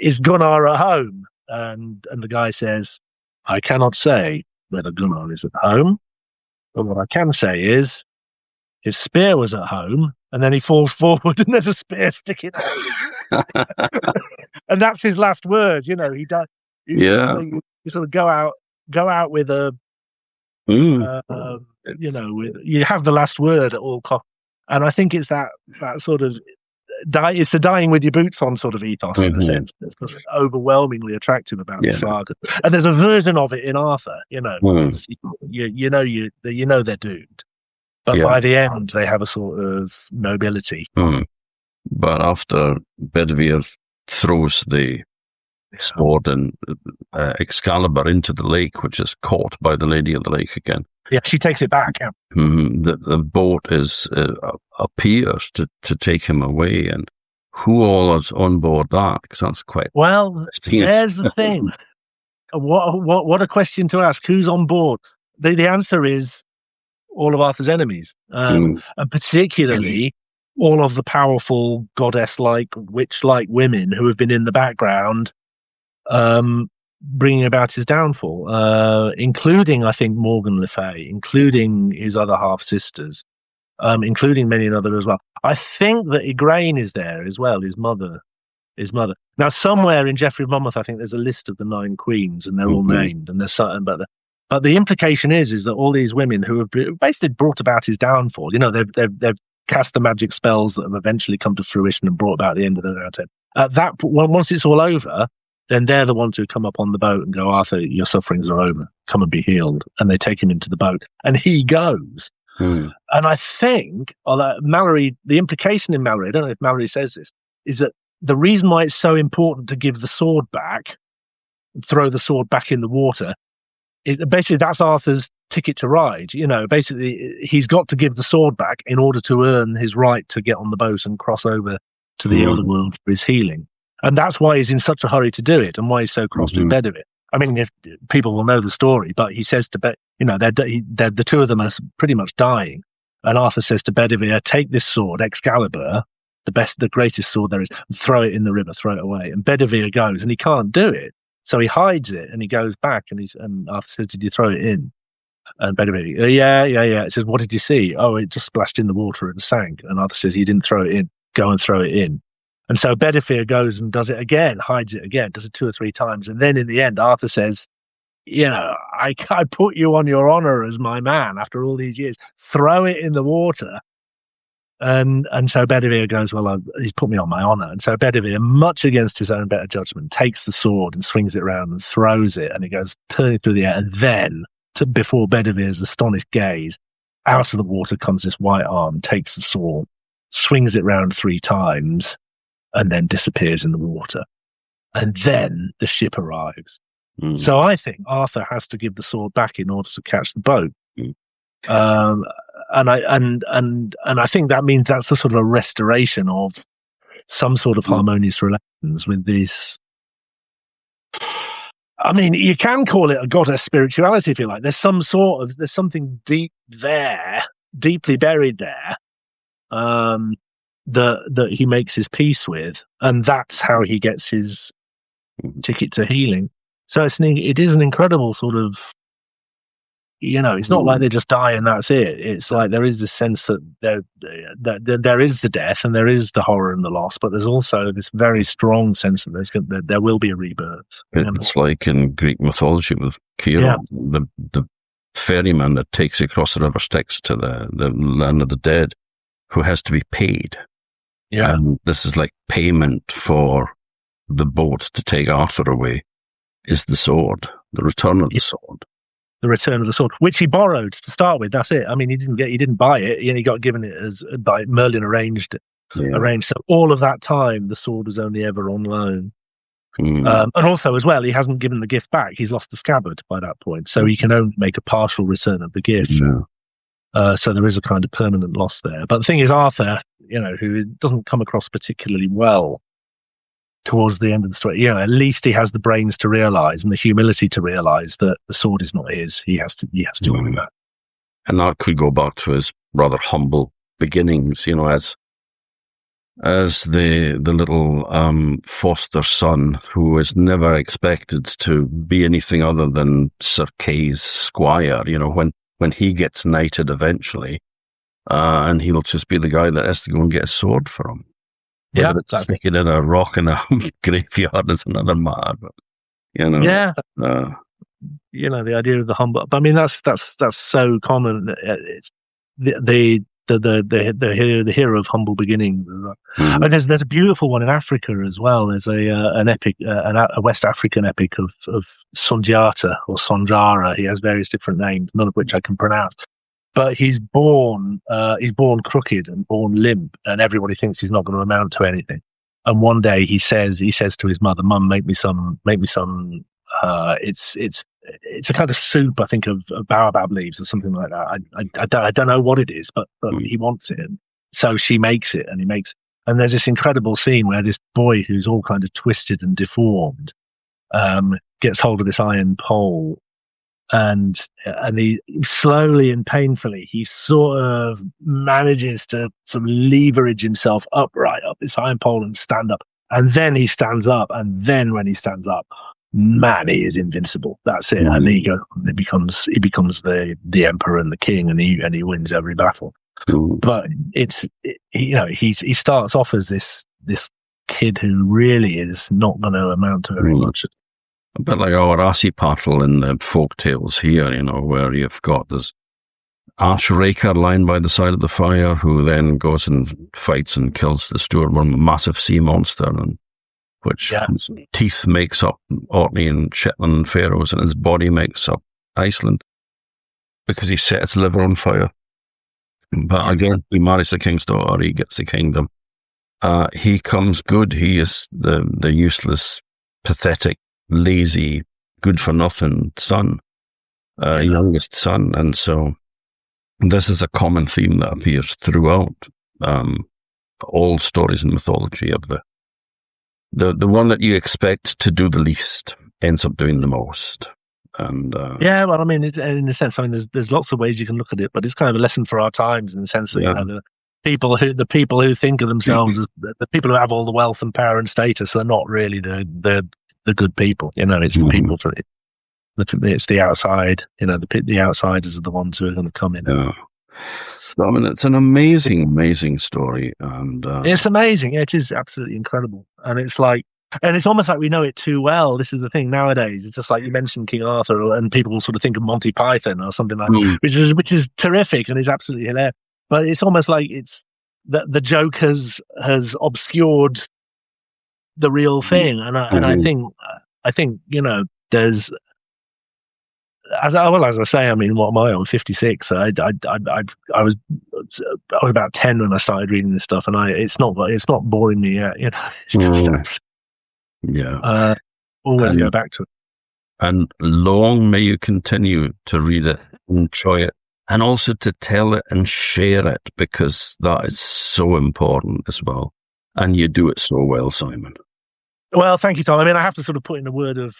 is Gunnar at home? And the guy says, I cannot say whether Gunnar is at home. But what I can say is his spear was at home. And then he falls forward and there's a spear sticking out. And that's his last word. You know, he died. So you sort of go out with a, you know, you have the last word at all costs, and I think it's that sort of it's the dying with your boots on sort of ethos in a sense. It's just overwhelmingly attractive about the saga, and there's a version of it in Arthur. You know, you know they're doomed, but by the end they have a sort of nobility. But after Bedivere throws the sword and Excalibur into the lake, which is caught by the Lady of the Lake again. Yeah, she takes it back. Yeah. The boat appears to take him away, and who all is on board that? Because that's quite well. There's the thing. What a question to ask. Who's on board? The answer is all of Arthur's enemies, and particularly all of the powerful goddess-like, witch-like women who have been in the background, bringing about his downfall, including, I think, Morgan Le Fay, including his other half-sisters, including many another as well. I think that Igraine is there as well, his mother. Now, somewhere in Geoffrey of Monmouth, I think there's a list of the 9 queens, and they're all named, and there's something, but the implication is that all these women who have basically brought about his downfall, they've cast the magic spells that have eventually come to fruition and brought about the end of the narrative. Once it's all over, then they're the ones who come up on the boat and go, Arthur, your sufferings are over. Come and be healed. And they take him into the boat, and he goes. And I think, Mallory, the implication in Mallory, I don't know if Mallory says this, is that the reason why it's so important to give the sword back, throw the sword back in the water, basically that's Arthur's ticket to ride. Basically he's got to give the sword back in order to earn his right to get on the boat and cross over to the Elder World for his healing. And that's why he's in such a hurry to do it, and why he's so cross with Bedivere. I mean, if people will know the story, but he says to the two of them are pretty much dying, and Arthur says to Bedivere, take this sword, Excalibur, the greatest sword there is, and throw it in the river, throw it away. And Bedivere goes, and he can't do it. So he hides it, and he goes back, and Arthur says, did you throw it in? And Bedivere, yeah. It says, what did you see? Oh, it just splashed in the water and sank. And Arthur says, you didn't throw it in. Go and throw it in. And so Bedivere goes and does it again, hides it again, does it 2 or 3 times. And then in the end, Arthur says, I put you on your honor as my man after all these years. Throw it in the water. And so Bedivere goes, well, he's put me on my honor. And so Bedivere, much against his own better judgment, takes the sword and swings it around and throws it. And it goes turning through the air. And then, before Bedivere's astonished gaze, out of the water comes this white arm, takes the sword, swings it round 3 times, and then disappears in the water. And then the ship arrives. So I think Arthur has to give the sword back in order to catch the boat. And I think that means that's a sort of a restoration of some sort of harmonious relations with this. I mean, you can call it a goddess spirituality if you like. There's something deep there, deeply buried there, that he makes his peace with, and that's how he gets his ticket to healing. So it is an incredible sort of, it's not like they just die and that's it. It's like there is this sense that there is the death and there is the horror and the loss, but there's also this very strong sense that there will be a rebirth. It's like in Greek mythology with Chiron, the ferryman that takes you across the river Styx to the land of the dead, who has to be paid. Yeah. And this is like payment for the boat to take Arthur away, is the sword, the return of the sword. The return of the sword, which he borrowed to start with. That's it. I mean, he didn't buy it. He got given it by Merlin arranged it. Yeah. So all of that time, the sword was only ever on loan. And also, as well, he hasn't given the gift back. He's lost the scabbard by that point, so he can only make a partial return of the gift. Yeah. So there is a kind of permanent loss there. But the thing is, Arthur, who doesn't come across particularly well towards the end of the story, at least he has the brains to realise and the humility to realise that the sword is not his. He has to own that. And that could go back to his rather humble beginnings, as the little foster son who is never expected to be anything other than Sir Kay's squire. When he gets knighted eventually, and he'll just be the guy that has to go and get a sword for him. Whether it's sticking in a rock in a graveyard is another matter. But, the idea of the humble. But I mean, that's so common. It's the hero of humble beginnings. And there's a beautiful one in Africa as well. There's an epic, a West African epic of Sundiata or Sonjara. He has various different names, none of which I can pronounce. But he's born crooked and born limp, and everybody thinks he's not going to amount to anything. And one day he says to his mother, "Mum, make me some. It's a kind of soup, I think, of baobab leaves or something like that. I don't know what it is, but he wants it. So she makes it, and he makes it. And there's this incredible scene where this boy who's all kind of twisted and deformed gets hold of this iron pole and he slowly and painfully, he sort of manages to sort of leverage himself upright up his hind pole and stand up. And then he stands up, and then when he stands up, man, he is invincible. That's it. And he becomes the emperor and the king, and he wins every battle. But he starts off as this kid who really is not going to amount to very much. A bit like our Assi-Patel in the folk tales here, where you've got this ash raker lying by the side of the fire who then goes and fights and kills the steward, one massive sea monster, and which his teeth makes up Orkney and Shetland and Faroes, and his body makes up Iceland because he set his liver on fire. But again, he marries the king's daughter, he gets the kingdom. He comes good. He is the useless, pathetic, lazy, good-for-nothing son, youngest son. And so this is a common theme that appears throughout all stories in mythology of the one that you expect to do the least ends up doing the most. And yeah, well, I mean, in a sense, I mean, there's lots of ways you can look at it, but it's kind of a lesson for our times in the sense that the people who think of themselves as the people who have all the wealth and power and status are not really the good people. It's the people it's the outside. The outsiders are the ones who are going to come in. Yeah. I mean, it's an amazing story, and it's amazing. It is absolutely incredible, and it's almost like we know it too well. This is the thing nowadays. It's just like you mentioned King Arthur, and people will sort of think of Monty Python or something like that, which is terrific and is absolutely hilarious. But it's almost like it's the joke has obscured the real thing, and I think there's. As I say, I mean, what am I on? 56. I was about 10 when I started reading this stuff, and it's not boring me yet. It's just always go back to it. And long may you continue to read it, enjoy it, and also to tell it and share it, because that is so important as well. And you do it so well, Simon. Well, thank you, Tom. I mean, I have to sort of put in a word of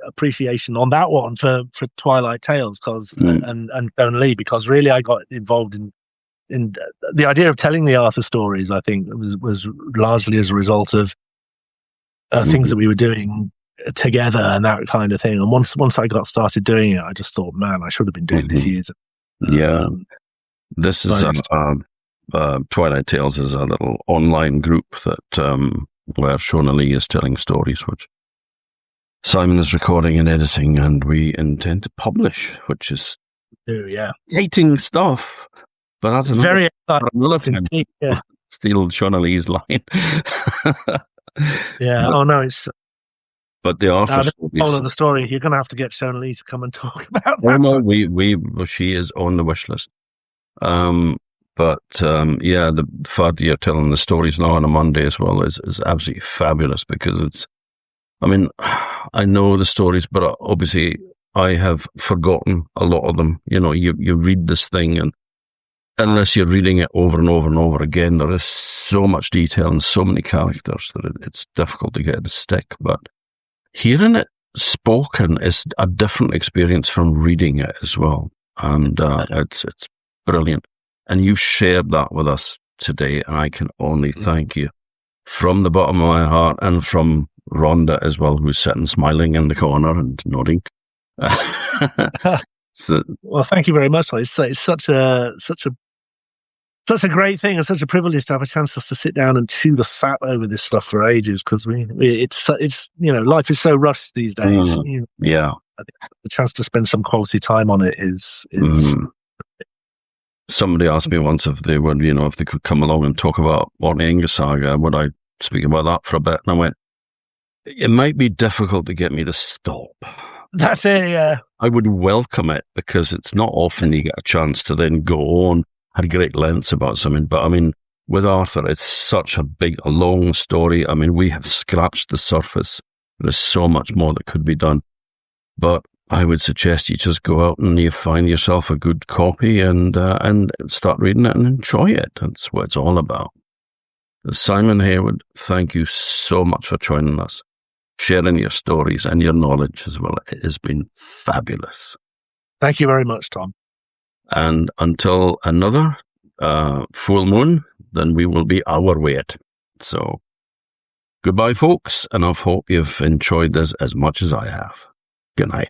appreciation on that one for Twilight Tales, and Joan Lee, because really I got involved in the idea of telling the Arthur stories. I think was largely as a result of things that we were doing together and that kind of thing. And once I got started doing it, I just thought, man, I should have been doing this years ago. This is Twilight Tales is a little online group that. Where Shona Lee is telling stories, which Simon is recording and editing, and we intend to publish, which is exciting stuff. But that's very another time. Yeah. Steal Shona Lee's line. Oh no, it's. But the Arthur of the story, you're going to have to get Shona Lee to come and talk about that. No, she is on the wish list. But the fact you're telling the stories now on a Monday as well is absolutely fabulous, because it's, I mean, I know the stories, but obviously I have forgotten a lot of them. You read this thing, and unless you're reading it over and over and over again, there is so much detail and so many characters that it's difficult to get it to stick. But hearing it spoken is a different experience from reading it as well. And it's brilliant. And you've shared that with us today, and I can only thank you from the bottom of my heart, and from Rhonda as well, who's sitting smiling in the corner and nodding. Well, thank you very much. It's such a great thing and such a privilege to have a chance just to sit down and chew the fat over this stuff for ages, because it's life is so rushed these days. Yeah, I think the chance to spend some quality time on it is. Somebody asked me once if they would, if they could come along and talk about Orkney Saga, would I speak about that for a bit? And I went, it might be difficult to get me to stop. That's it, yeah. I would welcome it, because it's not often you get a chance to then go on at great lengths about something. But I mean, with Arthur, it's such a long story. I mean, we have scratched the surface. There's so much more that could be done. But I would suggest you just go out and you find yourself a good copy and start reading it and enjoy it. That's what it's all about. Simon Heywood, thank you so much for joining us, sharing your stories and your knowledge as well. It has been fabulous. Thank you very much, Tom. And until another full moon, then we will be our weight. So goodbye, folks, and I hope you've enjoyed this as much as I have. Good night.